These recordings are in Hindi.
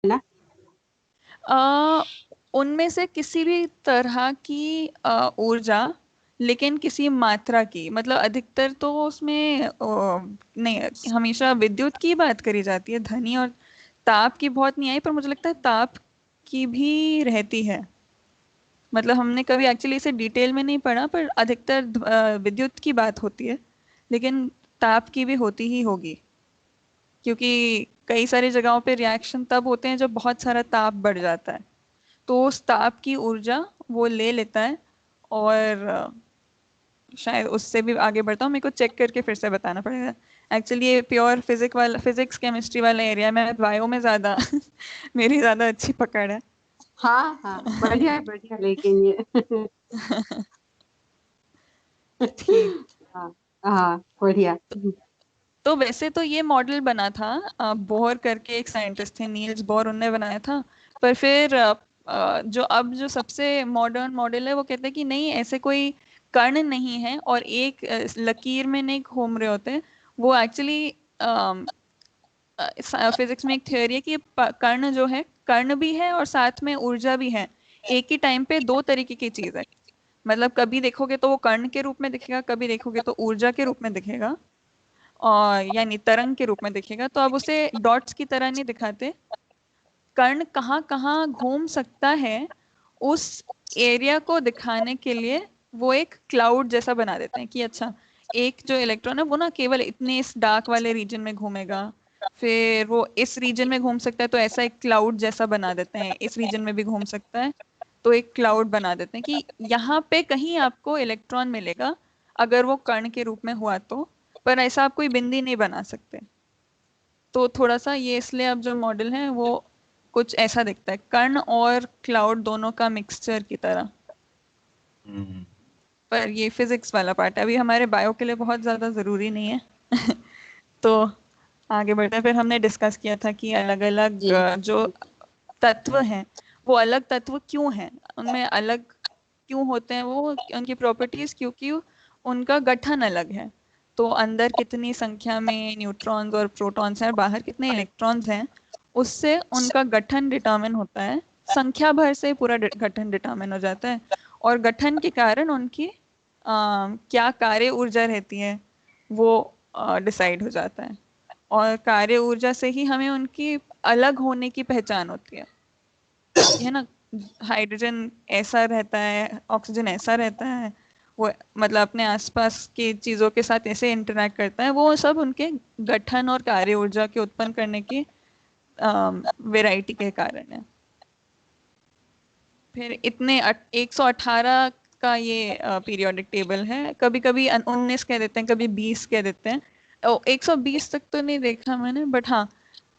ना? अ, उनमें से किसी भी तरह की ऊर्जा, लेकिन किसी मात्रा की, मतलब अधिकतर तो उसमें नहीं, हमेशा विद्युत की बात करी जाती है, ध्वनि और ताप की बहुत नहीं आई, पर मुझे लगता है ताप की भी रहती है। मतलब हमने कभी एक्चुअली इसे डिटेल में नहीं पढ़ा, पर अधिकतर विद्युत की बात होती है, लेकिन ताप की भी होती ही होगी, क्योंकि कई सारी जगहों पे रिएक्शन तब होते हैं जब बहुत सारा ताप बढ़ जाता है, तो उस ताप की ऊर्जा वो ले लेता है, और शायद उससे भी आगे बढ़ता हूँ, मेरे को चेक करके फिर से बताना पड़ेगा। एक्चुअली ये प्योर फिजिक्स केमिस्ट्री वाला एरिया में, बायो में ज़्यादा मेरी ज़्यादा अच्छी पकड़ है। हाँ हाँ, बढ़िया है, बढ़िया। लेकिन ये ठीक। हाँ हाँ, बढ़िया। तो वैसे तो ये मॉडल बना था, बोर करके एक साइंटिस्ट थे, नील्स बोर, उनने बनाया था। पर फिर जो अब जो सबसे मॉडर्न मॉडल है, वो कहते हैं कि नहीं, ऐसे कोई कण नहीं है और एक लकीर में नहीं घूम रहे होते। वो एक्चुअली फिजिक्स में एक थ्योरी है कि कर्ण जो है, कर्ण भी है और साथ में ऊर्जा भी है। एक ही टाइम पे दो तरीके की चीज है। मतलब कभी देखोगे तो वो कर्ण के रूप में दिखेगा, कभी देखोगे तो ऊर्जा के रूप में दिखेगा, और यानी तरंग के रूप में दिखेगा। तो अब उसे डॉट्स की तरह नहीं दिखाते, कर्ण कहाँ कहाँ घूम सकता है उस एरिया को दिखाने के लिए वो एक क्लाउड जैसा बना देते हैं कि अच्छा, एक जो इलेक्ट्रॉन है वो ना केवल इतने इस डार्क वाले रीजन में घूमेगा, फिर वो इस रीजन में घूम सकता है तो ऐसा एक क्लाउड जैसा बना देते हैं, इस रीजन में भी घूम सकता है तो एक क्लाउड बना देते हैं कि यहाँ पे कहीं आपको इलेक्ट्रॉन मिलेगा, अगर वो कण के रूप में हुआ तो। पर ऐसा आप कोई बिंदी नहीं बना सकते। तो थोड़ा सा ये इसलिए अब जो मॉडल है वो कुछ ऐसा दिखता है, कण और क्लाउड दोनों का मिक्सचर की तरह। हम्म। पर ये फिजिक्स वाला पार्ट है, अभी हमारे बायो के लिए बहुत ज़्यादा ज़रूरी नहीं है। तो आगे बढ़ते हैं। फिर हमने डिस्कस किया था कि अलग अलग जी। जो तत्व हैं, वो अलग तत्व क्यों हैं, उनमें अलग क्यों होते हैं वो, उनकी प्रॉपर्टीज, क्योंकि उनका गठन अलग है। तो अंदर कितनी संख्या में न्यूट्रॉन्स और प्रोटॉन्स हैं और बाहर कितने इलेक्ट्रॉन्स हैं, उससे उनका गठन डिटरमिन होता है। संख्या भर से पूरा गठन डिटरमिन हो जाता है, और गठन के कारण उनकी क्या कार्य ऊर्जा रहती है वो डिसाइड हो जाता है। और कार्य ऊर्जा से ही हमें उनकी अलग होने की पहचान होती है ना। हाइड्रोजन ऐसा रहता है, ऑक्सीजन ऐसा रहता है, वो मतलब अपने आसपास की चीजों के साथ ऐसे इंटरैक्ट करता है, वो सब उनके गठन और कार्य ऊर्जा के उत्पन्न करने की वैरायटी के कारण है। फिर इतने 118 का ये पीरियोडिक टेबल है, कभी कभी 19 कह देते हैं, कभी 20 कह देते हैं। 120 तक तो नहीं देखा मैंने, बट हाँ,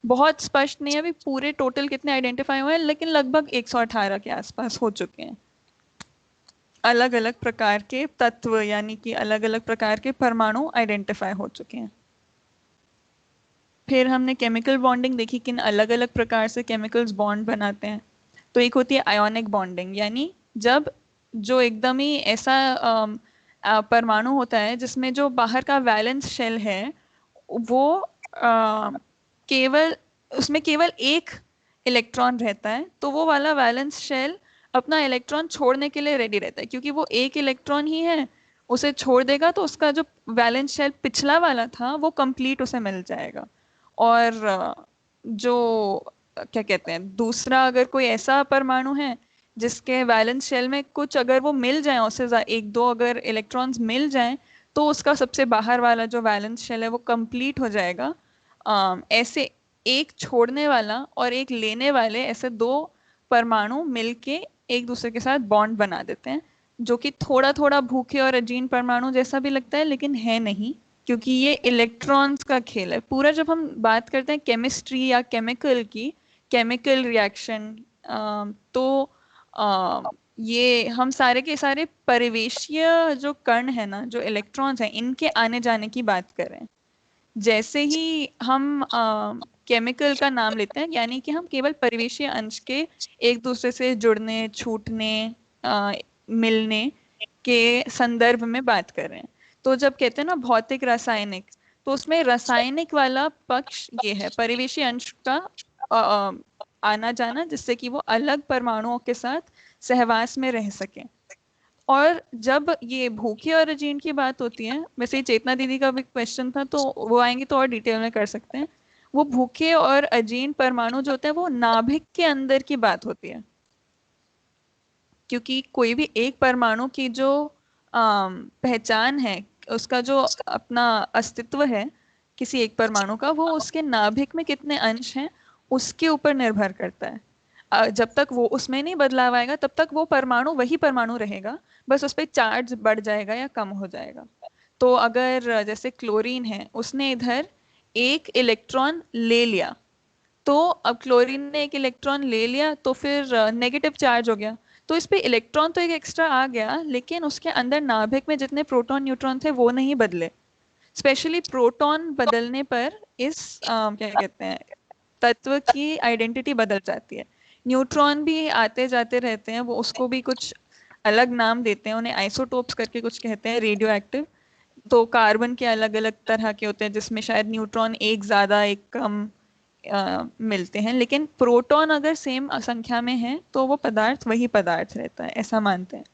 बहुत स्पष्ट नहीं है अभी पूरे टोटल कितने आइडेंटिफाई हुए हैं, लेकिन लगभग 118 के आसपास हो चुके हैं। अलग अलग प्रकार के तत्व, यानी कि अलग अलग प्रकार के परमाणु आइडेंटिफाई हो चुके हैं। फिर हमने केमिकल बॉन्डिंग देखी, किन अलग अलग प्रकार से केमिकल्स बॉन्ड बनाते हैं। तो एक होती है आयोनिक बॉन्डिंग, यानी जब जो एकदम ही ऐसा परमाणु होता है जिसमें जो बाहर का वैलेंस शेल है वो केवल, उसमें केवल एक इलेक्ट्रॉन रहता है, तो वो वाला वैलेंस शेल अपना इलेक्ट्रॉन छोड़ने के लिए रेडी रहता है, क्योंकि वो एक इलेक्ट्रॉन ही है। उसे छोड़ देगा तो उसका जो वैलेंस शेल पिछला वाला था वो कंप्लीट उसे मिल जाएगा। और जो क्या कहते हैं, दूसरा अगर कोई ऐसा परमाणु है जिसके वैलेंस शेल में कुछ अगर वो मिल जाए, उससे एक दो अगर इलेक्ट्रॉन्स मिल जाएं, तो उसका सबसे बाहर वाला जो वैलेंस शेल है वो कंप्लीट हो जाएगा। ऐसे एक छोड़ने वाला और एक लेने वाले, ऐसे दो परमाणु मिलके एक दूसरे के साथ बॉन्ड बना देते हैं, जो कि थोड़ा थोड़ा भूखे और अजीन परमाणु जैसा भी लगता है, लेकिन है नहीं, क्योंकि ये इलेक्ट्रॉन्स का खेल है पूरा। जब हम बात करते हैं केमिस्ट्री या केमिकल की, केमिकल रिएक्शन, तो ये हम सारे के सारे परिवेशीय जो कण है ना, जो इलेक्ट्रॉन्स हैं, इनके आने जाने की बात कर रहे हैं। जैसे ही हम केमिकल का नाम लेते हैं, यानी कि हम केवल परिवेशीय अंश के एक दूसरे से जुड़ने, छूटने, अ, मिलने के संदर्भ में बात कर रहे हैं। तो जब कहते हैं ना भौतिक रासायनिक, तो उसमें रासायनिक वाला पक्ष ये है, परिवेशी अंश का आना जाना, जिससे कि वो अलग परमाणुओं के साथ सहवास में रह सके। और जब ये भूखे और अजीर्ण की बात होती है, वैसे ही चेतना दीदी का भी क्वेश्चन था तो वो आएंगे तो और डिटेल में कर सकते हैं। वो भूखे और अजीर्ण परमाणु जो होते हैं वो नाभिक के अंदर की बात होती है, क्योंकि कोई भी एक परमाणु की जो पहचान है, उसका जो अपना अस्तित्व है किसी एक परमाणु का, वो उसके नाभिक में कितने अंश हैं उसके ऊपर निर्भर करता है। जब तक वो उसमें नहीं बदलाव आएगा तब तक वो परमाणु वही परमाणु रहेगा, बस उस पर चार्ज बढ़ जाएगा या कम हो जाएगा। तो अगर जैसे क्लोरीन है, उसने इधर एक इलेक्ट्रॉन ले लिया, तो अब क्लोरीन ने एक इलेक्ट्रॉन ले लिया तो फिर नेगेटिव चार्ज हो गया, तो इस पे इलेक्ट्रॉन तो एक एक्स्ट्रा आ गया, लेकिन उसके अंदर नाभिक में जितने प्रोटॉन न्यूट्रॉन थे वो नहीं बदले। स्पेशली प्रोटॉन बदलने पर इस क्या कहते हैं, तत्व की आइडेंटिटी बदल जाती है। न्यूट्रॉन भी आते जाते रहते हैं, वो उसको भी कुछ अलग नाम देते हैं, उन्हें आइसोटोप्स करके कुछ कहते हैं, रेडियो एक्टिव। तो कार्बन के अलग अलग तरह के होते हैं जिसमें शायद न्यूट्रॉन एक ज्यादा एक कम मिलते हैं, लेकिन प्रोटॉन अगर सेम संख्या में है तो वो पदार्थ वही पदार्थ रहता है, ऐसा मानते हैं।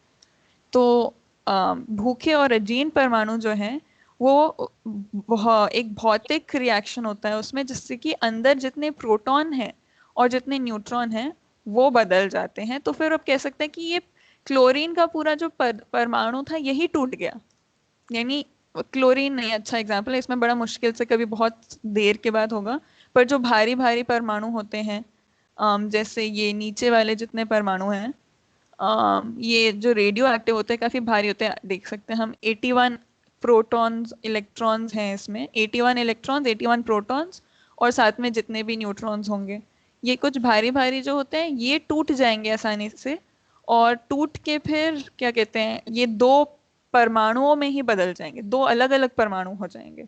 तो भूखे और अजीर्ण परमाणु जो है वो एक भौतिक रिएक्शन होता है उसमें, जिससे कि अंदर जितने प्रोटॉन हैं और जितने न्यूट्रॉन हैं वो बदल जाते हैं। तो फिर आप कह सकते हैं कि ये क्लोरीन का पूरा जो परमाणु था यही टूट गया। यानी क्लोरीन नहीं अच्छा एग्जाम्पल है, इसमें बड़ा मुश्किल से कभी बहुत देर के बाद होगा, पर जो भारी भारी परमाणु होते हैं, जैसे ये नीचे वाले जितने परमाणु हैं, ये जो रेडियो एक्टिव होते हैं काफी भारी होते हैं, देख सकते हैं हम 81 प्रोटॉन्स इलेक्ट्रॉन्स हैं इसमें, 81 इलेक्ट्रॉन्स 81 प्रोटॉन्स, और साथ में जितने भी न्यूट्रॉन्स होंगे, ये कुछ भारी भारी जो होते हैं ये टूट जाएंगे आसानी से, और टूट के फिर क्या कहते हैं ये दो परमाणुओं में ही बदल जाएंगे, दो अलग अलग परमाणु हो जाएंगे।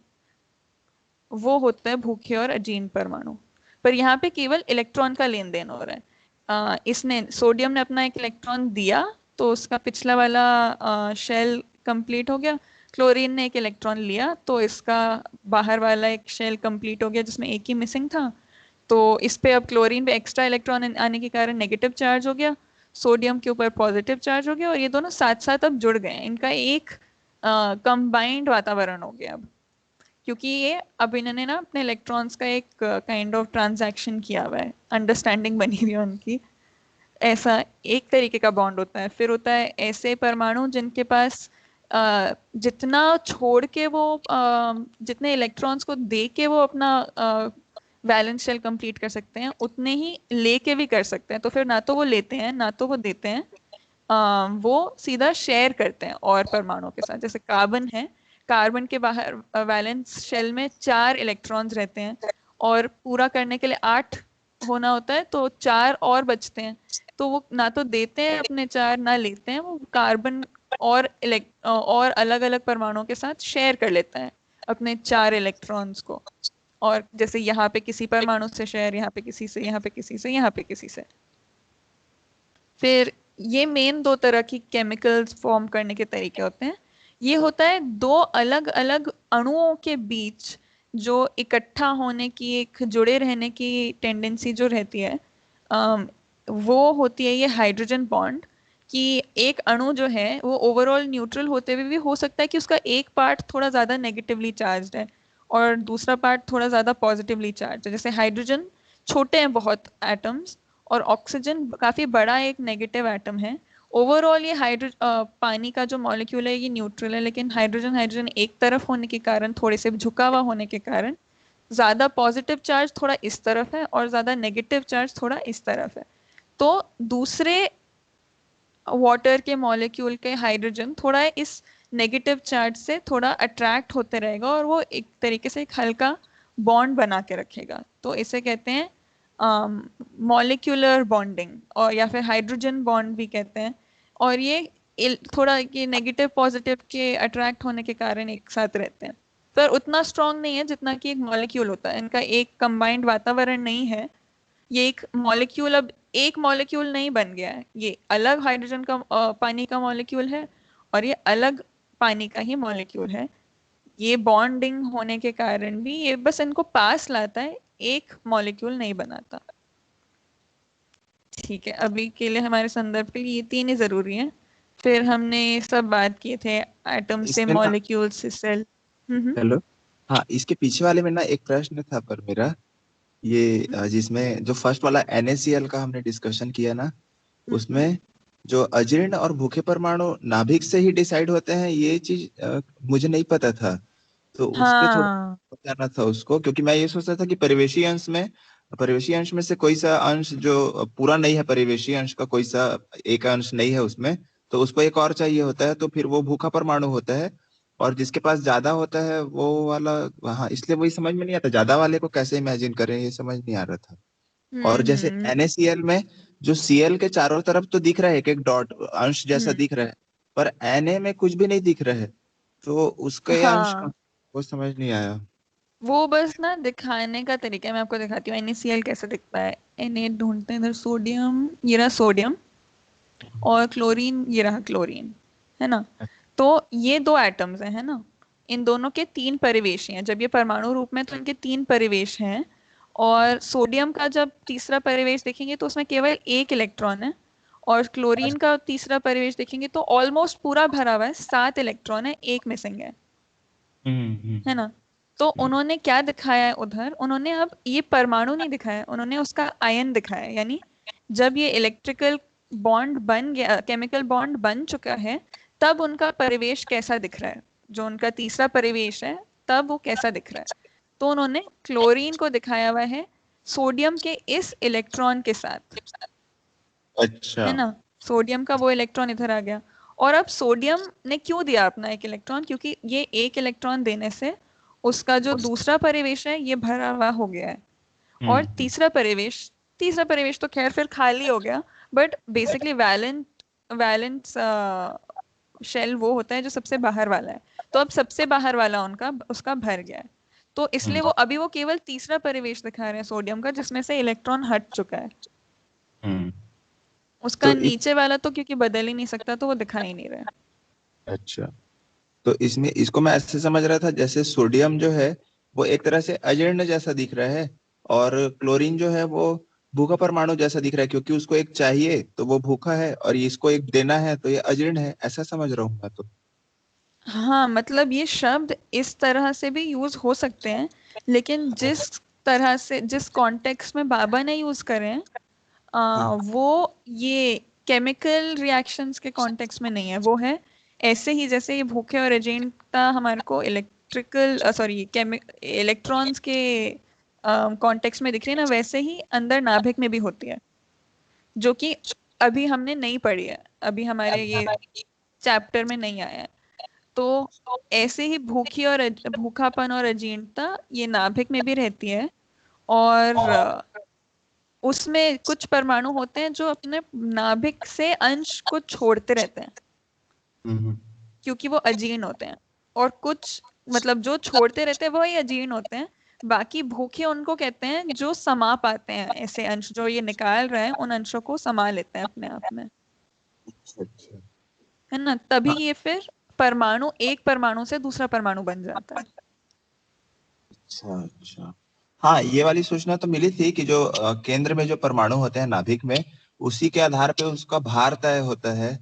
वो होता है भूखे और अजीर्ण परमाणु। पर यहाँ पे केवल इलेक्ट्रॉन का लेन देन हो रहा है। इसने सोडियम ने अपना एक इलेक्ट्रॉन दिया तो उसका पिछला वाला शेल कंप्लीट हो गया, क्लोरीन ने एक इलेक्ट्रॉन लिया तो इसका बाहर वाला एक शेल कंप्लीट हो गया जिसमें एक ही मिसिंग था। तो इस पे अब क्लोरीन पे एक्स्ट्रा इलेक्ट्रॉन आने के कारण नेगेटिव चार्ज हो गया, सोडियम के ऊपर पॉजिटिव चार्ज हो गया, और ये दोनों साथ साथ अब जुड़ गए, इनका एक कंबाइंड वातावरण हो गया अब, क्योंकि ये अब इन्होंने ना अपने इलेक्ट्रॉन्स का एक काइंड ऑफ ट्रांजैक्शन किया हुआ है, अंडरस्टैंडिंग बनी हुई है उनकी। ऐसा एक तरीके का बॉन्ड होता है। फिर होता है ऐसे परमाणु जिनके पास जितना छोड़ के वो जितने इलेक्ट्रॉन्स को दे के वो अपना वैलेंस शेल कंप्लीट कर सकते हैं, उतने ही लेके भी कर सकते हैं। तो फिर ना तो वो लेते हैं ना तो वो देते हैं, वो सीधा शेयर करते हैं और परमाणुओं के साथ। जैसे कार्बन है, कार्बन के बाहर वैलेंस शेल में 4 इलेक्ट्रॉन्स रहते हैं और पूरा करने के लिए 8 होना होता है, तो 4 और बचते हैं। तो वो ना तो देते हैं अपने 4 ना लेते हैं, वो कार्बन और अलग अलग परमाणुओं के साथ शेयर कर लेता है अपने 4 इलेक्ट्रॉन्स को। और जैसे यहाँ पे किसी परमाणु से शेयर, यहाँ पे किसी से, यहाँ पे किसी से, यहाँ पे किसी से। फिर ये मेन 2 तरह की केमिकल्स फॉर्म करने के तरीके होते हैं। ये होता है 2 अलग अलग अणुओं के बीच जो इकट्ठा होने की, एक जुड़े रहने की टेंडेंसी जो रहती है, वो होती है ये हाइड्रोजन बॉन्ड। कि एक अणु जो है वो ओवरऑल न्यूट्रल होते हुए भी हो सकता है कि उसका एक पार्ट थोड़ा ज़्यादा नेगेटिवली चार्ज है और दूसरा पार्ट थोड़ा ज़्यादा पॉजिटिवली चार्ज है। जैसे हाइड्रोजन छोटे हैं बहुत एटम्स, और ऑक्सीजन काफी बड़ा एक नेगेटिव एटम है। ओवरऑल ये पानी का जो मॉलिक्यूल है ये न्यूट्रल है, लेकिन हाइड्रोजन हाइड्रोजन एक तरफ होने के कारण, थोड़े से झुका हुआ होने के कारण, ज्यादा पॉजिटिव चार्ज थोड़ा इस तरफ है और ज्यादा नेगेटिव चार्ज थोड़ा इस तरफ है। तो दूसरे वाटर के मॉलिक्यूल के हाइड्रोजन थोड़ा इस नेगेटिव चार्ज से थोड़ा अट्रैक्ट होते रहेगा और वो एक तरीके से एक हल्का बॉन्ड बना के रखेगा। तो इसे कहते हैं मॉलिक्यूलर बॉन्डिंग, और या फिर हाइड्रोजन बॉन्ड भी कहते हैं। और ये थोड़ा ये नेगेटिव पॉजिटिव के अट्रैक्ट होने के कारण एक साथ रहते हैं, पर उतना स्ट्रांग नहीं है जितना कि एक मॉलिक्यूल होता है। इनका एक कंबाइंड वातावरण नहीं है, ये एक मॉलिक्यूल अब एक मॉलिक्यूल नहीं बन गया है, ये अलग हाइड्रोजन का पानी का मॉलिक्यूल है और ये अलग पानी का ही मॉलिक्यूल है। ये बॉन्डिंग होने के कारण भी ये बस इनको पास लाता है, एक मॉलिक्यूल नहीं बनाता। ठीक है, अभी के लिए हमारे संदर्भ के लिए ये 3 ही जरूरी है। फिर हमने सब बात किए थे एटम से, इसमें ना, मॉलिक्यूल से, सेल। हेलो, हाँ, इसके पीछे वाले में ना एक प्रश्न था पर मेरा, ये जिसमें जो फर्स्ट वाला NaCl का हमने डिस्कशन किया ना, उसमें जो अजीर्ण और भूखे परमाणु नाभिक से ही डिसाइड होते हैं, ये चीज मुझे नहीं पता था। तो उस पे थोड़ा हाँ बताना था उसको, क्योंकि मैं ये सोचता था कि परिवेशी अंश में से कोई सा अंश जो पूरा नहीं है, परिवेशी अंश का कोई सा एक अंश नहीं है उसमें, तो उसको एक और चाहिए होता है, तो फिर वो भूखा परमाणु होता है। और जिसके पास ज्यादा होता है वो वाला, हाँ, इसलिए वही समझ में नहीं आता, ज्यादा वाले को कैसे इमेजिन करें, ये समझ नहीं आ रहा था। और जैसे हम्म NaCl में जो Cl के चारों तरफ तो दिख रहा है, एक एक डॉट अंश जैसा हम्म दिख रहा है, पर Na में कुछ भी नहीं दिख रहा है, तो उसके अंश का हाँ, वो समझ नहीं आया। वो बस ना दिखाने का तरीका है, मैं आपको दिखाती हूँ NaCl कैसे दिखता है। Na ढूंढते हैं इधर, सोडियम, ये रहा सोडियम, और क्लोरीन, ये रहा क्लोरीन, है ना। तो ये 2 एटम्स हैं, है ना। इन दोनों के 3 परिवेश हैं, जब ये परमाणु रूप में तो इनके 3 परिवेश हैं। और सोडियम का जब तीसरा परिवेश देखेंगे तो उसमें केवल 1 इलेक्ट्रॉन है। और क्लोरीन का तीसरा परिवेश देखेंगे तो ऑलमोस्ट पूरा भरा हुआ है, 7 इलेक्ट्रॉन है, 1 मिसिंग है ना। तो उन्होंने क्या दिखाया है उधर, उन्होंने अब ये परमाणु नहीं दिखाया, उन्होंने उसका आयन दिखाया है। यानी जब ये इलेक्ट्रिकल बॉन्ड बन गया, केमिकल बॉन्ड बन चुका है, तब उनका परिवेश कैसा दिख रहा है, जो उनका तीसरा परिवेश है, तब वो कैसा दिख रहा है। तो उन्होंने क्लोरीन को दिखाया हुआ है सोडियम के इस इलेक्ट्रॉन के साथ, अच्छा। है ना। सोडियम का वो इलेक्ट्रॉन इधर आ गया। और अब सोडियम ने क्यों दिया अपना 1 इलेक्ट्रॉन, क्योंकि ये 1 इलेक्ट्रॉन देने से उसका जो दूसरा परिवेश है ये भरा हुआ हो गया है। और तीसरा परिवेश तो खैर फिर खाली हो गया। बट बेसिकली वैलेंस शेल वो होता है जो सबसे बाहर वाला है। तो अब सबसे बाहर वाला उनका उसका भर गया है। तो इसलिए वो केवल तीसरा परिवेश दिखा रहे हैं सोडियम का, जिसमें से इलेक्ट्रॉन हट चुका है। हम्म। उसका तो नीचे वाला तो क्योंकि बदल ही नहीं सकता, तो वो दिखा ही नहीं रहा है। अच्छा, तो इसमें इसको मैं ऐसे समझ रहा था, जैसे सोडियम जो है वो एक तरह से अजीर्ण जैसा दिख रहा है, और क्लोरीन जो है वो भूखा परमाणु जैसा दिख रहा है, क्योंकि उसको एक चाहिए तो वो भूखा है, और इसको एक देना है तो ये अजीर्ण है, ऐसा समझ रहा हूँ मैं तो। हाँ, मतलब ये शब्द इस तरह से भी यूज हो सकते हैं, लेकिन जिस तरह से, जिस कॉन्टेक्स्ट में बाबा ने यूज करे हैं, वो ये केमिकल रिएक्शंस के कॉन्टेक्स्ट में नहीं है। वो है ऐसे ही जैसे ये भूखे और एजेंटा हमारे को इलेक्ट्रॉन्स के कॉन्टेक्स्ट में दिख रही है ना, वैसे ही अंदर नाभिक में भी होती है, जो कि अभी हमने नहीं पढ़ी है, अभी हमारे ये चैप्टर में नहीं आया है। तो ऐसे ही भूखापन और अजीर्णता ये नाभिक में भी रहती है। और उसमें कुछ परमाणु होते हैं जो अपने नाभिक से अंश को छोड़ते रहते हैं, हम्म। क्योंकि वो अजीर्ण होते हैं। और कुछ, मतलब जो छोड़ते रहते हैं वही अजीर्ण होते हैं। बाकी भूखे उनको कहते हैं जो समा पाते हैं, ऐसे अंश जो ये निकाल रहे हैं उन अंशों को समा लेते हैं अपने आप में, अच्छा। है ना। तभी ये फिर परमाणु, एक परमाणु से दूसरा परमाणु बन जाता है। अच्छा। अच्छा। हाँ, ये वाली सूचना तो मिली थी कि जो केंद्र में जो परमाणु होते हैं नाभिक में, उसी के आधार पे उसका भार तय होता है,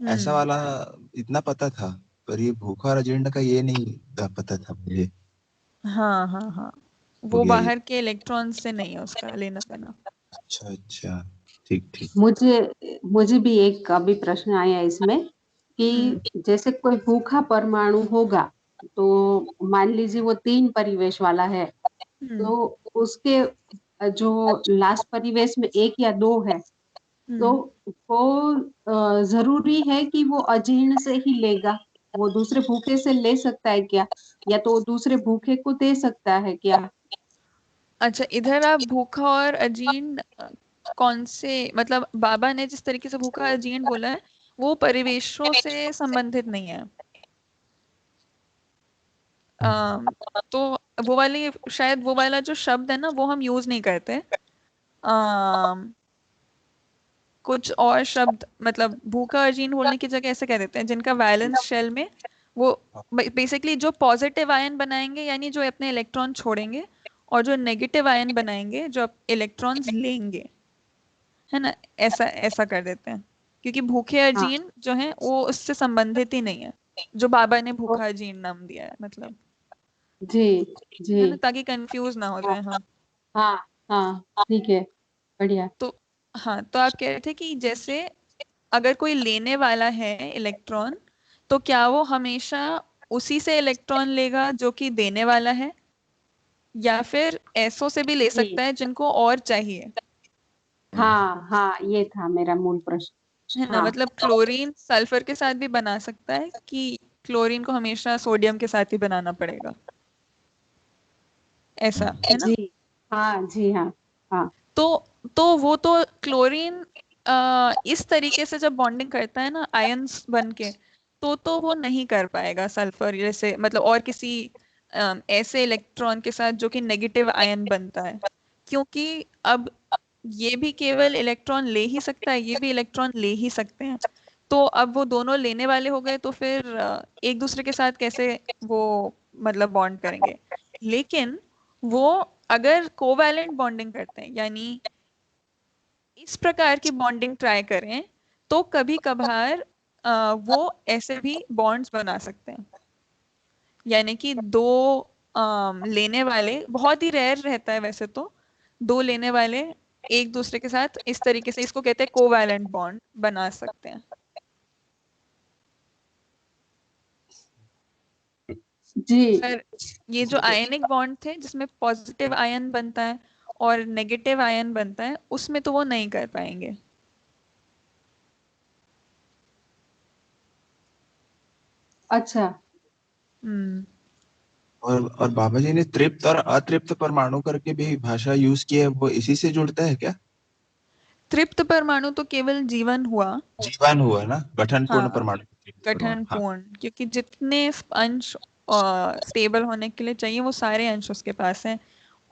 ऐसा हम्म। वाला इतना पता था। पर ये भूखा और अजीर्ण का ये नहीं पता था मुझे। हाँ हाँ हाँ, हो वो गया ये। बाहर के इलेक्ट्रॉन से नहीं है उसका लेना देना। अच्छा अच्छा। ठीक ठीक। मुझे मुझे भी एक अभी प्रश्न आया इसमें हम्म कि जैसे कोई भूखा परमाणु होगा, तो मान लीजिए वो 3 परिवेश वाला है, हम्म तो उसके जो लास्ट परिवेश में 1 या 2 है, तो हम्म वो जरूरी है कि वो अजीर्ण से ही लेगा, वो दूसरे भूखे से ले सकता है क्या, या तो वो दूसरे भूखे को दे सकता है क्या? अच्छा, इधर आप भूखा और अजीर्ण कौन से, मतलब बाबा ने जिस तरीके से भूखा अजीर्ण बोला है, वो परिवेशों से संबंधित नहीं है। अम, तो वो वाली, शायद वो वाला जो शब्द है ना वो हम यूज नहीं करते। अम, कुछ और शब्द, मतलब भूखा अजीर्ण बोलने की जगह ऐसे कह देते हैं जिनका वैलेंस शेल में वो बेसिकली जो पॉजिटिव आयन बनाएंगे, यानी जो अपने इलेक्ट्रॉन छोड़ेंगे, और जो नेगेटिव आयन बनाएंगे जो इलेक्ट्रॉन्स लेंगे, है ना, ऐसा ऐसा कर देते हैं, क्योंकि भूखे अजीन जो है वो उससे संबंधित ही नहीं है, जो बाबा ने भूखा अजीन नाम दिया है, मतलब, जी जी। है ना, ताकि कंफ्यूज ना हो हाँ जाए हम। हाँ हाँ, ठीक है, बढ़िया। तो हाँ, तो आप कह रहे थे कि जैसे अगर कोई लेने वाला है इलेक्ट्रॉन, तो क्या वो हमेशा उसी से इलेक्ट्रॉन लेगा जो कि देने वाला है, या फिर ऐसों से भी ले जी सकता है जिनको और चाहिए? हाँ हाँ, ये था मेरा मूल है प्रश्न। ना, हाँ मतलब क्लोरीन सल्फर के साथ भी बना सकता है, कि क्लोरीन को हमेशा सोडियम के साथ ही बनाना पड़ेगा, ऐसा है ना? जी हाँ जी हाँ हाँ। तो वो तो क्लोरीन इस तरीके से जब बॉन्डिंग करता है ना आयंस बन के, तो वो नहीं कर पाएगा सल्फर जैसे, मतलब और किसी ऐसे इलेक्ट्रॉन के साथ जो कि नेगेटिव आयन बनता है, क्योंकि अब ये भी केवल इलेक्ट्रॉन ले ही सकता है, ये भी इलेक्ट्रॉन ले ही सकते हैं। तो अब वो दोनों लेने वाले हो गए, तो फिर एक दूसरे के साथ कैसे वो मतलब बॉन्ड करेंगे? लेकिन वो अगर कोवैलेंट बॉन्डिंग करते हैं, यानी इस प्रकार की बॉन्डिंग ट्राई करें, तो कभी कभार वो ऐसे भी बॉन्ड्स बना सकते हैं, यानी कि दो लेने वाले, बहुत ही रेयर रहता है वैसे तो, दो लेने वाले एक दूसरे के साथ इस तरीके से, इसको कहते हैं कोवैलेंट बॉन्ड बना सकते हैं। जी पर ये जो आयनिक बॉन्ड थे जिसमें पॉजिटिव आयन बनता है और नेगेटिव आयन बनता है, उसमें तो वो नहीं कर पाएंगे। अच्छा। हम्म। और बाबा जी ने तृप्त और अतृप्त परमाणु करके भी भाषा यूज की है, वो इसी से जुड़ता है क्या? तृप्त परमाणु तो केवल जीवन हुआ। जीवन हुआ ना, गठन पूर्ण हाँ, परमाणु, तृप्त परमाणु, गठन हाँ। पूर्ण, क्योंकि जितने अंश स्टेबल होने के लिए चाहिए वो सारे अंश उसके पास हैं।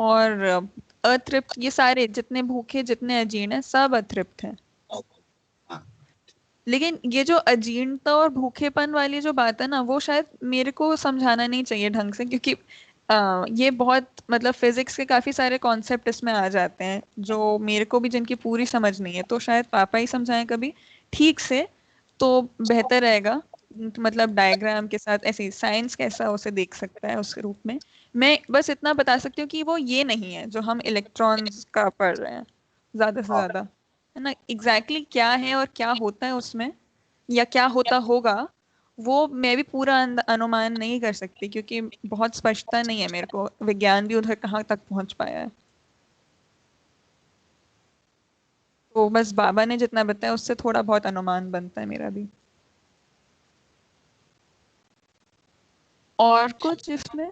और अतृप्त, ये सारे जितने भूखे जितने अजीर्ण हैं सब अतृप्त हैं। हाँ लेकिन ये जो अजीर्णता और भूखेपन वाली जो बात है ना, वो शायद मेरे को समझाना नहीं चाहिए ढंग से, क्योंकि ये बहुत मतलब फिजिक्स के काफी सारे कॉन्सेप्ट इसमें आ जाते हैं जो मेरे को भी जिनकी पूरी समझ नहीं है, तो शायद पापा ही समझाएं कभी ठीक से, तो बेहतर रहेगा। मतलब डायग्राम के साथ ऐसे साइंस कैसा उसे देख सकता है उस रूप में। मैं बस इतना बता सकती हूँ कि वो ये नहीं है जो हम इलेक्ट्रॉन्स का पढ़ रहे हैं ज्यादा से हाँ। ज्यादा, है ना। एग्जैक्टली क्या है और क्या होता है उसमें, या क्या होता होगा, वो मैं भी पूरा अनुमान नहीं कर सकती, क्योंकि बहुत स्पष्टता नहीं है मेरे को, विज्ञान भी उधर कहाँ तक पहुंच पाया है। तो बस बाबा ने जितना बताया उससे थोड़ा बहुत अनुमान बनता है मेरा भी। और कुछ इसमें?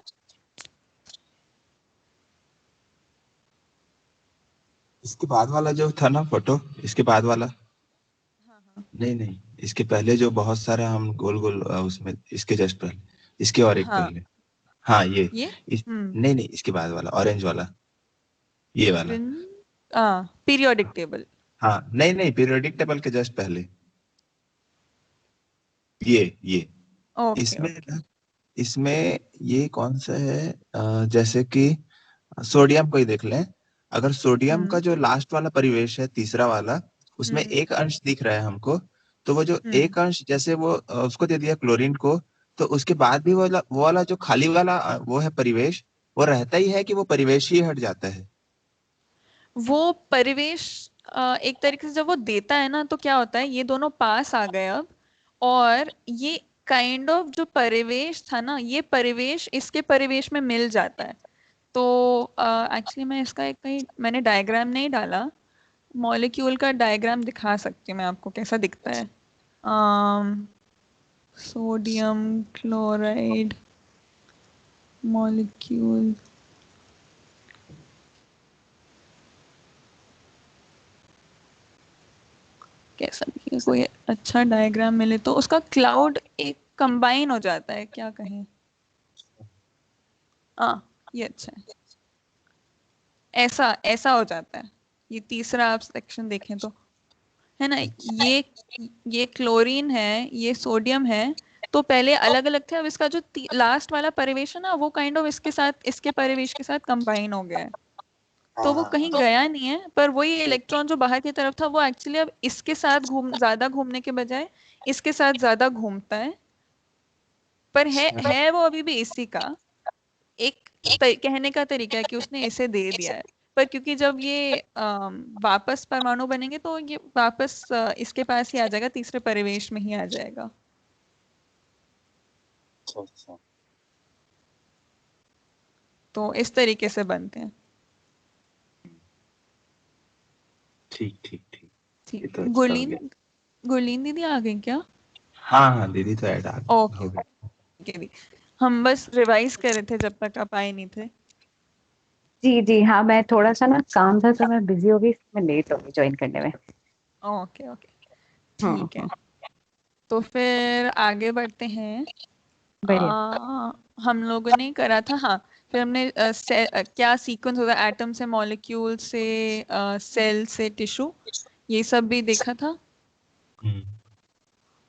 इसके बाद वाला जो था ना फोटो, इसके बाद वाला, हाँ हाँ नहीं नहीं, इसके पहले जो बहुत सारे हम गोल गोल उसमें, इसके जस्ट पहले, इसके और एक हाँ, पहले, हाँ ये, ये इस, नहीं नहीं, इसके बाद वाला ऑरेंज वाला, ये वाला। Orange, periodic table. हाँ नहीं नहीं, पीरियोडिक टेबल के जस्ट पहले, ये ओके इसमें ओके। ना, इसमें ये कौन सा है, जैसे कि सोडियम को ही देख लें। अगर सोडियम हम्म का जो लास्ट वाला परिवेश है, तीसरा वाला, उसमें हम्म एक अंश दिख रहा है हमको। तो वो जो हम्म। एक अंश, जैसे वो उसको दे दिया क्लोरीन को, तो उसके बाद भी वो वाला जो खाली वाला वो है परिवेश, वो रहता ही है कि वो परिवेश ही हट जाता है? वो परिवेश एक तरीके से जब वो देता है ना, तो क्या होता है, ये दोनों पास आ गए अब, और ये जो परिवेश था ना, ये परिवेश इसके परिवेश में मिल जाता है। तो एक्चुअली मैं इसका एक कहीं मैंने डायग्राम नहीं डाला, मॉलिक्यूल का डायग्राम दिखा सकती हूँ मैं आपको कैसा दिखता है। सोडियम क्लोराइड मॉलिक्यूल, कैसा दिखेगा, कोई अच्छा डायग्राम मिले तो। उसका क्लाउड एक कंबाइन हो जाता है, क्या कहें, हाँ ये अच्छा है, ऐसा ऐसा हो जाता है। ये तीसरा आप सेक्शन देखें तो, है ना, ये क्लोरीन है, ये सोडियम है। तो पहले अलग अलग थे, अब इसका जो लास्ट वाला परिवेश है ना, वो काइंड ऑफ इसके साथ, इसके परिवेश के साथ कंबाइन हो गया है। तो वो कहीं गया नहीं है, पर वही इलेक्ट्रॉन जो बाहर की तरफ था वो एक्चुअली अब इसके साथ ज्यादा घूमने के बजाय इसके साथ ज्यादा घूमता है, पर है वो अभी भी इसी का। एक कहने का तरीका है कि उसने इसे दे दिया है, पर क्योंकि जब ये वापस परमाणु बनेंगे तो ये वापस इसके पास ही आ जाएगा, तीसरे परिवेश में ही आ जाएगा। अच्छा। तो इस तरीके से बनते हैं। ठीक। ठीक। तो अच्छा हो गया। गुरलीन दीदी आ गई क्या? हाँ दीदी तो ऐड ओके हो गई। दीदी, हम बस रिवाइज कर रहे थे जब तक आप आए नहीं थे। जी हाँ, मैं थोड़ा सा ना काम था तो मैं बिजी हो गई, मैं लेट हो गई ज्वाइन करने में। ओके ठीक है। तो फिर आगे बढ़ते हैं। बढ़िया। हम लोगों ने करा था, हाँ, फिर हमने क्या सीक्वेंस होता है एटम से मॉलिक्यूल से सेल से टिश्यू, ये सब भी देखा था।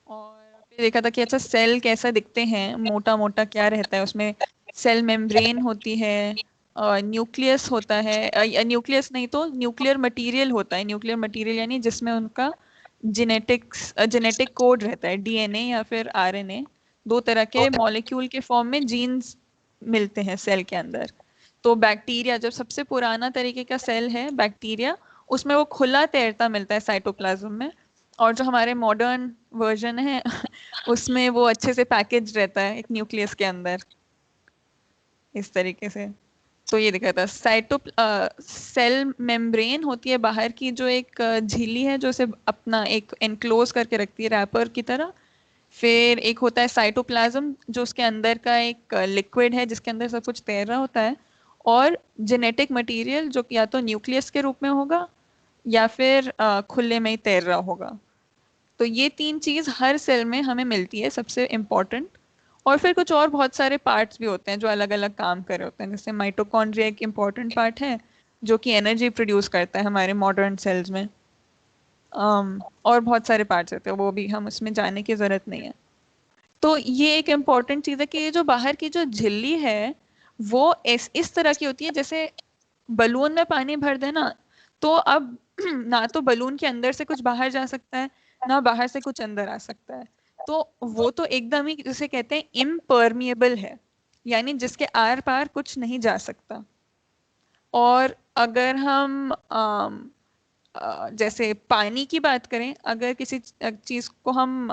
और फिर देखा था कि अच्छा सेल कैसा दिखते हैं, मोटा मोटा क्या रहता है उसमें। सेल मेम्ब्रेन होती है, न्यूक्लियस होता है, न्यूक्लियस नहीं तो न्यूक्लियर मटेरियल होता है। न्यूक्लियर मटेरियल यानी जिसमें उनका जेनेटिक कोड रहता है, डीएनए या फिर आरएनए, दो तरह के मॉलिक्यूल के फॉर्म में जीन्स मिलते हैं सेल के अंदर। तो बैक्टीरिया जब सबसे पुराना तरीके का सेल है बैक्टीरिया, उसमें वो खुला तैरता मिलता है साइटोप्लाज्म में। और जो हमारे मॉडर्न वर्जन है उसमें वो अच्छे से पैकेज रहता है एक न्यूक्लियस के अंदर, इस तरीके से। तो ये दिखा था सेल मेम्ब्रेन होती है बाहर की जो एक झिल्ली है जो उसे अपना एक एनक्लोज करके रखती है रैपर की तरह। फिर एक होता है साइटोप्लाज्म जो उसके अंदर का एक लिक्विड है जिसके अंदर सब कुछ तैर रहा होता है। और जेनेटिक मटेरियल जो या तो न्यूक्लियस के रूप में होगा या फिर खुले में ही तैर रहा होगा। तो ये तीन चीज हर सेल में हमें मिलती है, सबसे इम्पोर्टेंट। और फिर कुछ और बहुत सारे पार्ट्स भी होते हैं जो अलग अलग काम कर रहे होते हैं, जैसे माइटोकॉन्ड्रिया एक इम्पॉर्टेंट पार्ट है जो कि एनर्जी प्रोड्यूस करता है हमारे मॉडर्न सेल्स में। और बहुत सारे पार्ट्स होते हैं, वो भी हम उसमें जाने की जरूरत नहीं है। तो ये एक इम्पॉर्टेंट चीज है कि ये जो बाहर की जो झिल्ली है वो इस तरह की होती है जैसे बलून में पानी भर देना, तो अब ना तो बलून के अंदर से कुछ बाहर जा सकता है ना बाहर से कुछ अंदर आ सकता है। तो वो तो एकदम ही जिसे कहते हैं इम्परमिएबल है, यानी जिसके आर पार कुछ नहीं जा सकता। और अगर हम जैसे पानी की बात करें, अगर किसी चीज को हम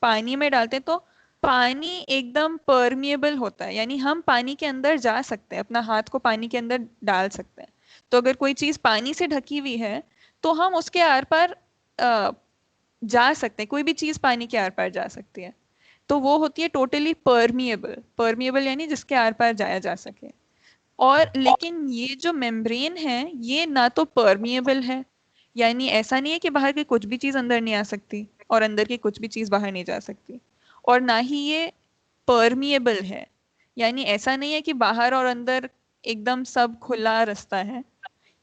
पानी में डालते हैं तो पानी एकदम परमिएबल होता है, यानी हम पानी के अंदर जा सकते हैं, अपना हाथ को पानी के अंदर डाल सकते हैं। तो अगर कोई चीज पानी से ढकी हुई है तो हम उसके आर पार जा सकते हैं, कोई भी चीज पानी के आर पार जा सकती है। तो वो होती है टोटली परमिएबल। परमिएबल यानी जिसके आर पार जाया जा सके। और लेकिन ये जो मेम्ब्रेन है ये ना तो परमिएबल है, यानी ऐसा नहीं है कि बाहर की कुछ भी चीज अंदर नहीं आ सकती और अंदर की कुछ भी चीज बाहर नहीं जा सकती। और ना ही ये परमिएबल है, यानी ऐसा नहीं है कि बाहर और अंदर एकदम सब खुला रास्ता है।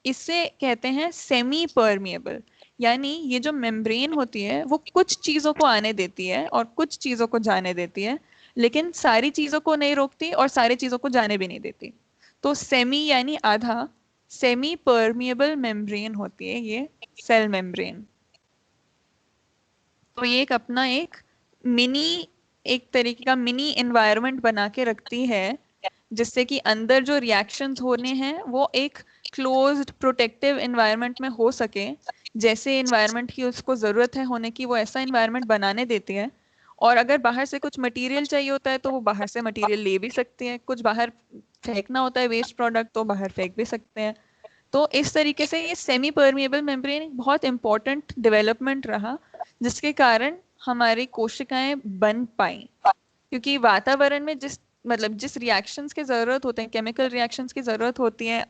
इसे कहते हैं सेमी परमिएबल, यानी ये जो मेम्ब्रेन होती है वो कुछ चीजों को आने देती है और कुछ चीजों को जाने देती है, लेकिन सारी चीजों को नहीं रोकती और सारी चीजों को जाने भी नहीं देती। तो सेमी यानी आधा, सेमी परमिएबल मेम्ब्रेन होती है ये सेल मेम्ब्रेन। तो ये एक अपना एक तरीके का मिनी एनवायरनमेंट बना के रखती है, जिससे कि अंदर जो रिएक्शंस होने हैं वो एक क्लोज्ड प्रोटेक्टिव एनवायरनमेंट में हो सके। जैसे एनवायरनमेंट की उसको जरूरत है होने की, वो ऐसा एनवायरनमेंट बनाने देती है। और अगर बाहर से कुछ मटेरियल चाहिए होता है तो वो बाहर से मटेरियल ले भी सकते हैं, कुछ बाहर फेंकना होता है वेस्ट प्रोडक्ट तो बाहर फेंक भी सकते हैं। तो इस तरीके से ये सेमी परमिएबल मेम्ब्रेन एक बहुत इंपॉर्टेंट डेवलपमेंट रहा, जिसके कारण हमारी कोशिकाएं बन पाई। क्योंकि वातावरण में जिस रिएक्शंस की जरूरत होते हैं, केमिकल रिएक्शंस की जरूरत होती है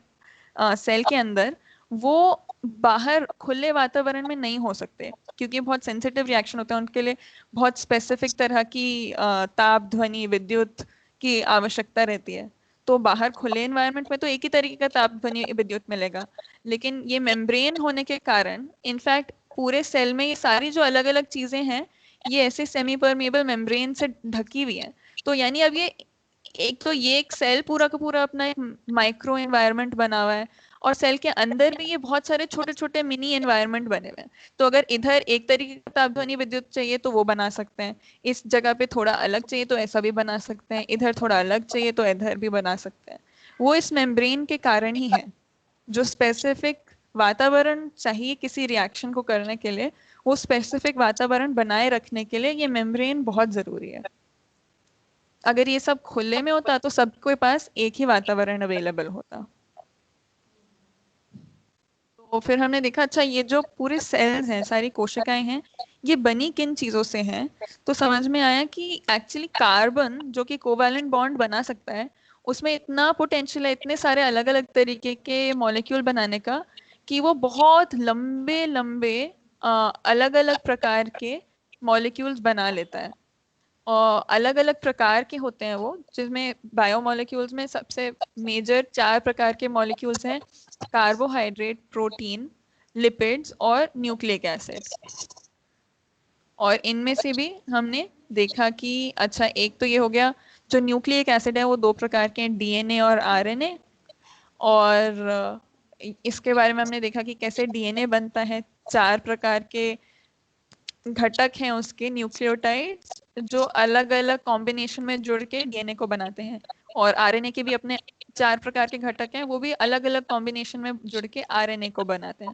सेल के अंदर, वो बाहर खुले वातावरण में नहीं हो सकते, क्योंकि बहुत सेंसिटिव रिएक्शन होते हैं, उनके लिए बहुत स्पेसिफिक तरह की ताप ध्वनि विद्युत की आवश्यकता रहती है। तो बाहर खुले एनवायरनमेंट में तो एक ही तरीके का ताप ध्वनि विद्युत मिलेगा, लेकिन ये मेम्ब्रेन होने के कारण इनफैक्ट पूरे सेल में ये सारी जो अलग अलग चीजें हैं ये ऐसे सेमी परमिएबल मेम्ब्रेन से ढकी हुई है। तो यानी अब ये एक सेल पूरा का पूरा अपना एक माइक्रो एनवायरनमेंट बना हुआ है, और सेल के अंदर भी ये बहुत सारे छोटे छोटे मिनी एनवायरनमेंट बने हुए हैं। तो अगर इधर एक तरीके का ताप ध्वनि विद्युत चाहिए तो वो बना सकते हैं, इस जगह पे थोड़ा अलग चाहिए तो ऐसा भी बना सकते हैं, इधर थोड़ा अलग चाहिए तो इधर भी बना सकते हैं। वो इस मेम्ब्रेन के कारण ही है। जो स्पेसिफिक वातावरण चाहिए किसी रिएक्शन को करने के लिए, वो स्पेसिफिक वातावरण बनाए रखने के लिए ये मेम्ब्रेन बहुत जरूरी है। अगर ये सब खुले में होता तो सबके पास एक ही वातावरण अवेलेबल होता। तो फिर हमने देखा अच्छा ये जो पूरे सेल्स हैं, सारी कोशिकाएं हैं, ये बनी किन चीजों से हैं। तो समझ में आया कि एक्चुअली कार्बन जो कि कोवैलेंट बॉन्ड बना सकता है, उसमें इतना पोटेंशियल है इतने सारे अलग अलग तरीके के मॉलिक्यूल बनाने का कि वो बहुत लंबे लंबे अलग अलग प्रकार के मॉलिक्यूल्स बना लेता है। और अलग अलग प्रकार के होते हैं वो, जिसमें बायोमोलिक्यूल्स में सबसे मेजर 4 प्रकार के मॉलिक्यूल्स हैं: कार्बोहाइड्रेट, प्रोटीन, लिपिड्स और न्यूक्लिक एसिड्स। और इनमें से भी हमने देखा कि अच्छा एक तो ये हो गया, जो न्यूक्लिक एसिड है वो 2 प्रकार के हैं, डीएनए और आरएनए। और इसके बारे में हमने देखा कि कैसे डीएनए बनता है, 4 प्रकार के घटक हैं उसके, न्यूक्लियोटाइड्स, जो अलग अलग कॉम्बिनेशन में जुड़ के डीएनए को बनाते हैं। और आरएनए के भी अपने 4 प्रकार के घटक हैं, वो भी अलग अलग कॉम्बिनेशन में जुड़ के आरएनए को बनाते हैं।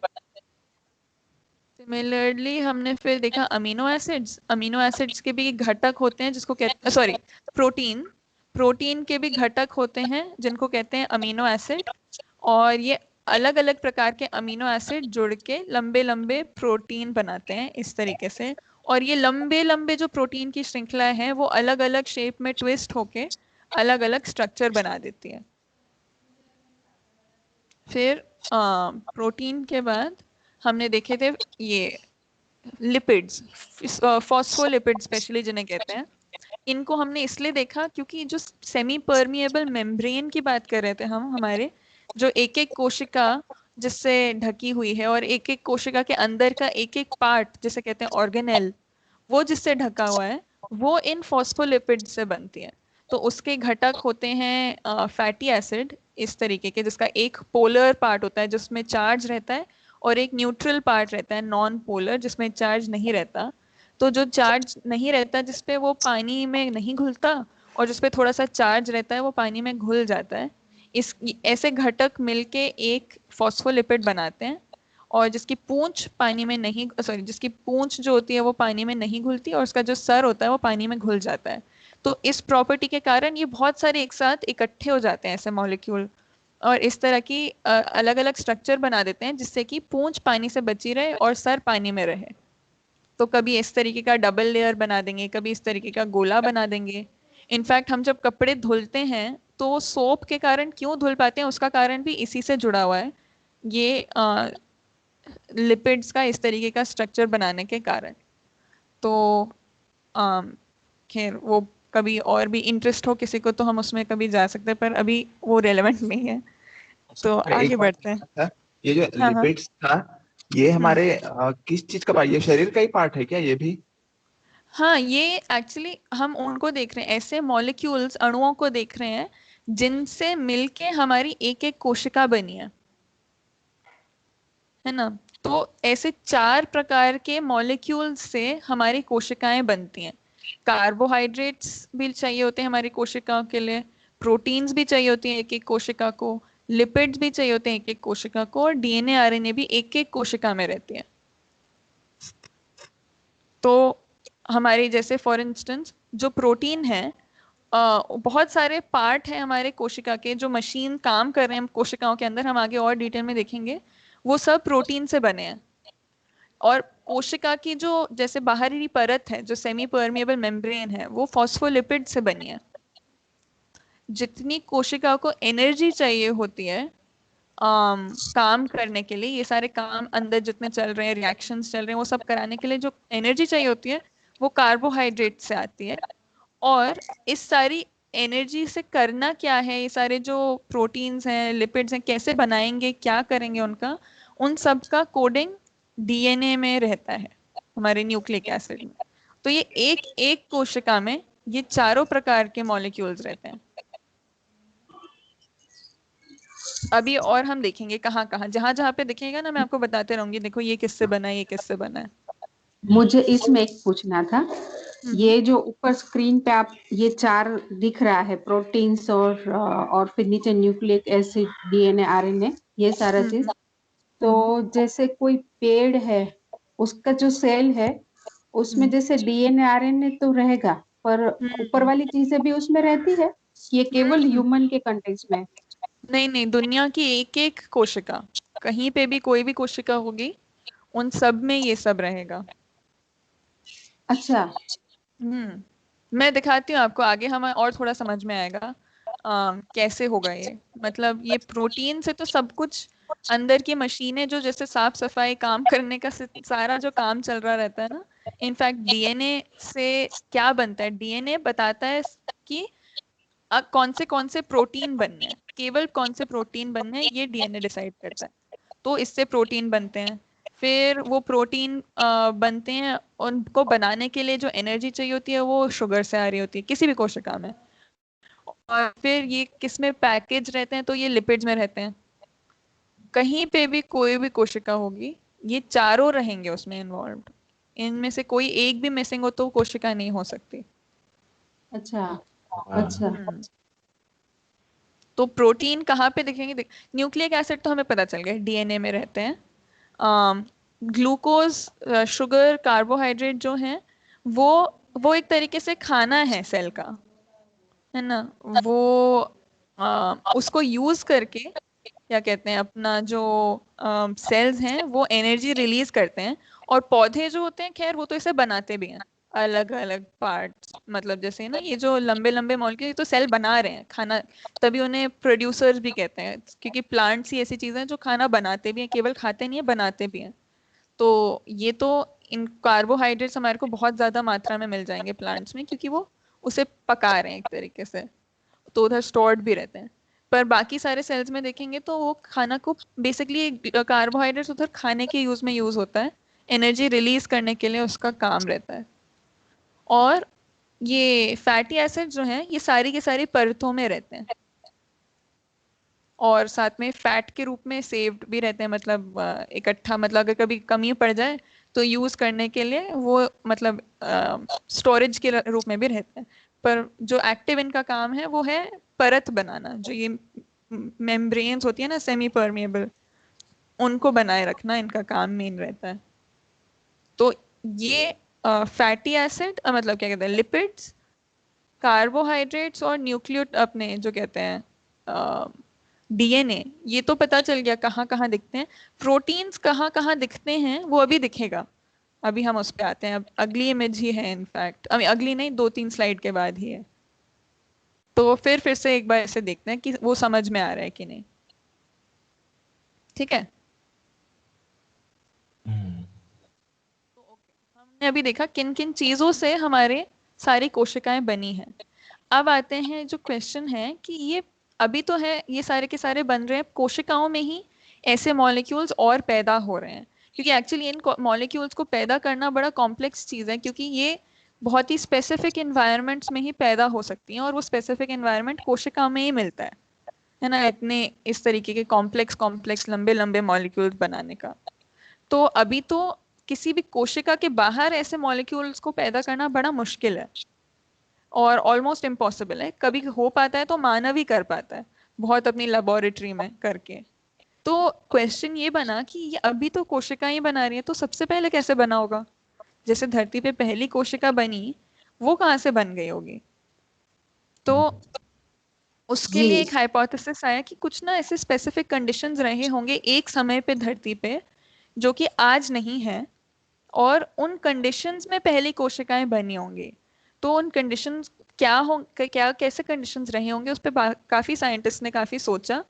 सिमिलरली हमने फिर देखा अमीनो एसिड्स। अमीनो एसिड्स के भी घटक होते हैं जिसको कहते, सॉरी, प्रोटीन, प्रोटीन के भी घटक होते हैं जिनको कहते हैं अमीनो एसिड। और ये अलग अलग प्रकार के अमीनो एसिड जुड़ के लंबे लंबे प्रोटीन बनाते हैं इस तरीके से। और ये लंबे लंबे जो प्रोटीन की श्रृंखला है वो अलग अलग शेप में ट्विस्ट होके अलग अलग स्ट्रक्चर बना देती है। फिर प्रोटीन के बाद हमने देखे थे ये लिपिड्स, फॉस्फोलिपिड स्पेशली जिन्हें कहते हैं। इनको हमने इसलिए देखा क्योंकि जो सेमी परमिएबल मेम्ब्रेन की बात कर रहे थे हम, हमारे जो एक एक कोशिका जिससे ढकी हुई है और एक एक कोशिका के अंदर का एक एक पार्ट जिसे कहते हैं ऑर्गेनेल, वो जिससे ढका हुआ है, वो इन फॉस्फोलिपिड से बनती है। तो उसके घटक होते हैं फैटी एसिड इस तरीके के, जिसका एक पोलर पार्ट होता है जिसमें चार्ज रहता है और एक न्यूट्रल पार्ट रहता है नॉन पोलर जिसमें चार्ज नहीं रहता। तो जो चार्ज नहीं रहता जिसपे वो पानी में नहीं घुलता, और जिसपे थोड़ा सा चार्ज रहता है वो पानी में घुल जाता है। इस ऐसे घटक मिलके एक फॉस्फोलिपिड बनाते हैं। और जिसकी पूंछ पानी में नहीं, सॉरी, जिसकी पूंछ जो होती है वो पानी में नहीं घुलती और उसका जो सर होता है वो पानी में घुल जाता है। तो इस प्रॉपर्टी के कारण ये बहुत सारे एक साथ इकट्ठे हो जाते हैं ऐसे मॉलिक्यूल, और इस तरह की अलग अलग स्ट्रक्चर बना देते हैं जिससे कि पूंछ पानी से बची रहे और सर पानी में रहे। तो कभी इस तरीके का डबल लेयर बना देंगे, कभी इस तरीके का गोला बना देंगे। इनफैक्ट हम जब कपड़े धुलते हैं तो सोप के कारण क्यों धुल पाते हैं, उसका कारण भी इसी से जुड़ा हुआ है, ये लिपिड्स का इस तरीके का स्ट्रक्चर बनाने के कारण। तो खैर वो कभी और भी इंटरेस्ट हो किसी को तो हम उसमें कभी जा सकते हैं, पर अभी वो रेलेवेंट नहीं है। तो एक आगे बात बढ़ते हैं। था, ये जो हाँ हाँ। लिपिड्स था, ये हमारे किस चीज का पार्ट, ये शरीर का ही पार्ट है क्या ये भी? हाँ, ये एक्चुअली हम उनको देख रहे हैं, ऐसे मॉलिक्यूल्स, अणुओं को देख रहे हैं जिनसे मिलके हमारी एक एक कोशिका बनी है ना। तो ऐसे 4 प्रकार के मॉलिक्यूल्स से हमारी कोशिकाएं बनती हैं। कार्बोहाइड्रेट्स भी चाहिए होते हैं हमारी कोशिकाओं के लिए, प्रोटीन्स भी चाहिए होती हैं एक एक कोशिका को, लिपिड्स भी चाहिए होते हैं एक एक कोशिका को, और डीएनए आरएनए भी एक एक कोशिका में रहती है। तो हमारे जैसे फॉर इंस्टेंस जो प्रोटीन है, बहुत सारे पार्ट हैं हमारे कोशिका के, जो मशीन काम कर रहे हैं कोशिकाओं के अंदर, हम आगे और डिटेल में देखेंगे, वो सब प्रोटीन से बने हैं। और कोशिका की जो जैसे बाहरी परत है, जो सेमी परमिएबल मेम्ब्रेन है, वो फॉस्फोलिपिड से बनी है। जितनी कोशिका को एनर्जी चाहिए होती है काम करने के लिए, ये सारे काम अंदर जितने चल रहे हैं, रिएक्शंस चल रहे हैं, वो सब कराने के लिए जो एनर्जी चाहिए होती है वो कार्बोहाइड्रेट से आती है। और इस सारी एनर्जी से करना क्या है, ये सारे जो प्रोटीन्स हैं, लिपिड्स हैं, कैसे बनाएंगे, क्या करेंगे उनका, उन सब का कोडिंग डीएनए में रहता है, हमारे न्यूक्लिक एसिड में। तो ये एक एक कोशिका में ये चारों प्रकार के मॉलिक्यूल्स रहते हैं। अभी और हम देखेंगे कहाँ कहाँ, जहाँ जहाँ पे दिखेगा ना मैं आपको बताते रहूंगी, देखो ये किससे बना है, ये किससे बना है। मुझे इसमें एक पूछना था, हम्म ये जो ऊपर स्क्रीन पे आप ये चार दिख रहा है, प्रोटीन्स और फिर नीचे न्यूक्लिक एसिड, डीएनए, आरएनए, ये सारा चीज, हम्म तो हम्म जैसे कोई पेड़ है, उसका जो सेल है उसमें हम्म जैसे डीएनए आरएनए तो रहेगा, पर ऊपर हम्म वाली चीजें भी उसमें रहती है, ये केवल हम्म। ह्यूमन के कंटेक्स्ट में है? नहीं नहीं, दुनिया की एक एक कोशिका, कहीं पे भी कोई भी कोशिका होगी, उन सब में ये सब रहेगा। अच्छा। मैं दिखाती हूँ आपको आगे, हमें और थोड़ा समझ में आएगा कैसे होगा ये। मतलब ये प्रोटीन से तो सब कुछ, अंदर की मशीनें जो जैसे साफ सफाई काम करने का सारा जो काम चल रहा रहता है ना, इनफैक्ट डीएनए से क्या बनता है, डीएनए बताता है कि कौन से प्रोटीन बनने हैं, केवल कौन से प्रोटीन बनने हैं ये डीएनए डिसाइड करता है। तो इससे प्रोटीन बनते हैं, फिर वो प्रोटीन बनते हैं, उनको बनाने के लिए जो एनर्जी चाहिए होती है वो शुगर से आ रही होती है किसी भी कोशिका में। और फिर ये किस में पैकेज रहते हैं, तो ये लिपिड्स में रहते हैं। कहीं पे भी कोई भी कोशिका होगी, ये चारों रहेंगे उसमें इन्वॉल्व, इनमें से कोई एक भी मिसिंग हो तो कोशिका नहीं हो सकती। अच्छा। हाँ। अच्छा। तो प्रोटीन कहाँ पे दिखेंगे, न्यूक्लिक एसिड तो हमें पता चल गया डीएनए में रहते हैं। ग्लूकोज, शुगर, कार्बोहाइड्रेट जो हैं, वो वो एक तरीके से खाना है सेल का, है ना। वो उसको यूज करके क्या कहते हैं, अपना जो सेल्स हैं वो एनर्जी रिलीज करते हैं। और पौधे जो होते हैं, खैर वो तो इसे बनाते भी हैं, अलग अलग पार्ट्स, मतलब जैसे ना ये जो लंबे लंबे मॉलिक्यूल तो सेल बना रहे हैं खाना, तभी उन्हें प्रोड्यूसर्स भी कहते हैं, क्योंकि प्लांट्स ही ऐसी चीजें हैं जो खाना बनाते भी हैं, केवल खाते नहीं है बनाते भी हैं। तो ये तो, इन कार्बोहाइड्रेट्स हमारे को बहुत ज्यादा मात्रा में मिल जाएंगे प्लांट्स में, क्योंकि वो उसे पका रहे हैं एक तरीके से, तो उधर स्टोर्ड भी रहते हैं। पर बाकी सारे सेल्स में देखेंगे तो वो खाना को बेसिकली, कार्बोहाइड्रेट्स उधर खाने के यूज में यूज होता है, एनर्जी रिलीज करने के लिए उसका काम रहता है। और ये फैटी एसिड जो है ये सारी की सारी परतों में रहते हैं, और साथ में फैट के रूप में सेव्ड भी रहते हैं, मतलब इकट्ठा, मतलब अगर कभी कमी पड़ जाए तो यूज करने के लिए वो, मतलब स्टोरेज के रूप में भी रहते हैं। पर जो एक्टिव इनका काम है वो है परत बनाना, जो ये मेम्ब्रेन्स होती है ना सेमी परमिएबल, उनको बनाए रखना इनका काम मेन रहता है। तो ये फैटी एसिड, मतलब क्या कहते हैं, लिपिड्स, कार्बोहाइड्रेट्स और न्यूक्लियो अपने जो कहते हैं डीएनए, ये तो पता चल गया कहाँ कहाँ दिखते हैं। प्रोटीन्स कहाँ कहाँ दिखते हैं वो अभी दिखेगा, अभी हम उस पे आते हैं, अब अगली इमेज ही है, इनफैक्ट अभी अगली नहीं, 2-3 स्लाइड के बाद ही है। तो फिर से एक बार ऐसे देखते हैं कि वो समझ में आ रहा है कि नहीं। ठीक है। हम्म। तो ओके, हमने अभी देखा किन किन चीजों से हमारे सारी कोशिकाएं बनी हैं। अब आते हैं जो क्वेश्चन है कि ये अभी तो है, ये सारे के सारे बन रहे हैं कोशिकाओं में ही, ऐसे मॉलिक्यूल्स और पैदा हो रहे हैं, क्योंकि एक्चुअली इन मॉलिक्यूल्स को पैदा करना बड़ा कॉम्प्लेक्स चीज़ है, क्योंकि ये बहुत ही स्पेसिफिक इन्वायरमेंट्स में ही पैदा हो सकती हैं, और वो स्पेसिफिक इन्वायरमेंट कोशिका में ही मिलता है ना, इतने इस तरीके के कॉम्प्लेक्स कॉम्प्लेक्स लंबे लंबे मॉलिक्यूल्स बनाने का। तो अभी तो किसी भी कोशिका के बाहर ऐसे मॉलिक्यूल्स को पैदा करना बड़ा मुश्किल है, और ऑलमोस्ट इम्पॉसिबल है। कभी हो पाता है तो मानव ही कर पाता है, बहुत अपनी लेबोरेटरी में करके। तो क्वेश्चन ये बना कि ये अभी तो कोशिकाएं बना रही है, तो सबसे पहले कैसे बना होगा, जैसे धरती पे पहली कोशिका बनी, वो कहाँ से बन गई होगी। तो उसके जी। लिए एक हाइपोथेसिस आया कि कुछ ना ऐसे स्पेसिफिक कंडीशंस रहे होंगे एक समय पे धरती पे, जो कि आज नहीं है, और उन कंडीशंस में पहली कोशिकाएं बनी होंगी। तो उन कंडीशंस क्या हो, क्या कैसे कंडीशंस रहे होंगे, उस पर काफी साइंटिस्ट ने काफी सोचा,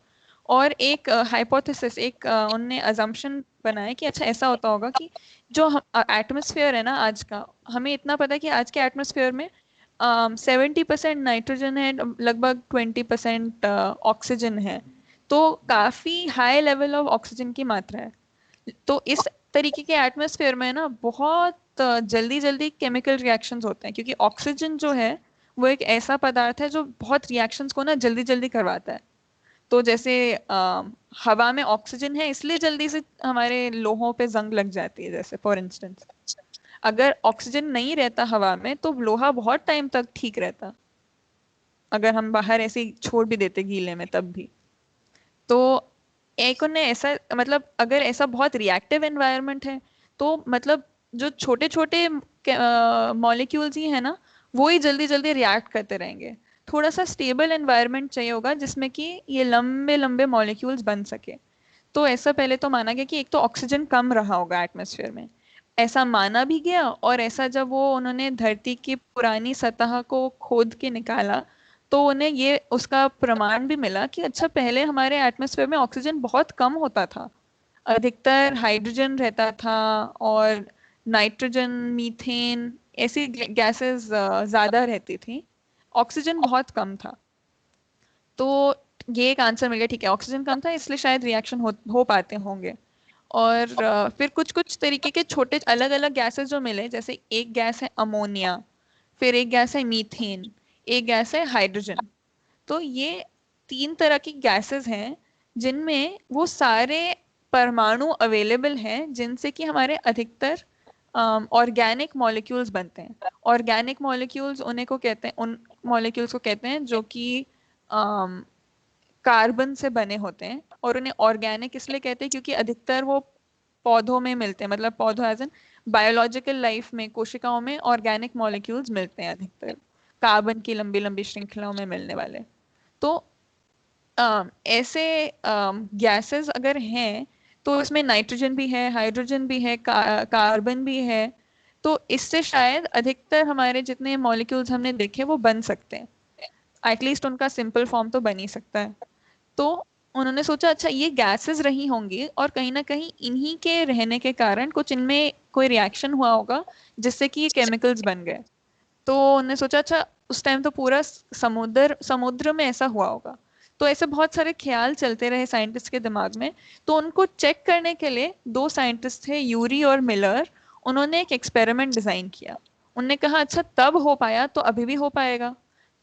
और एक हाइपोथेसिस, एक उनने अजम्पशन बनाया कि अच्छा ऐसा होता होगा कि जो एटमॉस्फेयर है ना आज का, हमें इतना पता है कि आज के एटमॉस्फेयर में 70% नाइट्रोजन है, लगभग 20% ऑक्सीजन है, तो काफी हाई लेवल ऑफ ऑक्सीजन की मात्रा है। तो इस तरीके के एटमॉस्फेयर में ना बहुत जल्दी जल्दी केमिकल रिएक्शंस होते हैं, क्योंकि ऑक्सीजन जो है वो एक ऐसा पदार्थ है जो बहुत रिएक्शंस को ना जल्दी जल्दी करवाता है। तो जैसे हवा में ऑक्सीजन है इसलिए जल्दी से हमारे लोहों पे जंग लग जाती है, जैसे फॉर इंस्टेंस अगर ऑक्सीजन नहीं रहता हवा में तो लोहा बहुत टाइम तक ठीक रहता, अगर हम बाहर ऐसे ही छोड़ भी देते गीले में तब भी। तो एक ने ऐसा मतलब अगर ऐसा बहुत रिएक्टिव एनवायरनमेंट है तो मतलब जो छोटे छोटे मॉलिक्यूल्स ही है ना वो ही जल्दी जल्दी रिएक्ट करते रहेंगे। थोड़ा सा स्टेबल एनवायरनमेंट चाहिए होगा जिसमें कि ये लंबे लंबे मॉलिक्यूल्स बन सके। तो ऐसा पहले तो माना गया कि एक तो ऑक्सीजन कम रहा होगा एटमॉस्फेयर में, ऐसा माना भी गया। और ऐसा जब वो उन्होंने धरती की पुरानी सतह को खोद के निकाला तो उन्हें ये उसका प्रमाण भी मिला कि अच्छा पहले हमारे एटमॉस्फेयर में ऑक्सीजन बहुत कम होता था, अधिकतर हाइड्रोजन रहता था और नाइट्रोजन, मीथेन ऐसी गैसेस ज्यादा रहती थी, ऑक्सीजन बहुत कम था। तो ये एक आंसर मिल गया, ठीक है ऑक्सीजन कम था इसलिए शायद रिएक्शन हो पाते होंगे। और फिर कुछ कुछ तरीके के छोटे अलग अलग गैसेस जो मिले, जैसे एक गैस है अमोनिया, फिर एक गैस है मीथेन, एक गैस है हाइड्रोजन। तो ये 3 तरह की गैसेस हैं जिनमें वो सारे परमाणु अवेलेबल हैं जिनसे कि हमारे अधिकतर ऑर्गेनिक मॉलिक्यूल्स बनते हैं। ऑर्गेनिक मॉलिक्यूल्स उन्हें को कहते हैं, उन मॉलिक्यूल्स को कहते हैं जो कि कार्बन से बने होते हैं। और उन्हें ऑर्गेनिक इसलिए कहते हैं क्योंकि अधिकतर वो पौधों में मिलते हैं, मतलब पौधों एज एन बायोलॉजिकल लाइफ में, कोशिकाओं में ऑर्गेनिक मॉलिक्यूल्स मिलते हैं अधिकतर, कार्बन की लंबी लंबी श्रृंखलाओं में मिलने वाले। तो ऐसे गैसेस अगर हैं तो इसमें नाइट्रोजन भी है, हाइड्रोजन भी है, कार्बन भी है। तो इससे शायद अधिकतर हमारे जितने मॉलिक्यूल्स हमने देखे वो बन सकते हैं, एटलीस्ट उनका सिंपल फॉर्म तो बन ही सकता है। तो उन्होंने सोचा अच्छा ये गैसेस रही होंगी और कहीं ना कहीं इन्हीं के रहने के कारण कुछ इनमें कोई रिएक्शन हुआ होगा जिससे कि ये केमिकल्स बन गए। तो उन्होंने सोचा अच्छा उस टाइम तो पूरा समुद्र समुद्र में ऐसा हुआ होगा। तो ऐसे बहुत सारे ख्याल चलते रहे साइंटिस्ट के दिमाग में। तो उनको चेक करने के लिए 2 साइंटिस्ट थे, यूरी और मिलर। उन्होंने एक एक्सपेरिमेंट डिजाइन किया। उन्होंने कहा अच्छा तब हो पाया तो अभी भी हो पाएगा,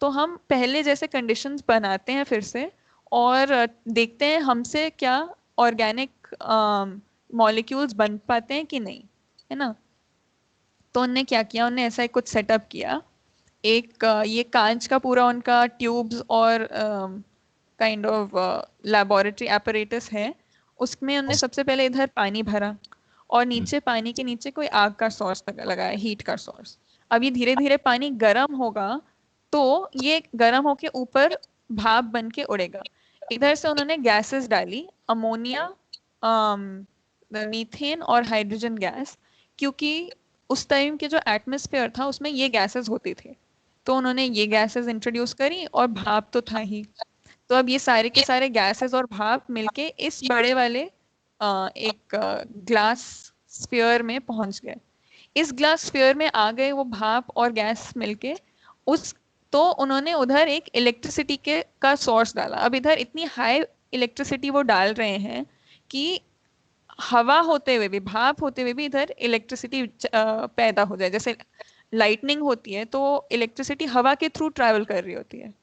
तो हम पहले जैसे कंडीशंस बनाते हैं फिर से और देखते हैं हमसे क्या ऑर्गेनिक मॉलिक्यूल्स बन पाते हैं कि नहीं, है ना। तो उनने क्या किया, उनने ऐसा ही कुछ सेटअप किया। एक ये कांच का पूरा उनका ट्यूब्स और काइंड ऑफ लैबोरेटरी apparatus है। उसमें उनने सबसे पहले इधर पानी भरा और नीचे पानी के नीचे कोई आग का सोर्स लगाया, हीट का सोर्स। अब ये धीरे धीरे पानी गर्म होगा तो ये गर्म होके ऊपर भाप बन के उड़ेगा। इधर से उन्होंने गैसेस डाली, अमोनिया, मीथेन और हाइड्रोजन गैस, क्योंकि उस टाइम के जो एटमॉस्फेयर था उसमें ये गैसेस होती थी। तो उन्होंने ये गैसेस इंट्रोड्यूस करी और भाप तो था ही। तो अब ये सारे के सारे गैसेस और भाप मिलके इस बड़े वाले एक ग्लास स्फीयर में पहुंच गए। इस ग्लास स्फीयर में आ गए वो भाप और गैस मिलके उस, तो उन्होंने उधर एक इलेक्ट्रिसिटी के का सोर्स डाला। अब इधर इतनी हाई इलेक्ट्रिसिटी वो डाल रहे हैं कि हवा होते हुए भी, भाप होते हुए भी इधर इलेक्ट्रिसिटी पैदा हो जाए। जैसे लाइटनिंग होती है तो इलेक्ट्रिसिटी हवा के थ्रू ट्रैवल कर रही होती है,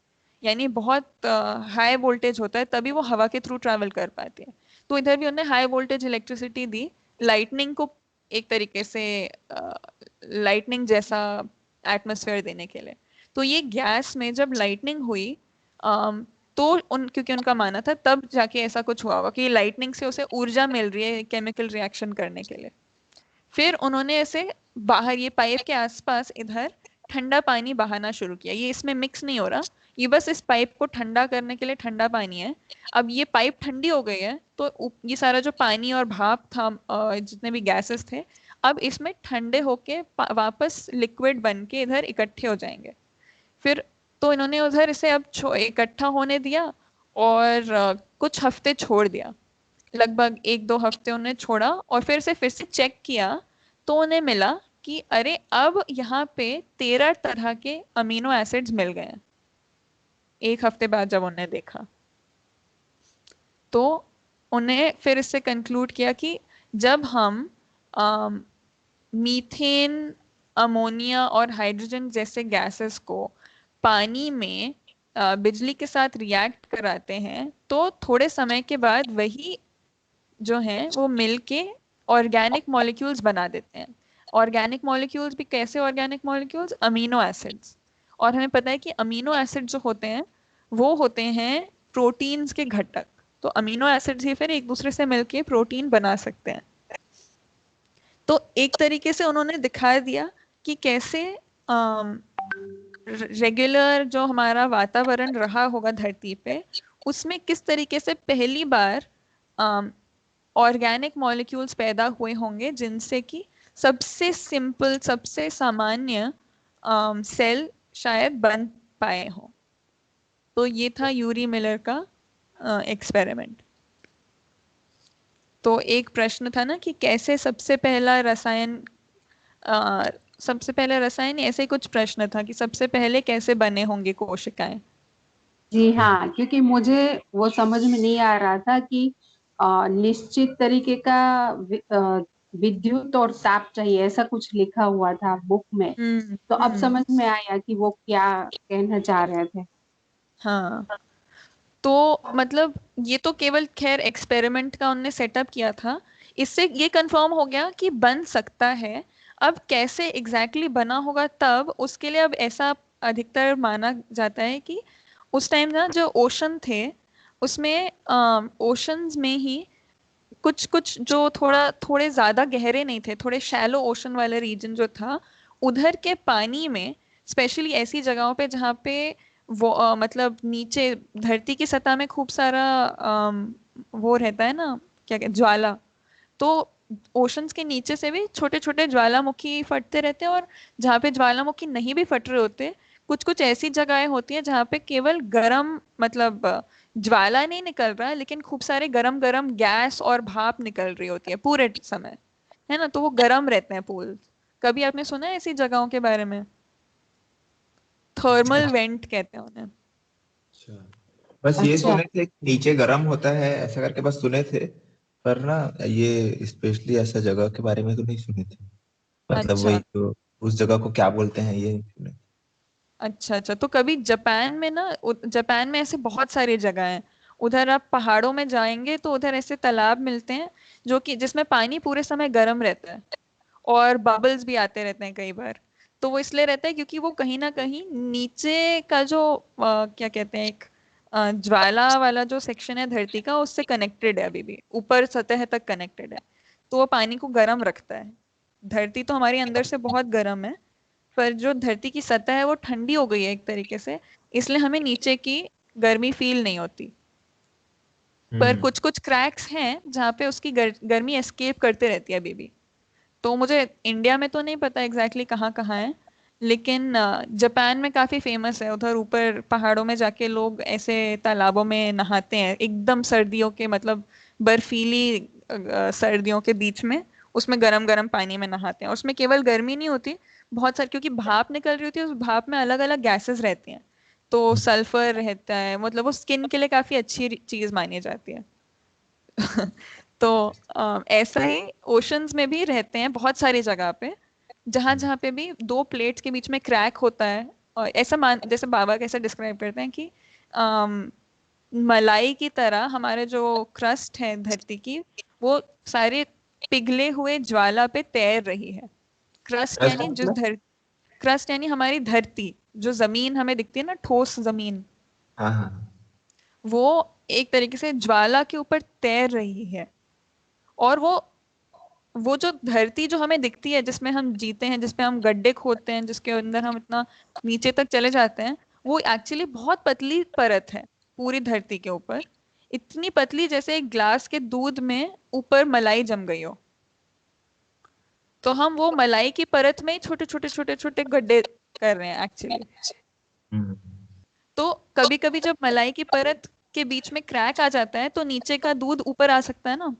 यानी बहुत हाई वोल्टेज होता है तभी वो हवा के थ्रू ट्रैवल कर पाती है। तो इधर भी उन्होंने हाई वोल्टेज इलेक्ट्रिसिटी दी, लाइटनिंग को एक तरीके से लाइटनिंग जैसा एटमॉस्फेयर देने के लिए। तो ये गैस में जब लाइटनिंग हुई तो क्योंकि उनका माना था तब जाके ऐसा कुछ हुआ होगा कि लाइटनिंग से उसे ऊर्जा मिल रही है केमिकल रिएक्शन करने के लिए। फिर उन्होंने ऐसे बाहर ये पाइप के आसपास इधर ठंडा पानी बहाना शुरू किया। ये इसमें मिक्स नहीं हो रहा, ये बस इस पाइप को ठंडा करने के लिए ठंडा पानी है। अब ये पाइप ठंडी हो गई है तो ये सारा जो पानी और भाप था, जितने भी गैसेस थे, अब इसमें ठंडे होके वापस लिक्विड बन के इधर इकट्ठे हो जाएंगे। फिर तो इन्होंने उधर इसे अब इकट्ठा होने दिया और कुछ हफ्ते छोड़ दिया, लगभग 1-2 हफ्ते उन्हें छोड़ा और फिर से चेक किया तो उन्हें मिला कि अरे अब यहाँ पे 13 तरह के अमीनो एसिड्स मिल गए हैं। 1 हफ्ते बाद जब उन्हें देखा तो उन्हें फिर इससे कंक्लूड किया कि जब हम मीथेन, अमोनिया और हाइड्रोजन जैसे गैसेस को पानी में बिजली के साथ रिएक्ट कराते हैं तो थोड़े समय के बाद वही जो है वो मिलके ऑर्गेनिक मॉलिक्यूल्स बना देते हैं। ऑर्गेनिक मॉलिक्यूल्स भी कैसे ऑर्गेनिक मॉलिक्यूल्स? Amino acids. और हमें पता है कि अमीनो एसिड जो होते हैं वो होते हैं प्रोटीन्स के घटक। तो अमीनो एसिड्स ही फिर एक दूसरे से मिलके प्रोटीन बना सकते हैं। तो एक तरीके से उन्होंने दिखा दिया कि कैसे रेगुलर जो हमारा वातावरण रहा होगा धरती पे उसमें किस तरीके से पहली बार ऑर्गेनिक मॉलिक्यूल्स पैदा हुए होंगे जिनसे कि सबसे सिंपल सबसे सामान्य सेल शायद बन पाए हों। तो ये था यूरी मिलर का एक्सपेरिमेंट। तो एक प्रश्न था ना कि कैसे सबसे पहला रसायन सबसे पहले रसायन, ऐसे ही कुछ प्रश्न था कि सबसे पहले कैसे बने होंगे कोशिकाएं। जी हाँ, क्योंकि मुझे वो समझ में नहीं आ रहा था कि निश्चित तरीके का विद्युत और ताप चाहिए, ऐसा कुछ लिखा हुआ था बुक में। तो अब समझ में आया कि वो क्या कहना चाह रहे थे। हाँ, तो मतलब ये तो केवल खैर एक्सपेरिमेंट का उनने सेटअप किया था। इससे ये कंफर्म हो गया कि बन सकता है। अब कैसे एग्जैक्टली बना होगा तब उसके लिए अब ऐसा अधिकतर माना जाता है कि उस टाइम ना जो ओशन थे उसमें ओशंस में ही कुछ कुछ जो थोड़े ज्यादा गहरे नहीं थे, थोड़े शैलो ओशन वाला रीजन जो था उधर के पानी में, स्पेशली ऐसी जगहों पे जहाँ पे वो मतलब नीचे धरती की सतह में खूब सारा वो रहता है ना, क्या कहते, ज्वाला। तो ओशंस के नीचे से भी छोटे छोटे ज्वालामुखी फटते रहते हैं, और जहाँ पे ज्वालामुखी नहीं भी फट रहे होते, कुछ कुछ ऐसी जगहें होती हैं जहाँ पे केवल गरम मतलब ज्वाला नहीं निकल रहा है लेकिन खूब सारे गरम गरम गैस और भाप निकल रही होती है पूरे समय, है ना। तो वो गरम रहते हैं पूल। कभी आपने सुना है ऐसी जगहों के बारे में? थर्मल वेंट कहते हैं उन्हें। अच्छा, बस ये अच्छा। सुने थे कि नीचे गर्म होता है ऐसा करके, बस सुने थे। पर ना ये स्पेशली ऐसा जगह के बारे में तो नहीं सुने थे। मतलब वही अच्छा तो, उस जगह को क्या बोलते हैं ये नहीं सुने। अच्छा अच्छा, तो कभी जापान में ना, जापान में ऐसे बहुत सारी जगह हैं। उधर आप पहाड़ों में जाएंगे तो उधर ऐसे तालाब मिलते हैं जो कि जिसमें पानी पूरे समय गर्म रहता है और बबल्स भी आते रहते हैं कई बार। तो वो इसलिए रहता है क्योंकि वो कहीं ना कहीं नीचे का जो क्या कहते हैं, एक ज्वाला वाला जो सेक्शन है धरती का उससे कनेक्टेड है, अभी भी ऊपर सतह तक कनेक्टेड है। तो वो पानी को गर्म रखता है। धरती तो हमारी अंदर से बहुत गर्म है, पर जो धरती की सतह है वो ठंडी हो गई है एक तरीके से, इसलिए हमें नीचे की गर्मी फील नहीं होती। पर हम्म। कुछ कुछ क्रैक्स हैं जहाँ पे उसकी गर्मी एस्केप करते रहती है अभी भी। तो मुझे इंडिया में तो नहीं पता एग्जैक्टली कहाँ कहाँ है, लेकिन जापान में काफी फेमस है। उधर ऊपर पहाड़ों में जाके लोग ऐसे तालाबों में नहाते हैं एकदम सर्दियों के, मतलब बर्फीली सर्दियों के बीच में, उसमें गरम गरम पानी में नहाते हैं। उसमें केवल गर्मी नहीं होती, बहुत सारी, क्योंकि भाप निकल रही होती है, उस भाप में अलग अलग गैसेस रहती हैं। तो सल्फर रहता है, मतलब वो स्किन के लिए काफी अच्छी चीज मानी जाती है। तो ऐसा ही ओशंस में भी रहते हैं बहुत सारी जगह पे, जहां जहां पे भी दो प्लेट्स के बीच में क्रैक होता है। और ऐसा मान, जैसे बाबा कैसे डिस्क्राइब करते हैं कि अम, मलाई की तरह हमारे जो क्रस्ट है धरती की, वो सारे पिघले हुए ज्वाला पे तैर रही है। क्रस्ट रस यानी जो मतलब? क्रस्ट यानी हमारी धरती, जो जमीन हमें दिखती है ना, ठोस जमीन, हाँ हाँ। वो एक तरीके से ज्वाला के ऊपर तैर रही है। और वो जो धरती जो हमें दिखती है जिसमें हम जीते हैं, जिसपे हम गड्ढे खोदते हैं, जिसके अंदर हम इतना नीचे तक चले जाते हैं, वो एक्चुअली बहुत पतली परत है पूरी धरती के ऊपर। इतनी पतली जैसे एक ग्लास के दूध में ऊपर मलाई जम गई हो। तो हम वो मलाई की परत में ही छोटे छोटे छोटे छोटे गड्ढे कर रहे हैं एक्चुअली। हम्म। तो कभी कभी जब मलाई की परत के बीच में क्रैक आ जाता है तो नीचे का दूध ऊपर आ सकता है ना।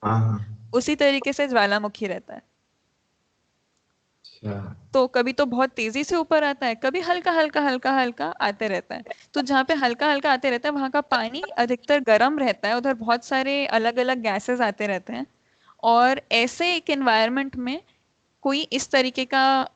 हाँ हाँ। उसी तरीके से ज्वालामुखी रहता है। अच्छा। तो कभी तो बहुत तेजी से ऊपर आता है, कभी हल्का हल्का हल्का हल्का आते रहता है। तो जहाँ पे हल्का हल्का आते रहता है वहां का पानी अधिकतर गर्म रहता है, उधर बहुत सारे अलग अलग गैसेस आते रहते हैं। और ऐसे एक एनवायरनमेंट में कोई इस तरीके का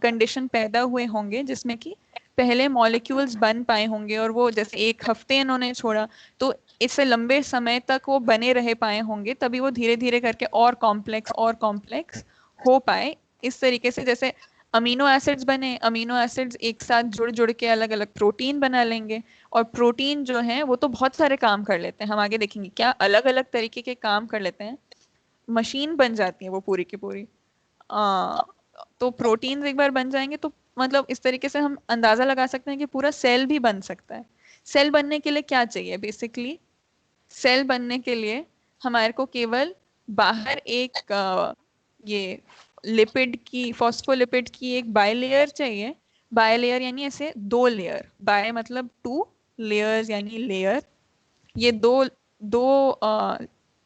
कंडीशन पैदा हुए होंगे जिसमें कि पहले मॉलिक्यूल्स बन पाए होंगे और वो जैसे 1 हफ्ते इन्होंने छोड़ा तो इससे लंबे समय तक वो बने रह पाए होंगे, तभी वो धीरे धीरे करके और कॉम्प्लेक्स हो पाए। इस तरीके से जैसे अमीनो एसिड्स बने, अमीनो एसिड्स एक साथ जुड़ जुड़ के अलग अलग प्रोटीन बना लेंगे, और प्रोटीन जो है वो तो बहुत सारे काम कर लेते हैं, हम आगे देखेंगे क्या अलग अलग तरीके के काम कर लेते हैं, मशीन बन जाती है वो पूरी की पूरी। आ, तो प्रोटीन्स एक बार बन जाएंगे तो मतलब इस तरीके से हम अंदाजा लगा सकते हैं कि पूरा सेल भी बन सकता है। सेल बनने के लिए क्या चाहिए बेसिकली? सेल बनने के लिए हमारे को केवल बाहर एक ये लिपिड की, फॉस्फोलिपिड की एक बायलेयर चाहिए। बायलेयर यानी ऐसे 2 लेयर, बाय मतलब 2, लेयर्स यानी लेयर। ये दो दो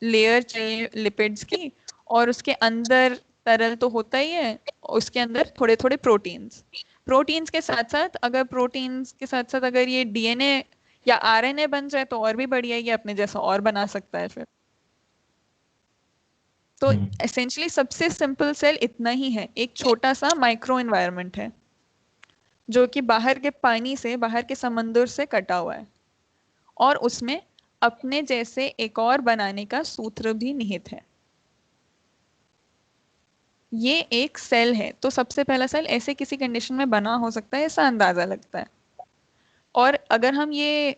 लेयर चाहिए लिपिड्स की, और उसके अंदर तरल तो होता ही है, उसके अंदर थोड़े थोड़े प्रोटीन्स। प्रोटीन्स के साथ साथ अगर ये डीएनए या आरएनए बन जाए तो और भी बढ़िया, ये अपने जैसा और बना सकता है फिर। तो एसेंशियली सबसे सिंपल सेल इतना ही है, एक छोटा सा माइक्रो एनवायरनमेंट है जो कि बाहर के पानी से, बाहर के समंदर से कटा हुआ है, और उसमें अपने जैसे एक और बनाने का सूत्र भी निहित है। ये एक सेल है, तो सबसे पहला सेल ऐसे किसी कंडीशन में बना हो सकता है, ऐसा अंदाजा लगता है। और अगर हम ये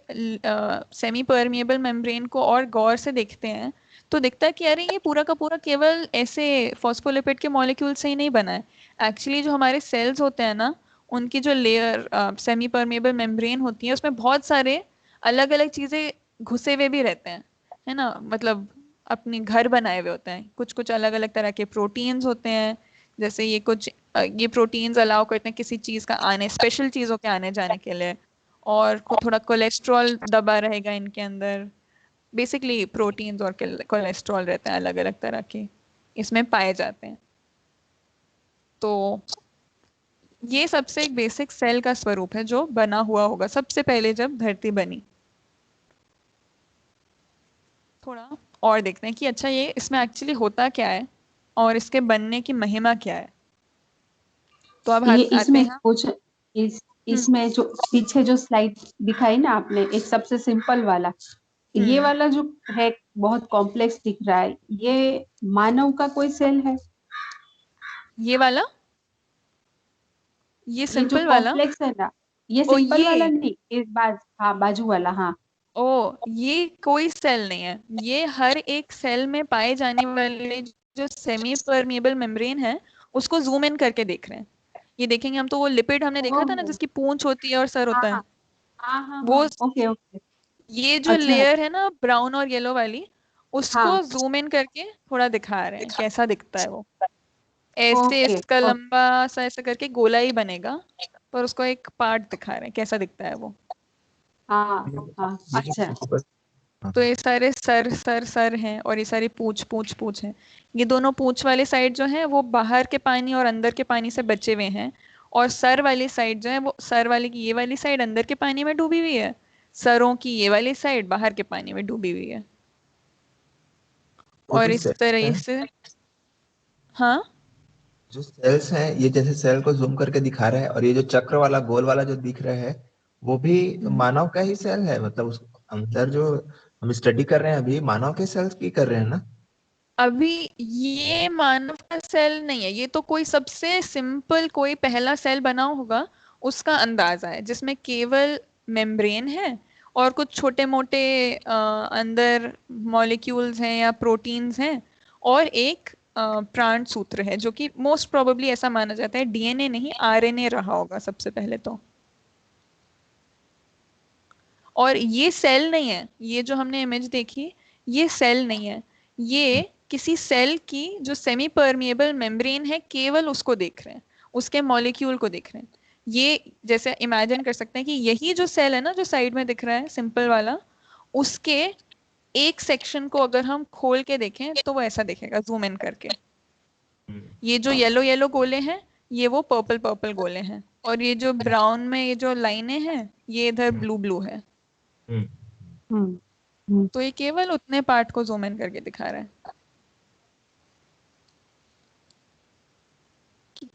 सेमी परमिएबल मेम्ब्रेन को और गौर से देखते हैं तो दिखता है कि अरे ये पूरा का पूरा केवल ऐसे फॉस्फोलिपिड के मॉलिक्यूल से ही नहीं बना है। एक्चुअली जो हमारे सेल्स होते हैं ना, उनकी जो लेयर सेमी परमिएबल मेम्ब्रेन होती है उसमें बहुत सारे अलग अलग चीजें घुसे हुए भी रहते हैं, है ना, मतलब अपने घर बनाए हुए होते हैं। कुछ कुछ अलग अलग तरह के प्रोटीन्स होते हैं, जैसे ये कुछ ये प्रोटीन्स अलाउ करते हैं किसी चीज का आने, स्पेशल चीजों के आने जाने के लिए, और थोड़ा कोलेस्ट्रॉल दबा रहेगा इनके अंदर। बेसिकली प्रोटीन्स और कोलेस्ट्रॉल रहते हैं अलग अलग तरह के, इसमें पाए जाते हैं। तो ये सबसे एक बेसिक सेल का स्वरूप है जो बना हुआ होगा सबसे पहले जब धरती बनी। थोड़ा और देखते हैं कि अच्छा ये इसमें एक्चुअली होता क्या है और इसके बनने की महिमा क्या है। तो अब ये आते इसमें हैं। कुछ इसमें जो पीछे जो स्लाइड दिखाई ना आपने, एक सबसे सिंपल वाला, ये वाला जो है बहुत कॉम्प्लेक्स दिख रहा है, ये मानव का कोई सेल है? ये वाला, ये ये जो सिंपल वाला। कॉम्प्लेक्स है ना, ये ओ सिंपल वाला ये नहीं, इस हाँ बाजू वाला, हाँ। ओ ये कोई सेल नहीं है, ये हर एक सेल में पाए जाने वाले जो सेमी परमिएबल मेम्ब्रेन है उसको जूम इन करके देख रहे हैं। ये देखेंगे हम तो वो लिपिड हमने देखा था ना ओह, जिसकी पूंछ होती है और सर हाँ होता है, हाँ हाँ हाँ वो हाँ, ओके ओके। ये जो अच्छा, लेयर है ना ब्राउन और येलो वाली, उसको हाँ, जूम इन करके थोड़ा दिखा रहे हैं कैसा दिखता है वो। ऐसे ओके इसका ओके, लंबा सा ऐसे करके गोला ही बनेगा, पर उसको एक पार्ट दिखा रहे हैं कैसा दिखता है वो। हाँ हाँ, ये अच्छा, जो हाँ, तो ये सारे सर हैं और ये सारी पूछ है। ये दोनों पूछ वाले साइड जो है वो बाहर के पानी और अंदर के पानी से बचे हुए हैं, और सर वाली साइड जो है वो, सर वाले की ये वाली साइड अंदर के पानी में डूबी हुई है, सरों की ये वाली साइड बाहर के पानी में डूबी हुई है। वो और जो इस सेल्स तरह हैं, से हाँ। जो सेल्स हैं ये जैसे सेल को जूम करके दिखा रहे हैं, और ये जो चक्र वाला गोल वाला जो दिख रहा है वो भी मानव का ही सेल है। मतलब उस अंदर जो हम स्टडी कर रहे हैं अभी मानव के सेल्स की कर रहे हैं ना? अभी ये मानव का सेल नहीं है, ये तो कोई सबसे सिंपल कोई पहला सेल बना होगा उसका अंदाजा है, जिसमें केवल मेम्ब्रेन है और कुछ छोटे मोटे अंदर मॉलिक्यूल्स हैं या प्रोटीन्स हैं, और एक प्राण सूत्र है जो कि मोस्ट प्रोबेबली ऐसा माना जाता है डीएनए नहीं आरएनए रहा होगा सबसे पहले तो। और ये सेल नहीं है, ये जो हमने इमेज देखी ये सेल नहीं है, ये किसी सेल की जो सेमी परमिएबल मेम्ब्रेन है केवल उसको देख रहे हैं, उसके मॉलिक्यूल को देख रहे हैं। ये जैसे इमेजिन कर सकते हैं कि यही जो सेल है ना जो साइड में दिख रहा है सिंपल वाला, उसके एक सेक्शन को अगर हम खोल के देखें तो वो ऐसा दिखेगा जूम इन करके। ये जो येलो येलो गोले हैं ये वो पर्पल पर्पल गोले हैं, और ये जो ब्राउन में ये जो लाइनें हैं ये इधर ब्लू ब्लू है। हम्म, तो ये केवल उतने पार्ट को जूम इन करके दिखा रहा है।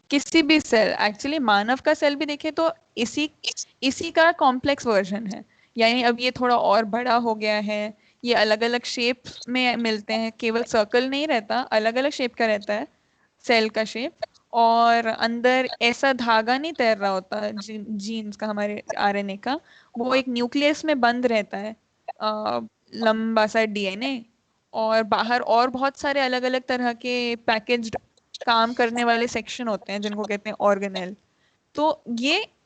किसी भी सेल, एक्चुअली मानव का सेल भी देखे तो इसी इसी का कॉम्प्लेक्स वर्जन है। यानी अब ये थोड़ा और बड़ा हो गया है, ये अलग अलग शेप में मिलते हैं, केवल सर्कल नहीं रहता, अलग अलग शेप का रहता है सेल का शेप। और अंदर ऐसा धागा नहीं तैर रहा होता जीन्स का, हमारे आरएनए का, वो एक न्यूक्लियस में बंद रहता है, लंबा सा डीएनए। और बाहर और बहुत सारे अलग अलग तरह के पैकेज्ड काम करने वाले सेक्शन होते हैं जिनको कहते हैं ऑर्गेनेल। तो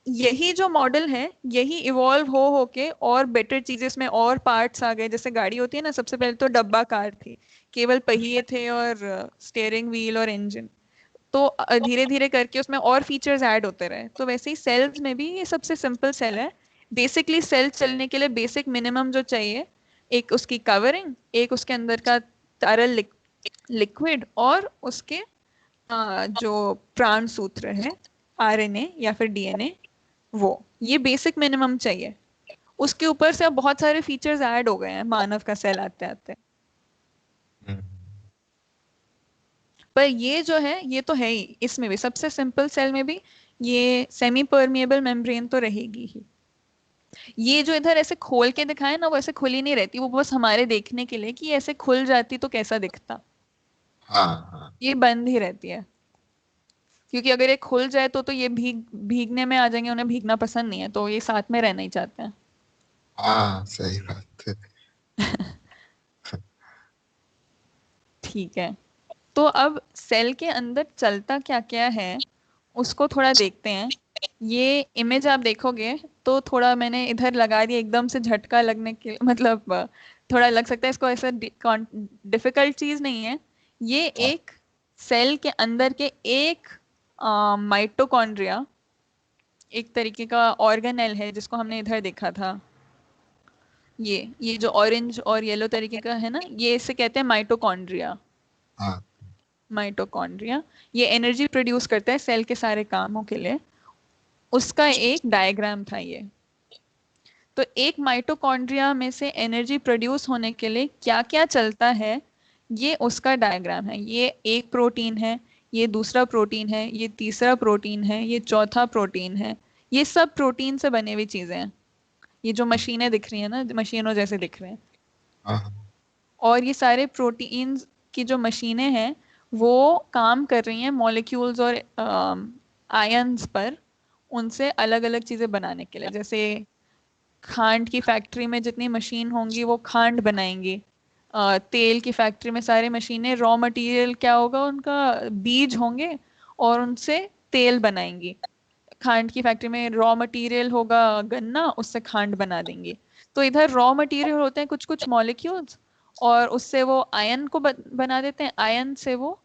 यही जो मॉडल है, यही इवॉल्व हो के और बेटर चीजें, इसमें और पार्ट्स आ गए। जैसे गाड़ी होती है ना, सबसे पहले तो डब्बा कार थी, केवल पहिए थे और स्टीयरिंग व्हील और इंजन। तो धीरे धीरे करके उसमें और फीचर्स ऐड होते रहे। तो वैसे ही सेल्स में भी ये सबसे सिंपल सेल है। बेसिकली सेल चलने के लिए बेसिक मिनिमम जो चाहिए, एक उसकी कवरिंग, एक उसके अंदर का तरल लिक्विड, और उसके जो प्राण सूत्र है, आरएनए या फिर डीएनए, वो ये बेसिक मिनिमम चाहिए। उसके ऊपर से अब बहुत सारे फीचर्स ऐड हो गए हैं मानव का सेल आते आते। पर ये जो है, ये तो है ही, इसमें भी सबसे सिंपल सेल में भी ये सेमी परमिएबल मेम्ब्रेन तो रहेगी ही। ये जो इधर ऐसे खोल के दिखाए ना, वो ऐसे खुली नहीं रहती, वो बस हमारे देखने के लिए कि ऐसे खुल जाती तो कैसा दिखता। हाँ हाँ ये बंद ही रहती है, क्योंकि अगर ये खुल जाए तो ये भीगने में आ जाएंगे, उन्हें भीगना पसंद नहीं है, तो ये साथ में रहना ही चाहते हैं। हाँ, सही बात है। ठीक है, तो अब सेल के अंदर चलता क्या क्या है उसको थोड़ा देखते हैं। ये इमेज आप देखोगे तो थोड़ा मैंने इधर लगा दिया, एकदम से झटका लगने के, मतलब थोड़ा लग सकता है इसको, ऐसा डिफिकल्ट चीज नहीं है। ये एक सेल के अंदर के एक माइटोकॉन्ड्रिया, एक तरीके का ऑर्गेनेल है जिसको हमने इधर देखा था। ये जो ऑरेंज और येलो तरीके का है ना, ये इसे कहते हैं माइटोकॉन्ड्रिया। हाँ माइटोकॉन्ड्रिया ये एनर्जी प्रोड्यूस करता है सेल के सारे कामों के लिए। उसका एक डायग्राम था ये। तो एक माइटोकॉन्ड्रिया में से एनर्जी प्रोड्यूस होने के लिए क्या क्या चलता है, ये उसका डायग्राम है। ये एक प्रोटीन है, ये दूसरा प्रोटीन है, ये तीसरा प्रोटीन है, ये चौथा प्रोटीन है। ये सब प्रोटीन से बने हुई चीजें हैं। ये जो मशीनें दिख रही हैं ना, मशीनों जैसे दिख रहे हैं। हाँ और ये सारे प्रोटीन्स की जो मशीनें हैं वो काम कर रही हैं मॉलिक्यूल्स और आयंस पर, उनसे अलग अलग चीजें बनाने के लिए। जैसे खांड की फैक्ट्री में जितनी मशीन होंगी वो खांड बनाएंगी। तेल की फैक्ट्री में सारी मशीनें, रॉ मटेरियल क्या होगा उनका, बीज होंगे, और उनसे तेल बनाएंगी। खांड की फैक्ट्री में रॉ मटेरियल होगा गन्ना, उससे खांड बना देंगे। तो इधर रॉ मटेरियल होते हैं कुछ कुछ मॉलिक्यूल्स, और उससे वो आयन को बना देते हैं। आयन से वो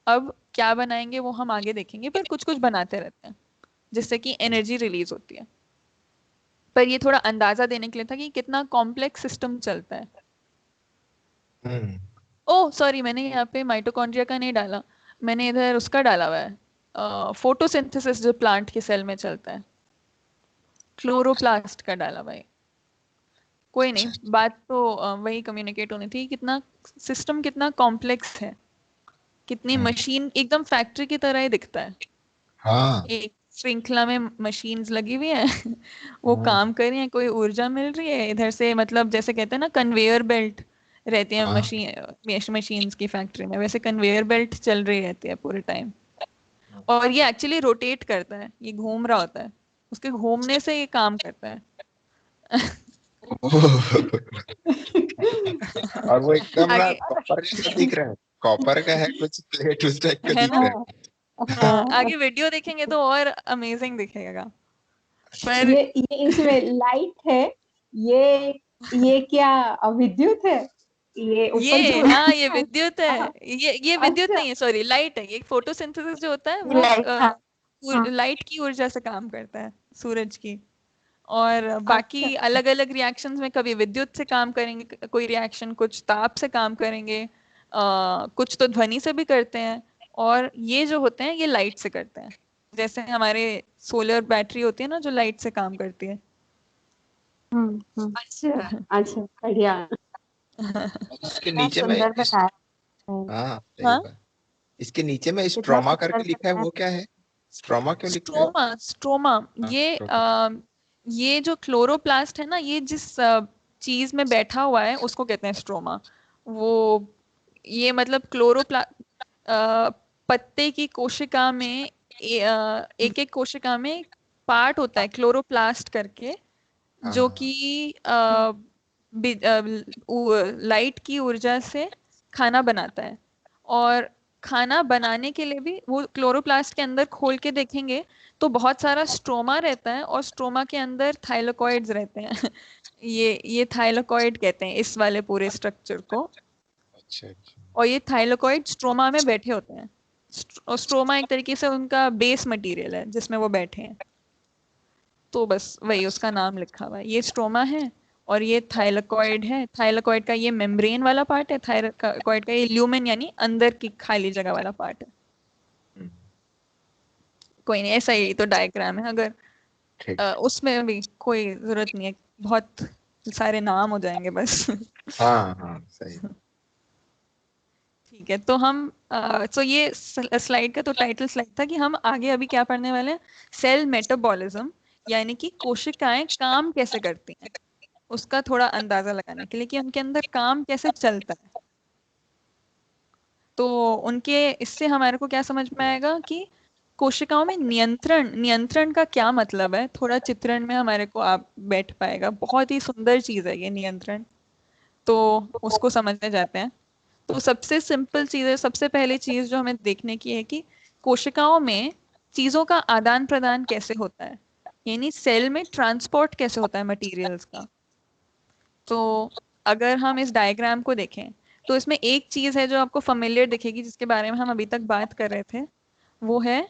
अब क्या बनाएंगे वो हम आगे देखेंगे, पर कुछ कुछ बनाते रहते हैं जिससे कि एनर्जी रिलीज होती है। पर ये थोड़ा अंदाजा देने के लिए था कि कितना कॉम्प्लेक्स सिस्टम चलता है। हम्म, ओह सॉरी, मैंने यहाँ पे माइटोकॉन्ड्रिया का नहीं डाला, मैंने इधर उसका डाला हुआ है, फोटोसिंथेसिस जो प्लांट के सेल में चलता है, क्लोरोप्लास्ट का डाला हुआ है। कोई नहीं, बात तो वही कम्युनिकेट होनी थी, कितना सिस्टम कितना कॉम्प्लेक्स है, कितनी मशीन, एकदम फैक्ट्री की तरह ही दिखता है। हाँ एक श्रृंखला में मशीन्स लगी हुई हैं वो काम कर रही हैं, कोई ऊर्जा मिल रही है इधर से, मतलब जैसे कहते हैं ना कन्वेयर बेल्ट रहती है हाँ मशीन्स की फैक्ट्री में, वैसे कन्वेयर बेल्ट चल रही रहती है पूरे टाइम। और ये एक्चुअली रोटेट करता है, ये घूम रहा होता है, उसके घूमने से ये काम करता है। और वो एकदम ना आगे कॉपर जैसा दिख रहा है, कॉपर का है कुछ प्लेट उस टाइप का है दिख ना, रहा है। हाँ आगे वीडियो देखेंगे तो और अमेजिंग दिखेगा। पर ये इसमें लाइट है। ये ये क्या विद्युत है? ये ऊपर ये जो हाँ ये विद्युत है। हाँ, ये विद्युत अच्छा, नहीं है, सॉरी लाइट है। ये फोटोसिंथेसिस जो होता है ये वो लाइट, हाँ हाँ, लाइट की ऊर्जा से काम करता है, सूरज की। और अच्छा, बाकी अलग अलग रिएक्शंस में कभी विद्युत से काम करेंगे, कोई रिएक्शन कुछ ताप से काम करेंगे, कुछ तो ध्वनि से भी करते हैं। और ये जो होते हैं ये लाइट से करते हैं, जैसे हमारे सोलर बैटरी होती है ना जो लाइट से काम करती है। अच्छा, अच्छा, बढ़िया। इसके इतना नीचे में सुंदर बताया है। हाँ सही हाँ बात। इसके नीचे में कितना स्ट्रोमा सुंदर करके लिखा है, बताया। वो क्या है? स्ट्रोमा क्यों लिखते हैं? स्ट्रोमा, स्ट्रोमा ये स्ट्रोमा। ये जो क्लोरोप्लास्ट है ना, ये जिस चीज में बैठा हुआ है उसको कहते हैं स्ट्रोमा। वो ये मतलब पत्ते की कोशिका में एक एक कोशिका में पार्ट होता है क्लोरोप्लास्ट करके, जो हाँ। कि लाइट की ऊर्जा से खाना बनाता है। और खाना बनाने के लिए भी वो क्लोरोप्लास्ट के अंदर खोल के देखेंगे तो बहुत सारा स्ट्रोमा रहता है, और स्ट्रोमा के अंदर थाइलाकोइड्स रहते हैं। ये थाइलाकोइड कहते हैं इस वाले पूरे स्ट्रक्चर को। अच्छा अच्छा। और ये थाइलाकोइड स्ट्रोमा में बैठे होते हैं। और स्ट्रोमा एक तरीके से उनका बेस मटेरियल है जिसमें वो बैठे हैं। तो बस वही उसका नाम लिखा हुआ है, ये स्ट्रोमा है और ये थाइलाकोइड है। थाइलाकोइड का ये मेम्ब्रेन वाला पार्ट है, थाइलाकोइड का ये ल्यूमेन यानी अंदर की खाली जगह वाला पार्ट है। हम्म, कोई नहीं, ऐसा ही तो डायग्राम है। अगर ठीक। उसमें भी कोई जरूरत नहीं है, बहुत सारे नाम हो जाएंगे बस। हाँ हाँ सही। ठीक है, तो हम तो ये स्लाइड का तो टाइटल स्लाइड था कि हम आगे अभी क्या पढ़ने वाले हैं, सेल मेटाबॉलिज्म, यानी कि कोशिकाएं काम कैसे करती हैं, उसका थोड़ा अंदाजा लगाने के लिए कि उनके अंदर काम कैसे चलता है। तो उनके इससे हमारे को क्या समझ में आएगा कि कोशिकाओं में नियंत्रण, नियंत्रण का क्या मतलब है, थोड़ा चित्रण में हमारे को आप बैठ पाएगा। बहुत ही सुंदर चीज है ये नियंत्रण। तो उसको समझने जाते हैं। तो सबसे सिंपल चीज है, सबसे पहली चीज जो हमें देखने की है कि कोशिकाओं में चीजों का आदान प्रदान कैसे होता है, यानी सेल में ट्रांसपोर्ट कैसे होता है मटेरियल्स का। तो अगर हम इस डायग्राम को देखें तो इसमें एक चीज है जो आपको फेमिलियर दिखेगी, जिसके बारे में हम अभी तक बात कर रहे थे, वो है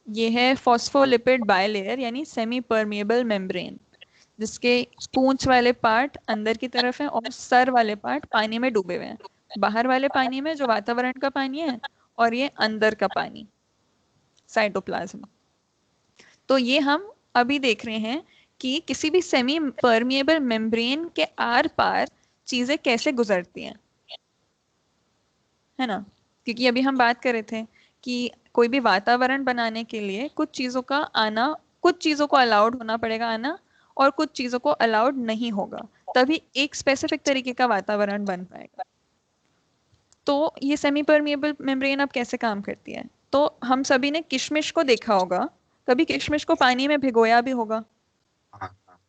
ये है फॉस्फोलिपिड बायलेयर यानी सेमी परमिएबल मेम्ब्रेन, जिसके पूंछ वाले पार्ट अंदर की तरफ है और सर वाले पार्ट पानी में डूबे हुए हैं। बाहर वाले पानी में जो वातावरण का पानी है, और ये अंदर का पानी साइटोप्लाज्म। तो ये हम अभी देख रहे हैं कि किसी भी सेमी परमिएबल मेम्ब्रेन के आर पार चीजें कैसे गुजरती हैं, है ना। क्योंकि अभी हम बात कर रहे थे कि कोई भी वातावरण बनाने के लिए कुछ चीजों का आना, कुछ चीजों को अलाउड होना पड़ेगा आना, और कुछ चीजों को अलाउड नहीं होगा, तभी एक स्पेसिफिक तरीके का वातावरण बन पाएगा। तो ये सेमी परमिएबल मेम्ब्रेन अब कैसे काम करती है, तो हम सभी ने किशमिश को देखा होगा, कभी किशमिश को पानी में भिगोया भी होगा, हाँ हाँ।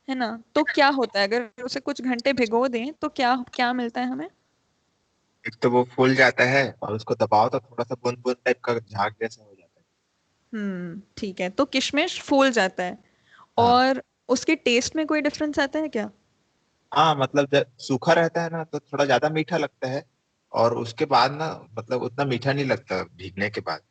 है ना। तो क्या होता है अगर उसे कुछ घंटे भिगो दें तो क्या क्या मिलता है हमें। एक तो वो फूल जाता है और उसको दबाओ तो थोड़ा सा बूंद बूंद टाइप का झाग जैसा हो जाता है। ठीक है, तो किशमिश फूल जाता है। हाँ और उसके टेस्ट में कोई डिफरेंस आता है क्या। हाँ, मतलब जब सूखा रहता है ना तो थोड़ा ज्यादा मीठा लगता है, और उसके बाद ना मतलब उतना मीठा नहीं लगता भीगने के बाद।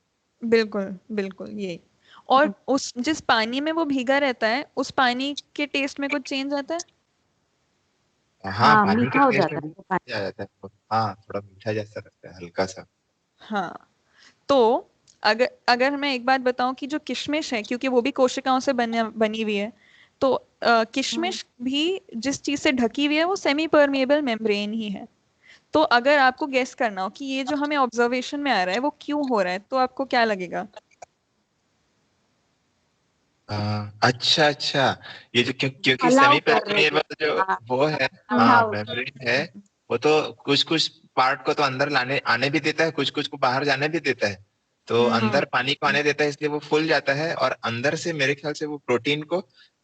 बिल्कुल बिल्कुल ये। और उस जिस पानी में वो भीगा रहता है उस पानी के टेस्ट में कुछ चेंज आता है। हाँ, हाँ, पानी के मीठा हो टेस्ट जाता में है भी वो पानी। आ जाता है। हाँ, थोड़ा मीठा जैसा लगता है, हल्का सा। हाँ, तो अगर अगर मैं एक बात बताऊं कि जो किशमिश है, क्योंकि वो भी कोशिकाओं से बनी हुई है, तो किशमिश भी जिस चीज से ढकी हुई है वो सेमी परमिएबल मेम्ब्रेन ही है। तो अगर आपको गेस करना हो कि ये जो हमें ऑब्जर्वेशन में आ रहा है वो क्यों हो रहा है, तो आपको क्या लगेगा। अच्छा अच्छा, ये जो क्योंकि अलाउ सेमी कर रहे हैं। परमेएबल जो हाँ, वो है, हाँ अलाउ। मेम्ब्रेन है, वो तो कुछ कुछ पार्ट को तो अंदर लाने आने भी देता है, कुछ कुछ को बाहर जाने भी देता है। तो हम्म अंदर पानी को आने देता है इसलिए वो फूल जाता है, और अंदर से मेरे ख्याल से वो प्रोटीन को,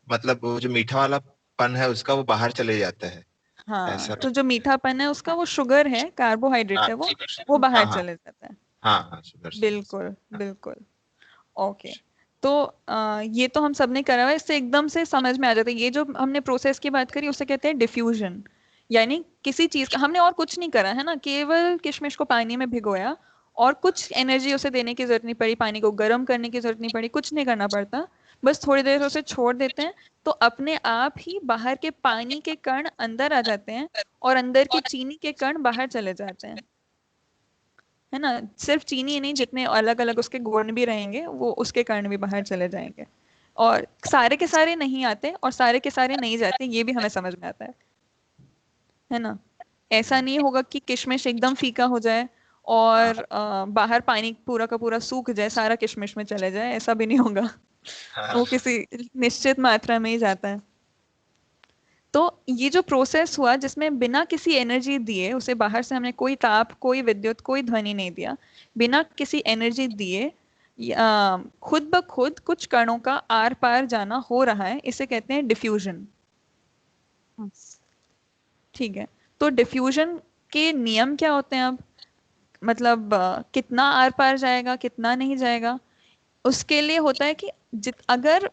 मतलब वो जो मीठा वाला पन है उसका, वो बाहर चले जाता है। हाँ, ऐसा। तो जो मीठापन है उसका वो शुगर है, कार्बोहाइड्रेट हाँ है वो शुगर, हाँ बाहर हाँ। चले जाता है। हाँ हाँ शुगर शुगर। बिल्कुल बिल्कुल। ओके, तो ये तो हम सबने करा हुआ है, इससे एकदम से समझ में आ जाता है। ये जो हमने प्रोसेस की बात करी उसे कहते हैं डिफ्यूजन, यानी किसी चीज का हमने और कुछ नहीं करा है ना, केवल किशमिश को पानी में भिगोया और कुछ एनर्जी उसे देने की जरूरत नहीं पड़ी, पानी को गर्म करने की जरूरत नहीं पड़ी, कुछ नहीं करना पड़ता, बस थोड़ी देर उसे छोड़ देते हैं तो अपने आप ही बाहर के पानी के कण अंदर आ जाते हैं और अंदर के चीनी के कण बाहर चले जाते हैं, है ना। सिर्फ चीनी ही नहीं, जितने अलग अलग उसके गुण भी रहेंगे वो उसके कारण भी बाहर चले जाएंगे। और सारे के सारे नहीं आते और सारे के सारे नहीं जाते, ये भी हमें समझ में आता है ना। ऐसा नहीं होगा कि किशमिश एकदम फीका हो जाए और बाहर पानी पूरा का पूरा सूख जाए, सारा किशमिश में चले जाए, ऐसा भी नहीं होगा। वो किसी निश्चित मात्रा में ही जाता है। तो ये जो प्रोसेस हुआ जिसमें बिना किसी एनर्जी दिए, उसे बाहर से हमने कोई ताप, कोई विद्युत, कोई ध्वनि नहीं दिया, बिना किसी एनर्जी दिए खुद ब खुद कुछ कणों का आर पार जाना हो रहा है, इसे कहते हैं डिफ्यूजन। ठीक है, तो डिफ्यूजन के नियम क्या होते हैं अब, मतलब कितना आर पार जाएगा, कितना नहीं जाएगा, उसके लिए होता है कि अगर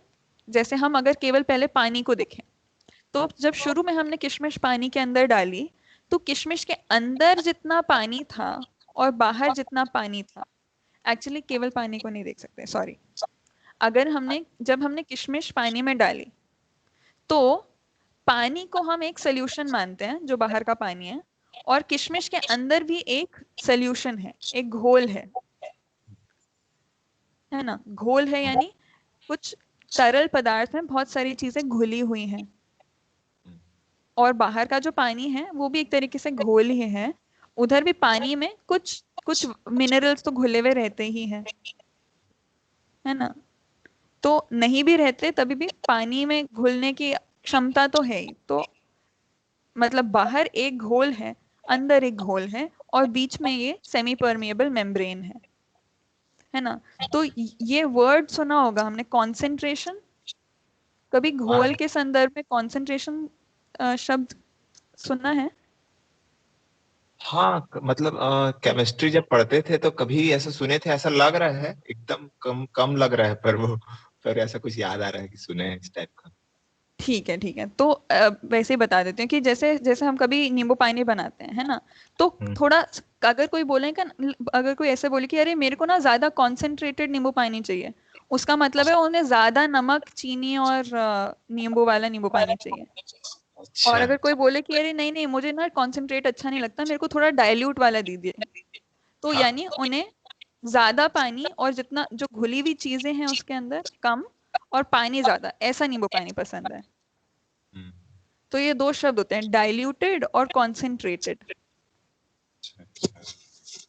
जैसे हम अगर केवल पहले पानी को देखें, तो जब शुरू में हमने किशमिश पानी के अंदर डाली, तो किशमिश के अंदर जितना पानी था और बाहर जितना पानी था, एक्चुअली केवल पानी को नहीं देख सकते, सॉरी, अगर जब हमने किशमिश पानी में डाली, तो पानी को हम एक सोल्यूशन मानते हैं जो बाहर का पानी है, और किशमिश के अंदर भी एक सोल्यूशन है, एक घोल है ना। घोल है यानी कुछ तरल पदार्थ में बहुत सारी चीजें घुली हुई हैं, और बाहर का जो पानी है वो भी एक तरीके से घोल ही है। उधर भी पानी में कुछ कुछ मिनरल्स तो घुले हुए रहते ही हैं, है ना। तो नहीं भी रहते तभी भी पानी में घुलने की क्षमता तो है ही। तो मतलब बाहर एक घोल है, अंदर एक घोल है, और बीच में ये सेमी परमिएबल मेम्ब्रेन है ना। तो ये वर्ड सुना होगा हमने, कॉन्सेंट्रेशन। कभी घोल के संदर्भ में कॉन्सेंट्रेशन शब्द सुना है? हाँ, मतलब केमिस्ट्री जब पढ़ते थे तो कभी ऐसा सुने थे, ऐसा लग रहा है, एकदम कम कम लग रहा है, पर वो फिर ऐसा कुछ याद आ रहा है कि सुने हैं इस टाइप का। ठीक है, ठीक है, तो वैसे ही बता देते हैं कि जैसे जैसे हम कभी नींबू पानी बनाते हैं, है ना, तो थोड़ा अगर कोई बोले का, अगर कोई ऐसे बोले कि अरे मेरे को ना ज्यादा कॉन्सेंट्रेटेड नींबू पानी चाहिए, उसका मतलब है उन्हें ज्यादा नमक, चीनी और नींबू वाला नींबू पानी चाहिए। और अगर कोई बोले कि अरे नहीं नहीं मुझे ना कॉन्सेंट्रेट अच्छा नहीं लगता, मेरे को थोड़ा डाइल्यूट वाला दीजिए, तो यानी उन्हें ज्यादा पानी और जितना जो घुली हुई चीजें हैं उसके अंदर कम, और पानी ज्यादा, ऐसा नींबू पानी पसंद है। तो ये दो शब्द होते हैं, डाइल्यूटेड और कॉन्सेंट्रेटेड।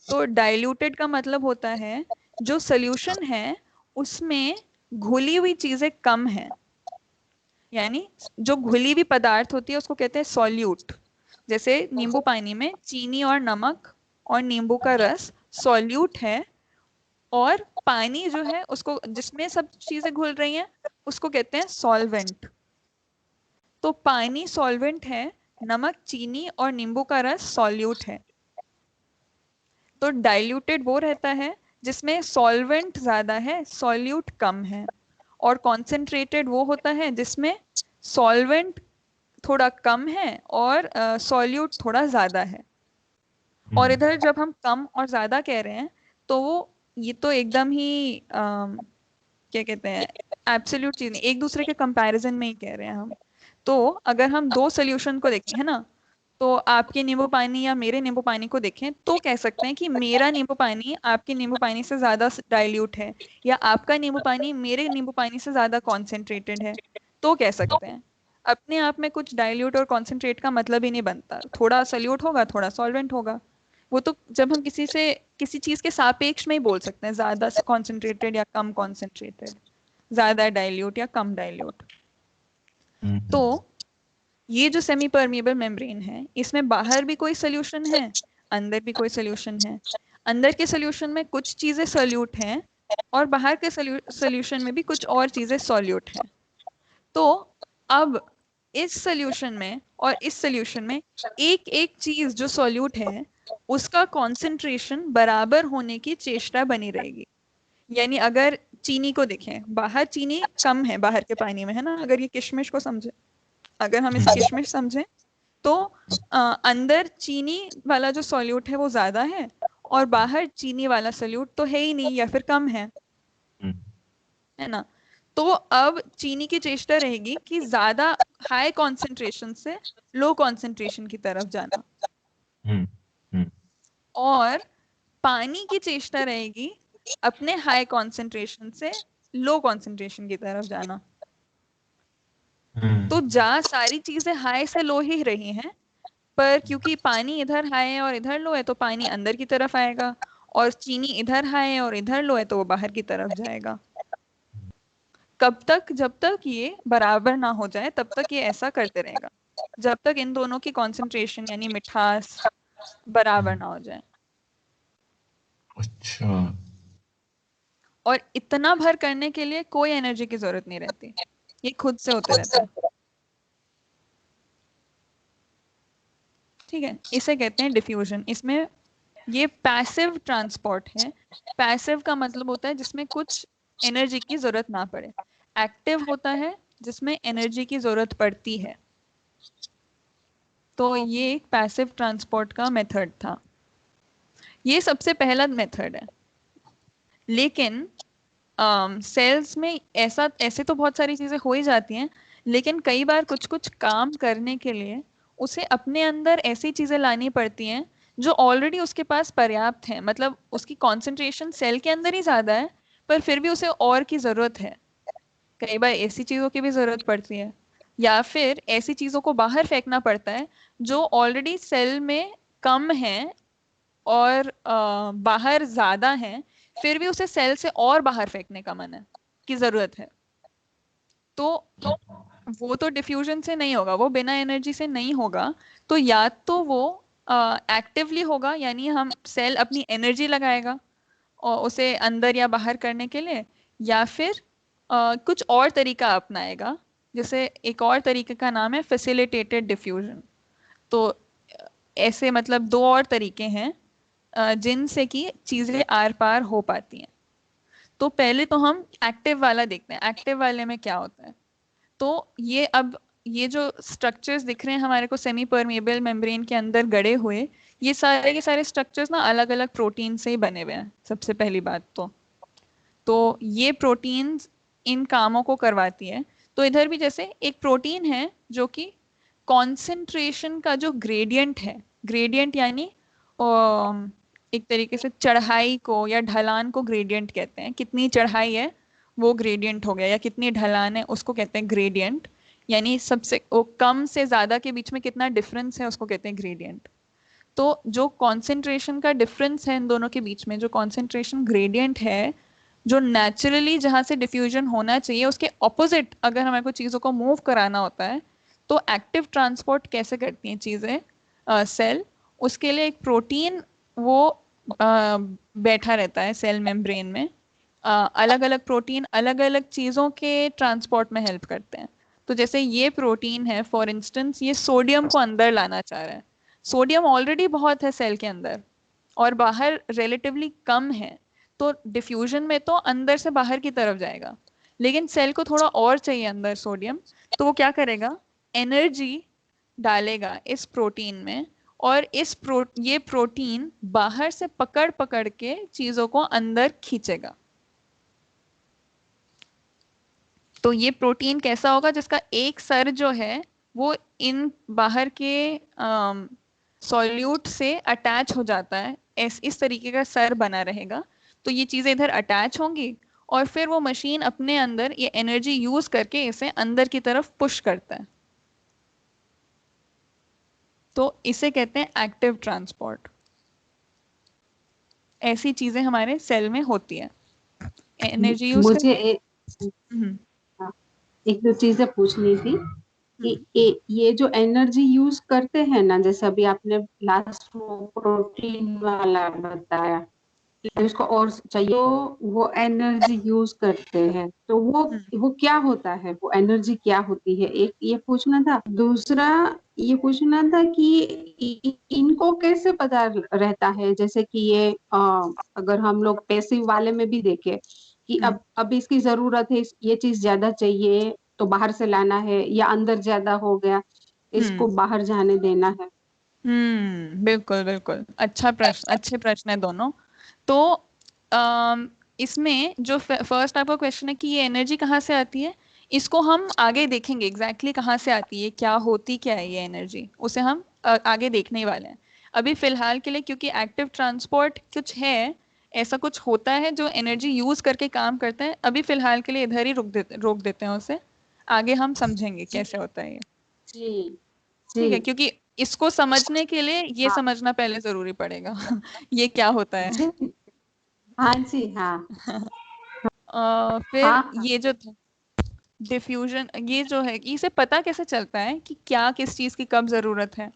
तो डाइल्यूटेड का मतलब होता है जो सोल्यूशन है उसमें घुली हुई चीजें कम है, यानी जो घुली हुई पदार्थ होती है उसको कहते हैं सॉल्यूट। जैसे नींबू पानी में चीनी और नमक और नींबू का रस सॉल्यूट है, और पानी जो है उसको, जिसमें सब चीजें घुल रही हैं, उसको कहते हैं सॉल्वेंट। तो पानी सॉल्वेंट है, नमक, चीनी और नींबू का रस सॉल्यूट है। तो डाइल्यूटेड वो रहता है जिसमें सॉल्वेंट ज्यादा है, सॉल्यूट कम है, और कॉन्सेंट्रेटेड वो होता है जिसमें सॉल्वेंट थोड़ा कम है और सॉल्यूट थोड़ा ज्यादा है। और इधर जब हम कम और ज्यादा कह रहे हैं, तो वो ये तो एकदम ही क्या कहते हैं, एब्सोल्यूट चीज नहीं, एक दूसरे के कंपैरिजन में ही कह रहे हैं हम। तो अगर हम दो सोल्यूशन को देखें, है ना, तो आपके नींबू पानी या मेरे नींबू पानी को देखें, तो कह सकते हैं कि मेरा नींबू पानी आपके नींबू पानी से ज्यादा डाइल्यूट है, या आपका नींबू पानी मेरे नींबू पानी से ज्यादा कॉन्सेंट्रेटेड है, तो कह सकते हैं। अपने आप में कुछ डाइल्यूट और कॉन्सेंट्रेट का मतलब ही नहीं बनता, थोड़ा सल्यूट होगा, थोड़ा सॉल्वेंट होगा। वो तो जब हम किसी चीज के सापेक्ष में ही बोल सकते हैं, ज्यादा कॉन्सेंट्रेटेड या कम कॉन्सेंट्रेटेड, ज्यादा डाइल्यूट या कम डाइल्यूट। तो ये जो सेमी परमिएबल मेम्ब्रेन है, इसमें बाहर भी कोई सोल्यूशन है, अंदर भी कोई सोल्यूशन है। अंदर के सोल्यूशन में कुछ चीजें सोल्यूट हैं, और बाहर के सोल्यूशन में भी कुछ और चीजें सोल्यूट हैं। तो अब इस सोल्यूशन में और इस सोल्यूशन में एक एक चीज जो सोल्यूट है उसका कॉन्सेंट्रेशन बराबर होने की चेष्टा बनी रहेगी। यानी अगर चीनी को देखें, बाहर चीनी कम है बाहर के पानी में, है ना, अगर ये किशमिश को समझे, अगर हम इस किशमिश समझें, तो अंदर चीनी वाला जो सॉल्यूट है वो ज्यादा है, और बाहर चीनी वाला सॉल्यूट तो है ही नहीं या फिर कम है ना। तो अब चीनी की चेष्टा रहेगी कि ज्यादा हाई कॉन्सेंट्रेशन से लो कॉन्सेंट्रेशन की तरफ जाना, और पानी की चेष्टा रहेगी अपने हाई कॉन्सेंट्रेशन से लो कॉन्सेंट्रेशन की तरफ जाना। तो जहाँ सारी चीजें हाई से लो ही रही हैं, पर क्योंकि पानी इधर हाई है और इधर लो है तो पानी अंदर की तरफ आएगा, और चीनी इधर हाई है और इधर लो है तो वो बाहर की तरफ जाएगा। कब तक? जब तक ये बराबर ना हो जाए तब तक ये ऐसा करते रहेगा, जब तक इन दोनों की कॉन्सेंट्रेशन यानी मिठास बराबर ना हो जाए। अच्छा। और इतना भर करने के लिए कोई एनर्जी की जरूरत नहीं रहती, ये खुद से होते रहता है। ठीक है, इसे कहते हैं डिफ्यूजन। इसमें ये पैसिव ट्रांसपोर्ट है। पैसिव का मतलब होता है जिसमें कुछ एनर्जी की जरूरत ना पड़े। एक्टिव होता है जिसमें एनर्जी की जरूरत पड़ती है। तो ये एक पैसिव ट्रांसपोर्ट का मेथड था। ये सबसे पहला मेथड है। लेकिन सेल्स में ऐसे तो बहुत सारी चीजें हो ही जाती हैं, लेकिन कई बार कुछ कुछ काम करने के लिए उसे अपने अंदर ऐसी चीजें लानी पड़ती हैं जो ऑलरेडी उसके पास पर्याप्त है। मतलब उसकी कंसंट्रेशन सेल के अंदर ही ज्यादा है, पर फिर भी उसे और की जरूरत है। कई बार ऐसी चीजों की भी जरूरत पड़ती है, या फिर ऐसी चीजों को बाहर फेंकना पड़ता है जो ऑलरेडी सेल में कम है और बाहर ज्यादा है, फिर भी उसे सेल से और बाहर फेंकने का मन है, की जरूरत है। तो वो तो डिफ्यूजन से नहीं होगा, वो बिना एनर्जी से नहीं होगा। तो या तो वो एक्टिवली होगा, यानी हम सेल अपनी एनर्जी लगाएगा और उसे अंदर या बाहर करने के लिए, या फिर कुछ और तरीका अपनाएगा। जैसे एक और तरीके का नाम है फैसिलिटेटेड डिफ्यूजन। तो ऐसे मतलब दो और तरीके हैं जिनसे कि चीजें आर पार हो पाती हैं। तो पहले तो हम एक्टिव वाला देखते हैं। एक्टिव वाले में क्या होता है? तो ये जो स्ट्रक्चर्स दिख रहे हैं हमारे को सेमी परमेबल मेम्ब्रेन के अंदर गड़े हुए, ये सारे के सारे स्ट्रक्चर्स ना अलग अलग प्रोटीन से ही बने हुए हैं। सबसे पहली बात तो ये प्रोटीन्स इन कामों को करवाती है। तो इधर भी जैसे एक प्रोटीन है जो कि कॉन्सेंट्रेशन का जो ग्रेडियंट है, ग्रेडियंट यानी एक तरीके से चढ़ाई को या ढलान को ग्रेडियंट कहते हैं। कितनी चढ़ाई है वो ग्रेडियंट हो गया, या कितनी ढलान है उसको कहते हैं ग्रेडियंट। यानी सबसे कम से ज्यादा के बीच में कितना डिफरेंस है उसको कहते हैं ग्रेडियंट। तो जो कॉन्सेंट्रेशन का डिफरेंस है इन दोनों के बीच में, जो कॉन्सेंट्रेशन ग्रेडियंट है, जो नेचुरली जहां से डिफ्यूजन होना चाहिए उसके ऑपोजिट अगर हमें को चीजों को मूव कराना होता है, तो एक्टिव ट्रांसपोर्ट कैसे करती हैं चीजें सेल? उसके लिए एक प्रोटीन वो बैठा रहता है सेल मेम्ब्रेन में। अलग अलग प्रोटीन अलग अलग चीजों के ट्रांसपोर्ट में हेल्प करते हैं। तो जैसे ये प्रोटीन है फॉर इंस्टेंस, ये सोडियम को अंदर लाना चाह रहा है। सोडियम ऑलरेडी बहुत है सेल के अंदर और बाहर रिलेटिवली कम है, तो डिफ्यूजन में तो अंदर से बाहर की तरफ जाएगा, लेकिन सेल को थोड़ा और चाहिए अंदर सोडियम। तो वो क्या करेगा? एनर्जी डालेगा इस प्रोटीन में, और ये प्रोटीन बाहर से पकड़ पकड़ के चीजों को अंदर खींचेगा। तो ये प्रोटीन कैसा होगा? जिसका एक सर जो है वो इन बाहर के सॉल्यूट से अटैच हो जाता है। इस तरीके का सर बना रहेगा। तो ये चीजें इधर अटैच होंगी और फिर वो मशीन अपने अंदर ये एनर्जी यूज करके इसे अंदर की तरफ पुश करता है। तो इसे कहते हैं एक्टिव ट्रांसपोर्ट। ऐसी चीजें हमारे सेल में होती है, एनर्जी यूज मुझे हम्म एक दो चीजें पूछनी थी कि ये जो एनर्जी यूज करते हैं ना, जैसे अभी आपने लास्ट प्रोटीन वाला बताया, उसको और चाहिए तो वो एनर्जी यूज करते हैं, तो वो क्या होता है? वो एनर्जी क्या होती है? एक ये पूछना था। दूसरा ये पूछना था कि इनको कैसे पता रहता है, जैसे कि ये अगर हम लोग पैसिव वाले में भी देखें कि अब इसकी जरूरत है, ये चीज ज्यादा चाहिए तो बाहर से लाना है, या अंदर ज्यादा हो गया इसको बाहर जाने देना है। बिल्कुल बिल्कुल, अच्छा प्रश्न, अच्छे प्रश्न है दोनों। तो इसमें जो फर्स्ट आपका क्वेश्चन है कि ये एनर्जी कहाँ से आती है, इसको हम आगे देखेंगे एग्जैक्टली कहाँ से आती है, क्या होती क्या है ये एनर्जी, उसे हम आगे देखने ही वाले हैं। अभी फिलहाल के लिए क्योंकि एक्टिव ट्रांसपोर्ट कुछ है, ऐसा कुछ होता है जो एनर्जी यूज करके काम करता है, अभी फिलहाल के लिए इधर ही रोक देते हैं उसे। आगे हम समझेंगे कैसे होता है ये। जी ठीक है, जी क्योंकि इसको समझने के लिए ये हाँ समझना पहले जरूरी पड़ेगा ये क्या होता है। हाँ जी हाँ फिर हाँ हाँ ये जो डिफ्यूजन, ये जो है इसे पता कैसे चलता है कि क्या किस चीज की कब जरूरत है।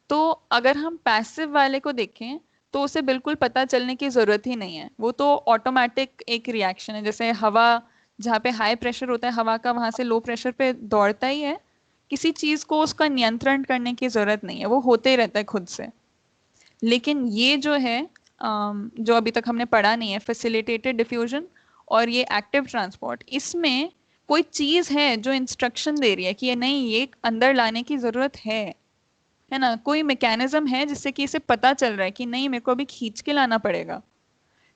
तो अगर हम पैसिव वाले को देखें तो उसे बिल्कुल पता चलने की जरूरत ही नहीं है, वो तो ऑटोमेटिक एक रिएक्शन है। जैसे हवा, जहाँ पे हाई प्रेशर होता है हवा का, वहां से लो प्रेशर पे दौड़ता ही है, किसी चीज को उसका नियंत्रण करने की जरूरत नहीं है, वो होते ही रहता है खुद से। लेकिन ये जो है जो अभी तक हमने पढ़ा नहीं है, फैसिलिटेटेड डिफ्यूजन और ये एक्टिव ट्रांसपोर्ट, इसमें कोई चीज है जो इंस्ट्रक्शन दे रही है कि ये नहीं, ये अंदर लाने की जरूरत है ना, कोई मैकेनिज्म है जिससे कि इसे पता चल रहा है कि नहीं, मेरे को अभी खींच के लाना पड़ेगा।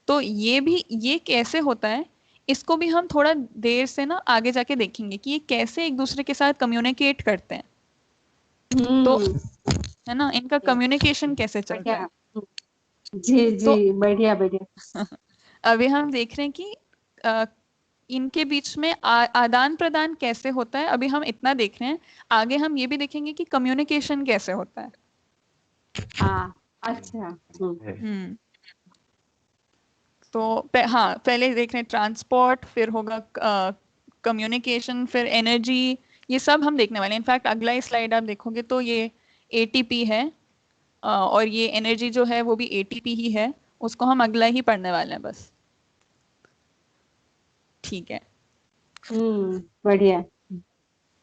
तो ये भी, ये कैसे होता है, इसको भी हम थोड़ा देर से ना आगे जाके देखेंगे कि ये कैसे एक दूसरे के साथ कम्युनिकेट करते हैं। तो हम्म है ना, इनका कम्युनिकेशन कैसे चलता बढ़िया है। जी तो जी बढ़िया बढ़िया अभी हम देख रहे हैं कि अ, इनके बीच में आदान प्रदान कैसे होता है, अभी हम इतना देख रहे हैं। आगे हम ये भी देखेंगे कि कम्युनिकेशन कैसे होता है। हाँ अच्छा है। हम्म तो हाँ, पहले देख रहे हैं ट्रांसपोर्ट, फिर होगा कम्युनिकेशन, फिर एनर्जी, ये सब हम देखने वाले हैं। इनफैक्ट अगला स्लाइड आप देखोगे तो ये एटीपी है, और ये एनर्जी जो है वो भी एटीपी ही है, उसको हम अगला ही पढ़ने वाले हैं बस। ठीक है। बढ़िया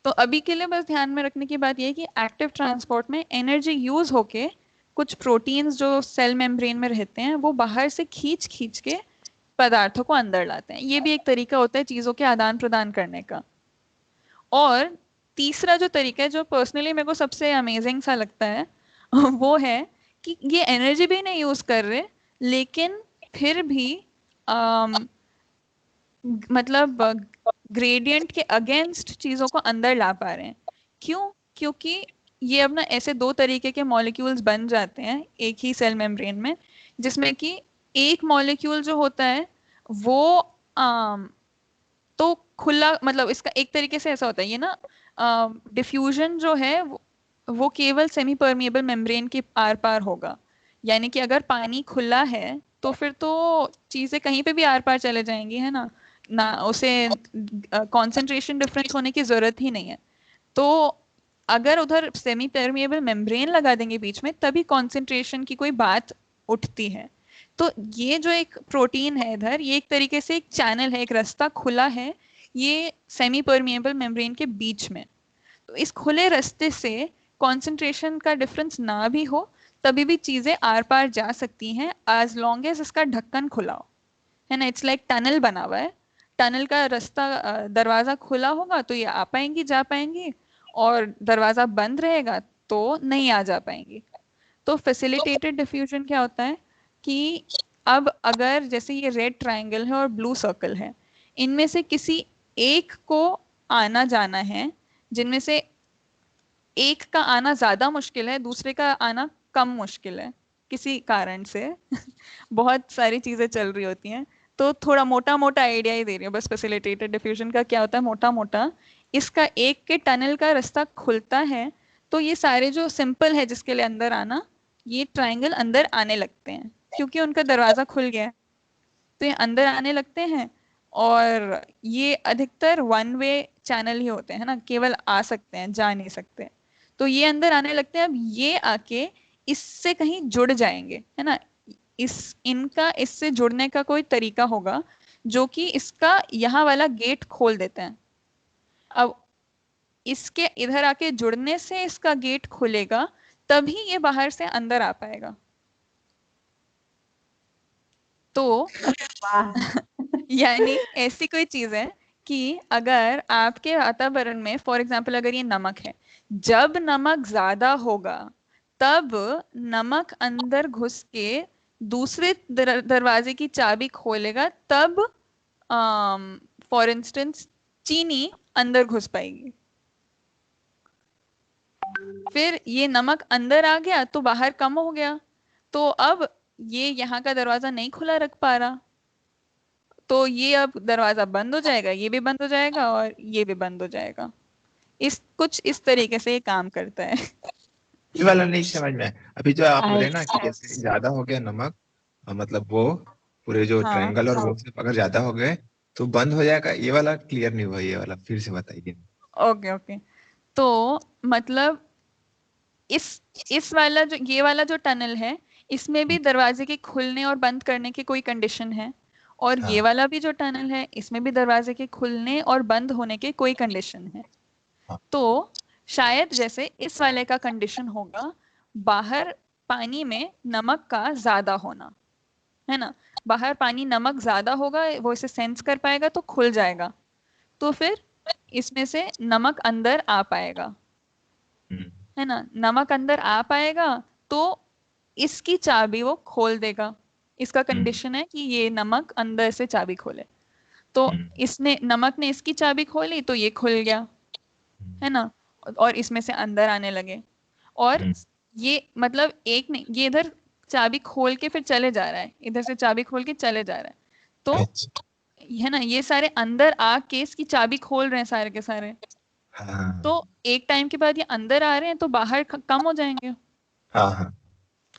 तो अभी के लिए बस ध्यान में रखने की बात यह है कि एक्टिव ट्रांसपोर्ट में एनर्जी यूज होके कुछ प्रोटीन्स जो सेल मेम्ब्रेन में रहते हैं वो बाहर से खींच खींच के पदार्थों को अंदर लाते हैं। ये भी एक तरीका होता है चीजों के आदान प्रदान करने का। और तीसरा जो तरीका है, जो पर्सनली मेरे को सबसे अमेजिंग सा लगता है वो है कि ये एनर्जी भी नहीं यूज कर रहे, लेकिन फिर भी मतलब ग्रेडियंट के अगेंस्ट चीजों को अंदर ला पा रहे हैं। क्यों? क्योंकि ये अपना ऐसे दो तरीके के मॉलिक्यूल्स बन जाते हैं एक ही सेल मेम्ब्रेन में, जिसमें कि एक मॉलिक्यूल जो होता है वो तो खुला, मतलब इसका एक तरीके से ऐसा होता है ये ना, डिफ्यूजन जो है वो केवल सेमी परमिएबल मेम्ब्रेन के आर पार होगा। यानी कि अगर पानी खुला है तो फिर तो चीजें कहीं पे भी आर पार चले जाएंगी, है ना, ना उसे कंसंट्रेशन डिफरेंस होने की जरूरत ही नहीं है। तो अगर उधर सेमी परमिएबल मेम्ब्रेन लगा देंगे बीच में, तभी कंसंट्रेशन की कोई बात उठती है। तो ये जो एक प्रोटीन है इधर, ये एक तरीके से एक चैनल है, एक रास्ता खुला है ये सेमी परमिएबल मेम्ब्रेन के बीच में। तो इस खुले रास्ते से कंसंट्रेशन का डिफरेंस ना भी हो तभी भी चीजें आर पार जा सकती हैं, एज लॉन्ग एज इसका ढक्कन खुला हो, है ना। इट्स लाइक टनल बना हुआ है, टनल का रास्ता, दरवाजा खुला होगा तो ये आ पाएंगी जा पाएंगी, और दरवाजा बंद रहेगा तो नहीं आ जा पाएंगी। तो फैसिलिटेटेड डिफ्यूजन क्या होता है कि अब अगर जैसे ये रेड ट्रायंगल है और ब्लू सर्कल है, इनमें से किसी एक को आना जाना है, जिनमें से एक का आना ज्यादा मुश्किल है, दूसरे का आना कम मुश्किल है किसी कारण से बहुत सारी चीजें चल रही होती हैं। तो थोड़ा मोटा मोटा आइडिया ही दे रही हूँ बस, फैसिलिटेटेड डिफ्यूजन का क्या होता है मोटा मोटा। इसका एक के टनल का रास्ता खुलता है तो ये सारे जो सिंपल है जिसके लिए अंदर आना, ये ट्रायंगल अंदर आने लगते हैं क्योंकि उनका दरवाजा खुल गया है, तो ये अंदर आने लगते हैं। और ये अधिकतर वन वे चैनल ही होते हैं ना, केवल आ सकते हैं, जा नहीं सकते। तो ये अंदर आने लगते हैं, अब ये आके इससे कहीं जुड़ जाएंगे, है ना। इस इनका इससे जुड़ने का कोई तरीका होगा जो कि इसका यहाँ वाला गेट खोल देते हैं। अब इसके इधर आके जुड़ने से इसका गेट खुलेगा, तभी ये बाहर से अंदर आ पाएगा। तो वाह यानी ऐसी कोई चीज है कि अगर आपके वातावरण में फॉर एग्जाम्पल अगर ये नमक है, जब नमक ज्यादा होगा तब नमक अंदर घुस के दूसरे दरवाजे की चाबी खोलेगा, तब फॉर इंस्टेंस चीनी अंदर घुस पाएगी। फिर ये नमक अंदर आ गया तो बाहर कम हो गया, तो अब ये यहाँ का दरवाजा नहीं खुला रख पा रहा, तो ये अब दरवाजा बंद हो जाएगा, ये भी बंद हो जाएगा और ये भी बंद हो जाएगा। इस कुछ इस तरीके से ये काम करता है ये वाला नहीं समझ में आया। अभी जो आप बोले ना कि अच्छा जैसे ज्यादा हो गया नमक, मतलब वो पूरे जो हाँ ट्रायंगल और वो सब अगर ज्यादा हो गए तो बंद हो जाएगा, ये वाला क्लियर नहीं हुआ, ये वाला फिर से बताइए। Okay okay. तो मतलब इस वाला जो ये वाला जो टनल है, इसमें भी दरवाजे के खुलने और बंद करने की कोई कंडीशन है, और ये हाँ वाला भी जो टनल है इसमें भी दरवाजे के खुलने और बंद होने की कोई कंडीशन है। हाँ। तो शायद जैसे इस वाले का कंडीशन होगा बाहर पानी में नमक का ज्यादा होना, है ना। बाहर पानी नमक ज्यादा होगा, वो इसे सेंस कर पाएगा तो खुल जाएगा, तो फिर इसमें से नमक अंदर आ पाएगा, हम्म, है ना। नमक अंदर आ पाएगा तो इसकी चाबी वो खोल देगा। इसका हम्म, कंडीशन है कि ये नमक अंदर से चाबी खोले। तो हम्म, इसने नमक ने इसकी चाबी खोली तो ये खुल गया, हम्म, है ना, और इसमें से अंदर आने लगे। और हम्म, ये मतलब एक नहीं, ये इधर चाबी खोल के फिर चले जा रहा है, इधर से चाबी खोल के चले जा रहा है। तो अच्छा, है ना, ये सारे अंदर आके इसकी चाबी खोल रहे हैं सारे के सारे। तो हाँ एक टाइम के बाद ये अंदर आ रहे हैं तो बाहर कम हो जाएंगे, हाँ हाँ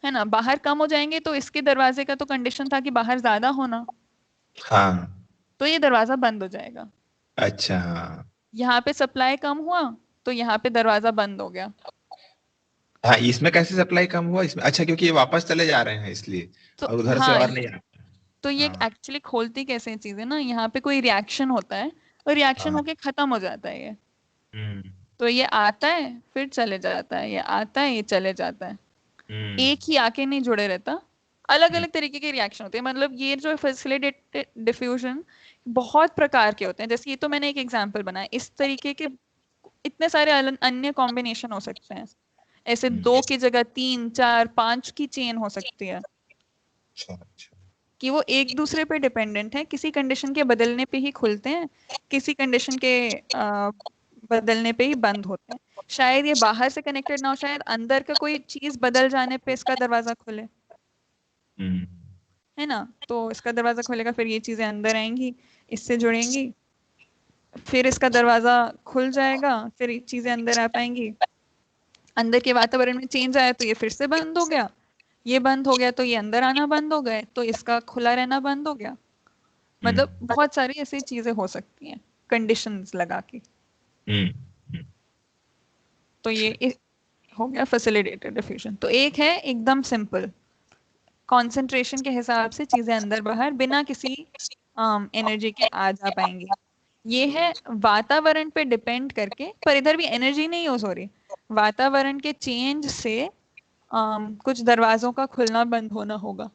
है ना। बाहर कम हो जाएंगे तो इसके दरवाजे का तो कंडीशन था कि बाहर ज्यादा होना, हाँ, तो ये दरवाजा बंद हो जाएगा। अच्छा हाँ यहाँ पे सप्लाई कम हुआ तो यहाँ पे दरवाजा बंद हो गया। हाँ। इसमें कैसे सप्लाई कम हुआ इसमें? अच्छा, क्योंकि ये वापस चले जा रहे हैं इसलिए, तो और उधर से हाँ, और नहीं आ तो ये हाँ एक्चुअली खोलती कैसे चीज है ना, यहाँ पे कोई रिएक्शन होता है और रिएक्शन हाँ, होके खत्म हो जाता है ये। हम्म, तो ये आता है फिर चले जाता है, ये आता है ये चले जाता है, हम्म, एक ही आके नहीं जुड़े रहता। अलग हम्म, अलग तरीके के रिएक्शन होते हैं, मतलब ये जो फैसिलिटेटेड डिफ्यूजन बहुत प्रकार के होते हैं। जैसे ये तो मैंने एक एग्जांपल बनाया, इस तरीके के इतने सारे अन्य कॉम्बिनेशन हो सकते हैं। ऐसे हम्म, 2 की जगह 3 4 5 की चेन हो सकती है, अच्छा अच्छा, कि वो एक दूसरे पे डिपेंडेंट है, किसी कंडीशन के बदलने पे ही खुलते हैं, किसी कंडीशन के बदलने पे ही बंद होते हैं। शायद ये बाहर से कनेक्टेड ना हो, शायद अंदर का कोई चीज बदल जाने पे इसका दरवाजा खुले, हम्म, है ना। तो इसका दरवाजा खुलेगा, फिर ये चीजें अंदर आएंगी, इससे जुड़ेंगी, फिर इसका दरवाजा खुल जाएगा, फिर ये चीजें अंदर आ पाएंगी। अंदर के वातावरण में चेंज आया तो ये फिर से बंद हो गया, ये बंद हो गया तो ये अंदर आना बंद हो गए, तो इसका खुला रहना बंद हो गया। हम्म, मतलब बहुत सारी ऐसी चीजें हो सकती हैं कंडीशंस लगा के। हम्म, हम्म, तो ये हो गया फैसिलिटेटेड डिफ्यूजन। तो एक है एकदम सिंपल, कंसंट्रेशन के हिसाब से चीजें अंदर बाहर बिना किसी एनर्जी के आ जा पाएंगी। ये है वातावरण पे डिपेंड करके, पर इधर भी एनर्जी नहीं यूज हो रही, वातावरण के चेंज से कुछ दरवाजों का खुलना बंद होना होगा।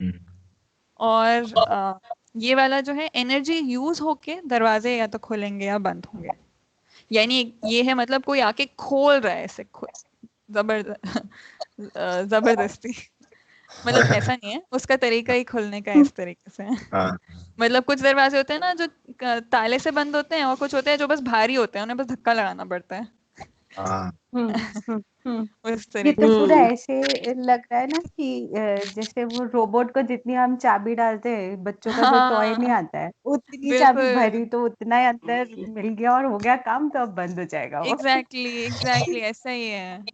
हम्म, और ये वाला जो है एनर्जी यूज होके दरवाजे या तो खुलेंगे या बंद होंगे। यानी ये है मतलब कोई आके खोल रहा है इसे, जबरदस्ती। मतलब ऐसा नहीं है, उसका तरीका ही खुलने का इस तरीके से है। हाँ मतलब कुछ दरवाजे होते हैं ना जो ताले से बंद होते हैं, और कुछ होते हैं जो बस भारी होते हैं, उन्हें बस धक्का लगाना पड़ता है। हाँ हम्म हम्म हम्म। उस ये तरीके तो से। पूरा हम्म ऐसे लग रहा है ना कि जैसे वो रोबोट को जितनी हम चाबी डालते हैं, बच्चों का जो टॉय नहीं हाँ आता है, उतनी चाबी बिल्कुल, भरी तो उतना ही अंदर मिल गया और हो गया काम, तो अब बंद हो जाएगा वो। एग्जैक्टली एग्जैक्टली ऐसा ही है।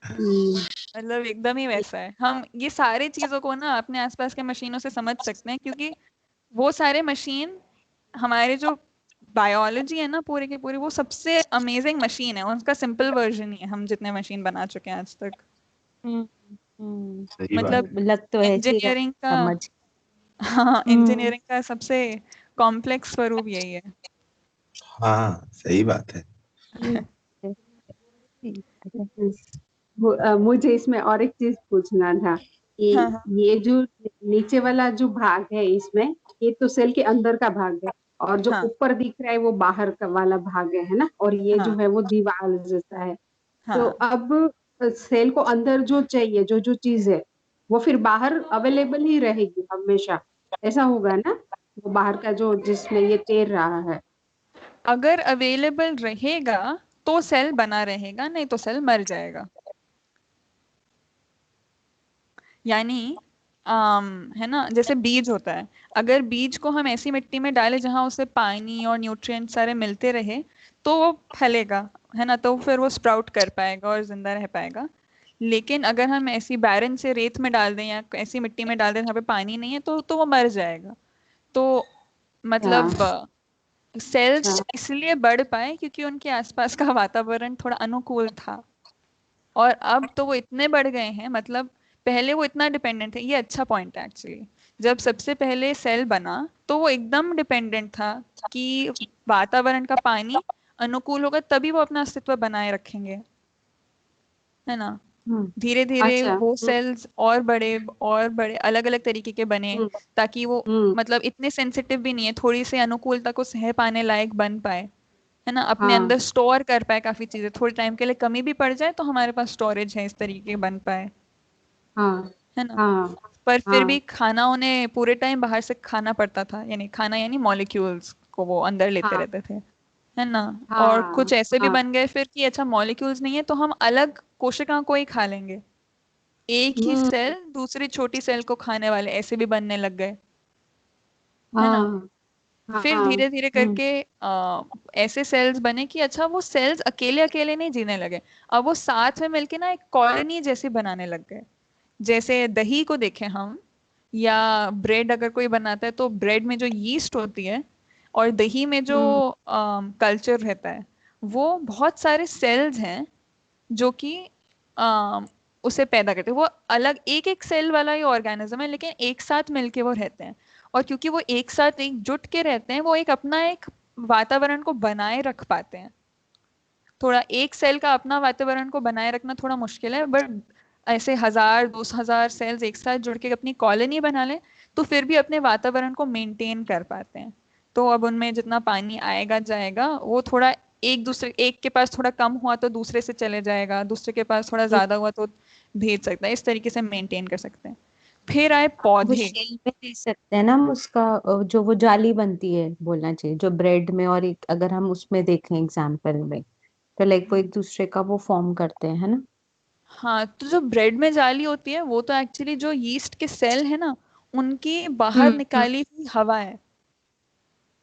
हम्म मतलब एकदम ही वैसा है। हम ये सारी चीजों को ना अपने आसपास के मशीनों से समझ सकते हैं, क्योंकि वो सारे मशीन हमारे जो बायोलॉजी है ना पूरी की पूरी, वो सबसे अमेजिंग मशीन है, उनका सिंपल वर्जन ही है हम जितने मशीन बना चुके हैं आज तक। हम्म हम्म। सही बात मतलब है। लग तो ऐसे ही रहा इंजीनियरिंग का, समझ। हाँ हम्म। इंजीनियरिंग का सबसे कॉम्प्लेक्स स्वरूप यही है। हाँ सही बात है। ठीक है, ठीक है। मुझे इसमें और एक चीज पूछना था कि हाँ हाँ ये जो नीचे वाला जो भाग है इसमें, ये तो सेल के अंदर का भाग है, और जो हाँ ऊपर दिख रहा है वो बाहर का वाला भाग है ना, और ये जो हाँ है वो दीवार जैसा है। तो हाँ। अब सेल को अंदर जो चाहिए, जो जो चीज है, वो फिर बाहर अवेलेबल ही रहेगी हमेशा, ऐसा होगा ना? वो बाहर का जो जिसमें ये तैर रहा है। अगर अवेलेबल रहेगा तो सेल बना रहेगा, नहीं तो सेल मर जाएगा। यानी है ना, जैसे बीज होता है, अगर बीज को हम ऐसी मिट्टी में डालें जहां उसे पानी और न्यूट्रिएंट सारे मिलते रहे तो वो फैलेगा, है ना, तो फिर वो स्प्राउट कर पाएगा और जिंदा रह पाएगा। लेकिन अगर हम ऐसी बैरन से रेत में डाल दें या ऐसी मिट्टी में डाल दें जहाँ पे पानी नहीं है तो वो मर जाएगा। तो मतलब हाँ सेल्स हाँ इसलिए बढ़ पाए क्योंकि उनके आसपास का वातावरण थोड़ा अनुकूल था। और अब तो वो इतने बढ़ गए हैं, मतलब पहले वो इतना डिपेंडेंट थे। ये अच्छा पॉइंट है एक्चुअली। जब सबसे पहले सेल बना तो वो एकदम डिपेंडेंट था कि वातावरण का पानी अनुकूल होगा तभी वो अपना अस्तित्व बनाए रखेंगे, है ना। हम्म, धीरे धीरे अच्छा वो सेल्स और बड़े अलग अलग तरीके के बने, हम्म ताकि वो हम्म, मतलब इतने सेंसिटिव भी नहीं है, थोड़ी सी अनुकूलता को सह पाने लायक बन पाए, है ना, अपने हाँ अंदर स्टोर कर पाए काफी चीजें। थोड़े टाइम के लिए कमी भी पड़ जाए तो हमारे पास स्टोरेज है, इस तरीके के बन पाए, हाँ है ना। हाँ पर फिर भी हाँ खाना उन्हें पूरे टाइम बाहर से खाना पड़ता था, यानी खाना यानी मॉलिक्यूल्स को वो अंदर लेते हाँ रहते थे, है ना। और हाँ कुछ ऐसे भी हाँ बन गए फिर कि अच्छा मॉलिक्यूल्स नहीं है तो हम अलग कोशिका को ही खा लेंगे, एक ही हम्म, सेल दूसरी छोटी सेल को खाने वाले ऐसे भी बनने लग गए, है ना। हाँ फिर हाँ धीरे धीरे हम्म करके ऐसे सेल्स बने कि अच्छा वो सेल्स अकेले अकेले नहीं जीने लगे, अब वो साथ में मिलके ना एक कॉलोनी जैसी बनाने लग गए। जैसे दही को देखें हम, या ब्रेड अगर कोई बनाता है तो ब्रेड में जो यीस्ट होती है और दही में जो हम्म कल्चर रहता है, वो बहुत सारे सेल्स हैं जो कि अम, उसे पैदा करते हैं। वो अलग एक एक सेल वाला ही ऑर्गेनिज्म है लेकिन एक साथ मिलके वो रहते हैं। और क्योंकि वो एक साथ एकजुट के रहते हैं वो एक अपना एक वातावरण को बनाए रख पाते हैं। थोड़ा एक सेल का अपना वातावरण को बनाए रखना थोड़ा मुश्किल है, बट ऐसे 1000 2000 सेल्स एक साथ जुड़ के अपनी कॉलोनी बना लें तो फिर भी अपने वातावरण को मेंटेन कर पाते हैं। तो अब उनमें जितना पानी आएगा जाएगा वो थोड़ा एक के पास थोड़ा कम हुआ तो दूसरे से चले जाएगा, दूसरे के पास थोड़ा हम्म, ज्यादा हुआ तो भेज सकता है, इस तरीके से मेंटेन कर सकते हैं। फिर आए वो पौधे। शेल में दे सकते हैं ना हम उसका, जो वो जाली बनती है बोलना चाहिए, जो ब्रेड में, और एक अगर हम उसमें देखें एग्जाम्पल में, तो लाइक वो एक दूसरे का वो फॉर्म करते हैं, है ना। हाँ, तो जो ब्रेड में जाली होती है वो तो एक्चुअली जो यीस्ट के सेल है ना उनकी बाहर हम्म निकाली हुई हवा है,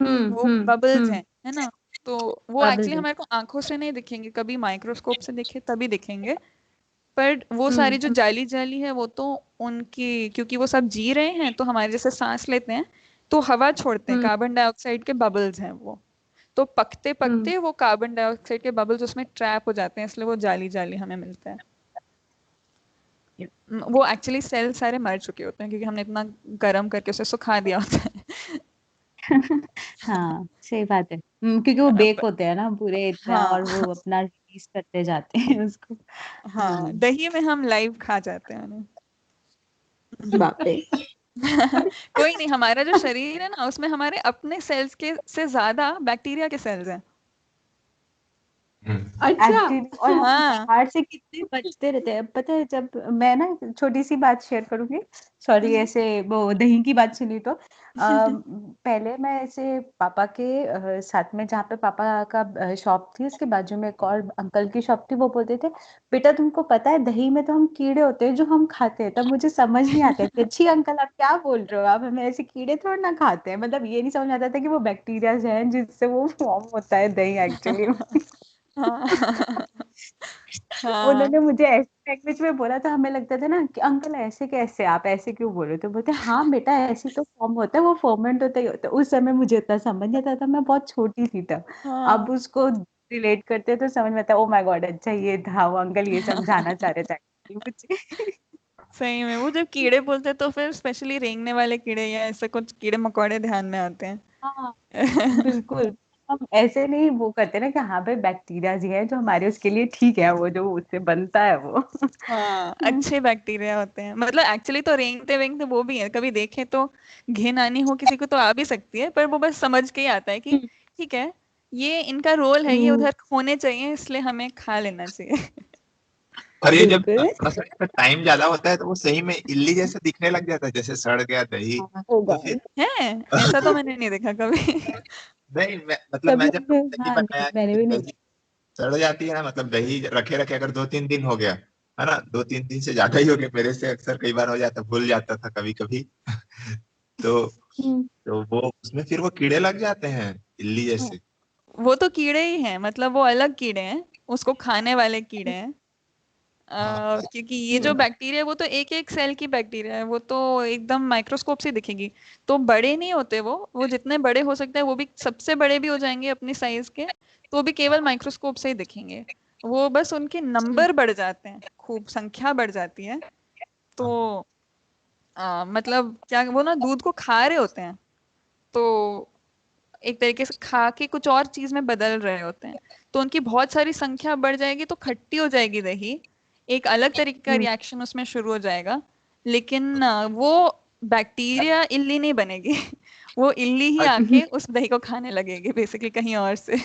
हम्म वो हम्म बबल्स हम्म हैं, है ना। तो वो एक्चुअली बबल। हमारे को आंखों से नहीं दिखेंगे, कभी माइक्रोस्कोप से देखे तभी दिखेंगे। पर वो सारी हम्म जो जाली जाली है वो तो उनकी, क्योंकि वो सब जी रहे हैं तो हमारे जैसे सांस लेते हैं तो हवा छोड़ते हैं, हम्म कार्बन डाइऑक्साइड के बबल्स हैं वो। तो पकते हम्म पकते वो कार्बन डाइऑक्साइड के बबल्स उसमें ट्रैप हो जाते हैं, इसलिए वो जाली जाली हमें मिलता है। वो एक्चुअली सेल सारे मर चुके होते हैं क्योंकि हमने इतना गर्म करके उसे सुखा दिया होता है। हाँ सही बात है। क्योंकि वो बेक होते हैं ना पूरे इतना, और वो हाँ अपना रिलीज करते जाते हैं उसको। हाँ, हम्म दही में हम लाइव खा जाते हैं उन्हें। बाप रे। कोई नहीं, हमारा जो शरीर है ना उसमें हमारे अपने सेल्स के से ज्यादा बैक्टीरिया के सेल्स हैं। अच्छा एक्चुअली, और हम हाँ बाहर से कितने बचते रहते हैं पता है। जब मैं ना छोटी सी बात शेयर करूंगी, सॉरी, हम्म, ऐसे वो दही की बात सुनी तो पहले मैं ऐसे पापा के साथ में, जहाँ पे पापा का शॉप थी उसके बाजू में एक और अंकल की शॉप थी, वो बोलते थे बेटा तुमको पता है दही में तो हम कीड़े होते हैं जो हम खाते हैं। तब मुझे समझ नहीं आता कि अच्छी अंकल आप क्या बोल रहे हो, आप हमें ऐसे कीड़े थोड़ा ना खाते हैं। मतलब ये नहीं समझ आता था कि वो बैक्टीरिया हैं जिससे वो फॉर्म होता है दही एक्चुअली। हाँ हाँ उन्होंने मुझे ऐसे लैंग्वेज में बोला था, हमें लगता था ना कि अंकल ऐसे कैसे, आप ऐसे क्यों बोल रहे हो। तो बोलते हाँ बेटा ऐसे तो फॉर्म होता है, वो फर्मेंट होता ही होता है। उस समय मुझे इतना समझ नहीं आता था, मैं बहुत छोटी थी तब। अब हाँ। उसको रिलेट करते तो समझ में आता, ओ माय गॉड, अच्छा ये था, वो अंकल ये समझाना चाह रहे थे actually मुझे। सही में वो जब कीड़े बोलते हैं तो फिर स्पेशली रेंगने वाले कीड़े या ऐसे कुछ कीड़े मकोड़े ध्यान में आते हैं। हाँ बिल्कुल। हम ऐसे नहीं वो करते ना कि हाँ भाई बैक्टीरिया जी है जो हमारे उसके लिए ठीक है, वो जो उससे बनता है वो। हाँ, अच्छे बैक्टीरिया होते हैं, मतलब एक्चुअली तो रेंगते वेंगते वो भी है, कभी देखें तो घिन आनी हो किसी को तो आ भी सकती है, पर वो बस समझ के ही आता है कि ठीक है, ये इनका रोल है, ये हम्म, उधर होने चाहिए इसलिए हमें खा लेना चाहिए। और ये जब बिल्कुल। थोड़ा सा टाइम ज्यादा होता है तो वो सही में इल्ली जैसा दिखने लग जाता है, जैसे सड़ गया दही। हाँ होगा। तो फिर है, ऐसा तो मैंने नहीं देखा कभी। नहीं, मैं कभी जब दही हाँ नहीं बनाया, मैंने जब भी नहीं। दही सड़ जाती है ना, मतलब दही रखे रखे अगर 2-3 दिन हो गया, है ना, 2-3 दिन से ज्यादा ही हो गया, मेरे से अक्सर कई बार हो जाता, भूल जाता था कभी कभी। तो हम्म, तो वो उसमें फिर वो कीड़े लग जाते हैं इल्ली जैसे। वो तो कीड़े ही हैं, मतलब वो अलग कीड़े हैं, उसको खाने वाले कीड़े हैं। क्योंकि ये जो बैक्टीरिया है वो तो एक एक सेल की बैक्टीरिया है, वो तो एकदम माइक्रोस्कोप से दिखेगी, तो बड़े नहीं होते वो जितने बड़े हो सकते हैं वो भी सबसे बड़े भी हो जाएंगे अपनी साइज के, तो भी केवल माइक्रोस्कोप से ही दिखेंगे। वो बस उनके नंबर बढ़ जाते हैं, खूब संख्या बढ़ जाती है। तो मतलब क्या वो ना दूध को खा रहे होते हैं, तो एक तरीके से खा के कुछ और चीज में बदल रहे होते हैं, तो उनकी बहुत सारी संख्या बढ़ जाएगी तो खट्टी हो जाएगी दही, एक अलग तरीके का रिएक्शन उसमें शुरू हो जाएगा। लेकिन वो बैक्टीरिया इल्ली नहीं बनेगी वो इल्ली ही आके उस दही को खाने लगेगी बेसिकली कहीं और से।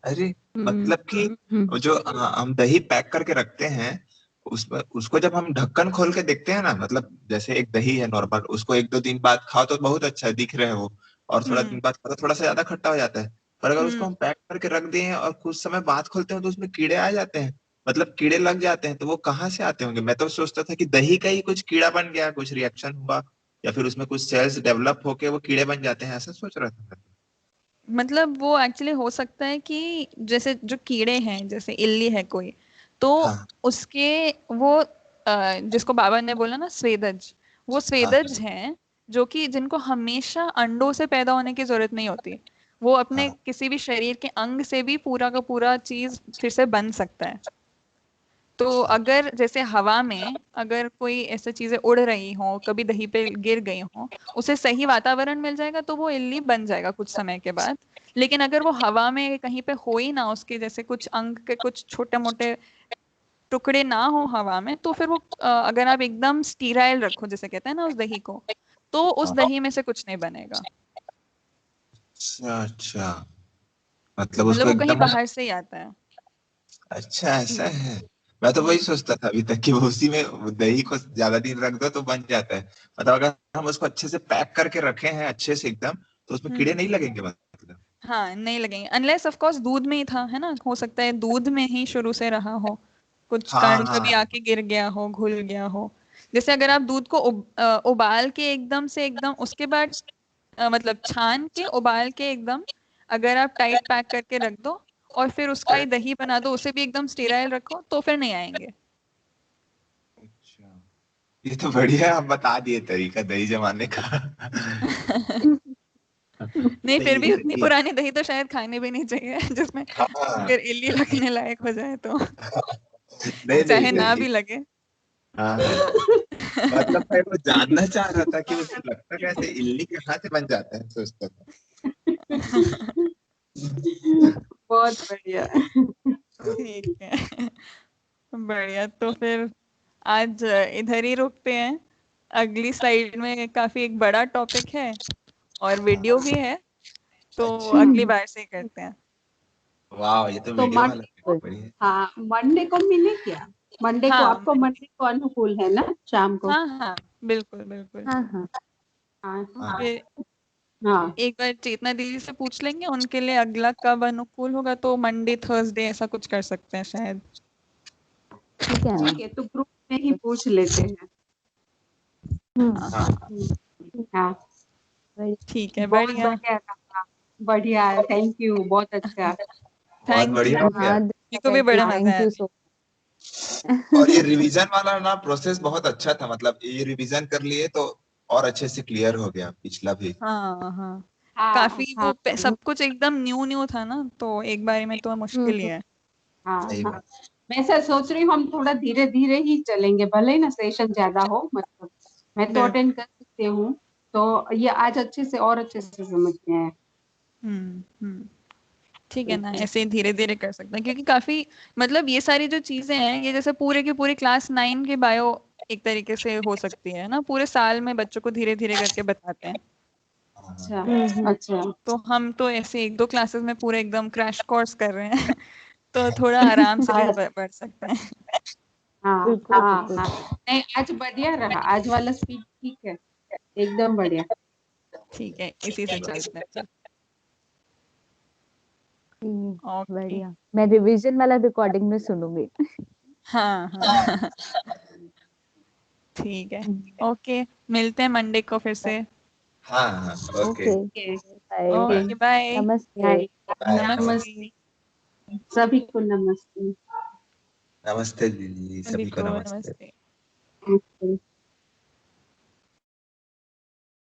अरे मतलब कि वो जो हम दही पैक करके रखते हैं, उसमें उसको जब हम ढक्कन खोल के देखते हैं ना, मतलब जैसे एक दही है नॉर्मल, उसको 1-2 दिन बाद खाओ तो बहुत अच्छा दिख रहे हैं वो, और थोड़ा दिन बाद खाओ तो थोड़ा सा ज्यादा खट्टा हो जाता है। पर अगर उसको हम पैक करके रख दिए हैं और कुछ समय बाद खोलते हैं तो उसमें कीड़े आ जाते हैं, मतलब कीड़े लग जाते हैं, तो वो कहाँ से आते होंगे? मैं तो सोचता था कि दही का ही कुछ कीड़ा बन गया, कुछ रिएक्शन हुआ, या फिर उसमें कुछ सेल्स डेवलप होके वो कीड़े बन जाते हैं, ऐसा सोच रहा था मैं। मतलब वो एक्चुअली हो सकता है कि जैसे जो कीड़े हैं, जैसे इल्ली है कोई, तो हाँ उसके वो जिसको बाबा ने बोला ना स्वेदज, वो हाँ स्वेदज हैं जो कि जिनको हमेशा अंडों से पैदा होने की जरूरत नहीं होती, वो अपने हाँ। किसी भी शरीर के अंग से भी पूरा का पूरा चीज फिर से बन सकता है। तो अगर जैसे हवा में अगर कोई ऐसी चीजें उड़ रही हो, कभी दही पे गिर गई हो, उसे सही वातावरण मिल जाएगा तो वो इल्ली बन जाएगा कुछ समय के बाद। लेकिन अगर वो हवा में कहीं पे हो ही ना, उसके जैसे कुछ अंग के कुछ छोटे मोटे टुकड़े ना हो हवा में, तो फिर वो अगर आप एकदम स्टीराइल रखो जैसे कहते हैं ना उस दही को, तो उस हाँ। दही में से कुछ नहीं बनेगा। अच्छा अच्छा, मतलब मतलब उसको वो कहीं एकदम। बाहर से ही आता है। अच्छा ऐसा है। मैं तो वही सोचता था अभी तक कि वो उसी में वो दही को ज्यादा दिन रख दो तो बन जाता है, मतलब अगर हम उसको अच्छे से पैक करके रखे हैं अच्छे से एकदम, तो उसमें कीड़े हम्म। नहीं लगेंगे मतलब। हाँ नहीं लगेंगे, अनलेस ऑफ कोर्स दूध में ही था, है ना, हो सकता है दूध में ही शुरू से रहा हो, कुछ हाँ कण कभी हाँ। आके गिर गया हो, घुल गया हो। जैसे अगर आप दूध को उबाल के एकदम से एकदम उसके बाद मतलब छान के उबाल के एकदम अगर आप टाइट पैक करके रख दो और फिर उसका ही दही बना दो, उसे भी एकदम स्टेराइल रखो, तो फिर नहीं आएंगे। अच्छा, ये तो बढ़िया आप बता दिए तरीका दही जमाने का। नहीं, फिर सही है भी उतनी सही है। पुरानी दही तो शायद खानी भी नहीं चाहिए जिसमें हाँ। अगर इल्ली लगने लायक हो जाए तो, नहीं नहीं चाहे ना नहीं। भी लगे। हाँ हाँ। मतलब मैं वो जानना चाह रहा था कि उसको लगता कैसे, इल्ली कहाँ से बन जाता है सोचता था। बहुत बढ़िया। ठीक है। बढ़िया, तो फिर आज इधर ही रुकते हैं। अगली स्लाइड में काफी एक बड़ा टॉपिक है और वीडियो भी है, तो अच्छा। अगली बार से ही करते हैं। वाह, ये तो तो वीडियो वाला बिल्कुल। बढ़िया। हाँ, मंडे को मिले क्या? मंडे को हाँ आपको मंडे को अनुकूल है ना शाम को? हाँ हाँ, बिल्कुल बिल्कुल। हाँ हाँ। हाँ हाँ फिर हाँ। एक बार चेतना दीदी से पूछ लेंगे उनके लिए अगला कब अनुकूल होगा, तो मंडे थर्सडे ऐसा कुछ कर सकते हैं शायद। ठीक है ना। ठीक है, तो ग्रुप में ही पूछ लेते हैं। हाँ हाँ। हाँ, हाँ, ठीक है, बहुत बढ़िया। बढ़िया रहा। बढ़िया, थैंक यू, बहुत अच्छा। बहुत थैंक यू, बढ़िया हो गया। हाँ मेरे को भी थैंक यू, बड़ा मजा थैंक आया। यू सो और ये रिवीजन वाला ना प्रोसेस बहुत अच्छा था, मतलब ये रिवीजन कर लिए तो और अच्छे से क्लियर हो गया पिछला भी। हाँ हाँ, हाँ काफी वो हाँ। सब कुछ एकदम न्यू न्यू था ना, तो एक बारी में तो मुश्किल ही है। हाँ सही हाँ। बात। मैं ऐसा सोच रही हूँ हम थोड़ा धीरे धीरे ही चलेंगे, भले ही ना सेशन ज्यादा हो, मतलब मैं तो बिल्कुल। अटेंड कर सकती हूँ। तो ये आज अच्छे से और अच्छे से समझ में आया। हम्म। ठीक है ना, ठीक है। ऐसे धीरे धीरे कर सकते हैं, क्योंकि काफी मतलब ये सारी जो चीजें हैं ये जैसे पूरे की पूरी क्लास 9 की बायो एक तरीके से हो सकती है ना, पूरे साल में बच्चों को धीरे धीरे करके बताते हैं। अच्छा हम्म। अच्छा। तो हम तो ऐसे एक दो क्लासेस में पूरे एकदम क्रैश कोर्स कर रहे हैं तो थोड़ा आराम से भी हाँ बढ़ सकते हैं। हाँ बिल्कुल हाँ बिल्कुल। हाँ। नहीं, आज बढ़िया रहा, आज वाला स्पीच ठीक है, एकदम बढ़िया। ठीक है, इसी से चलते हैं फिर। ओके। बढ़िया, मैं रिवीजन वाला रिकॉर्डिंग में सुनूंगी। हाँ हाँ ठीक है। ओके, मिलते हैं मंडे को फिर से। हाँ हाँ। Okay. Okay. Okay. Bye. Okay. Okay, bye. नमस्ते। बाय। बाय। नमस्ते। नमस्ते। सभी को नमस्ते। नमस्ते दीदी, सभी सभी को को नमस्ते। नमस्ते। नमस्ते।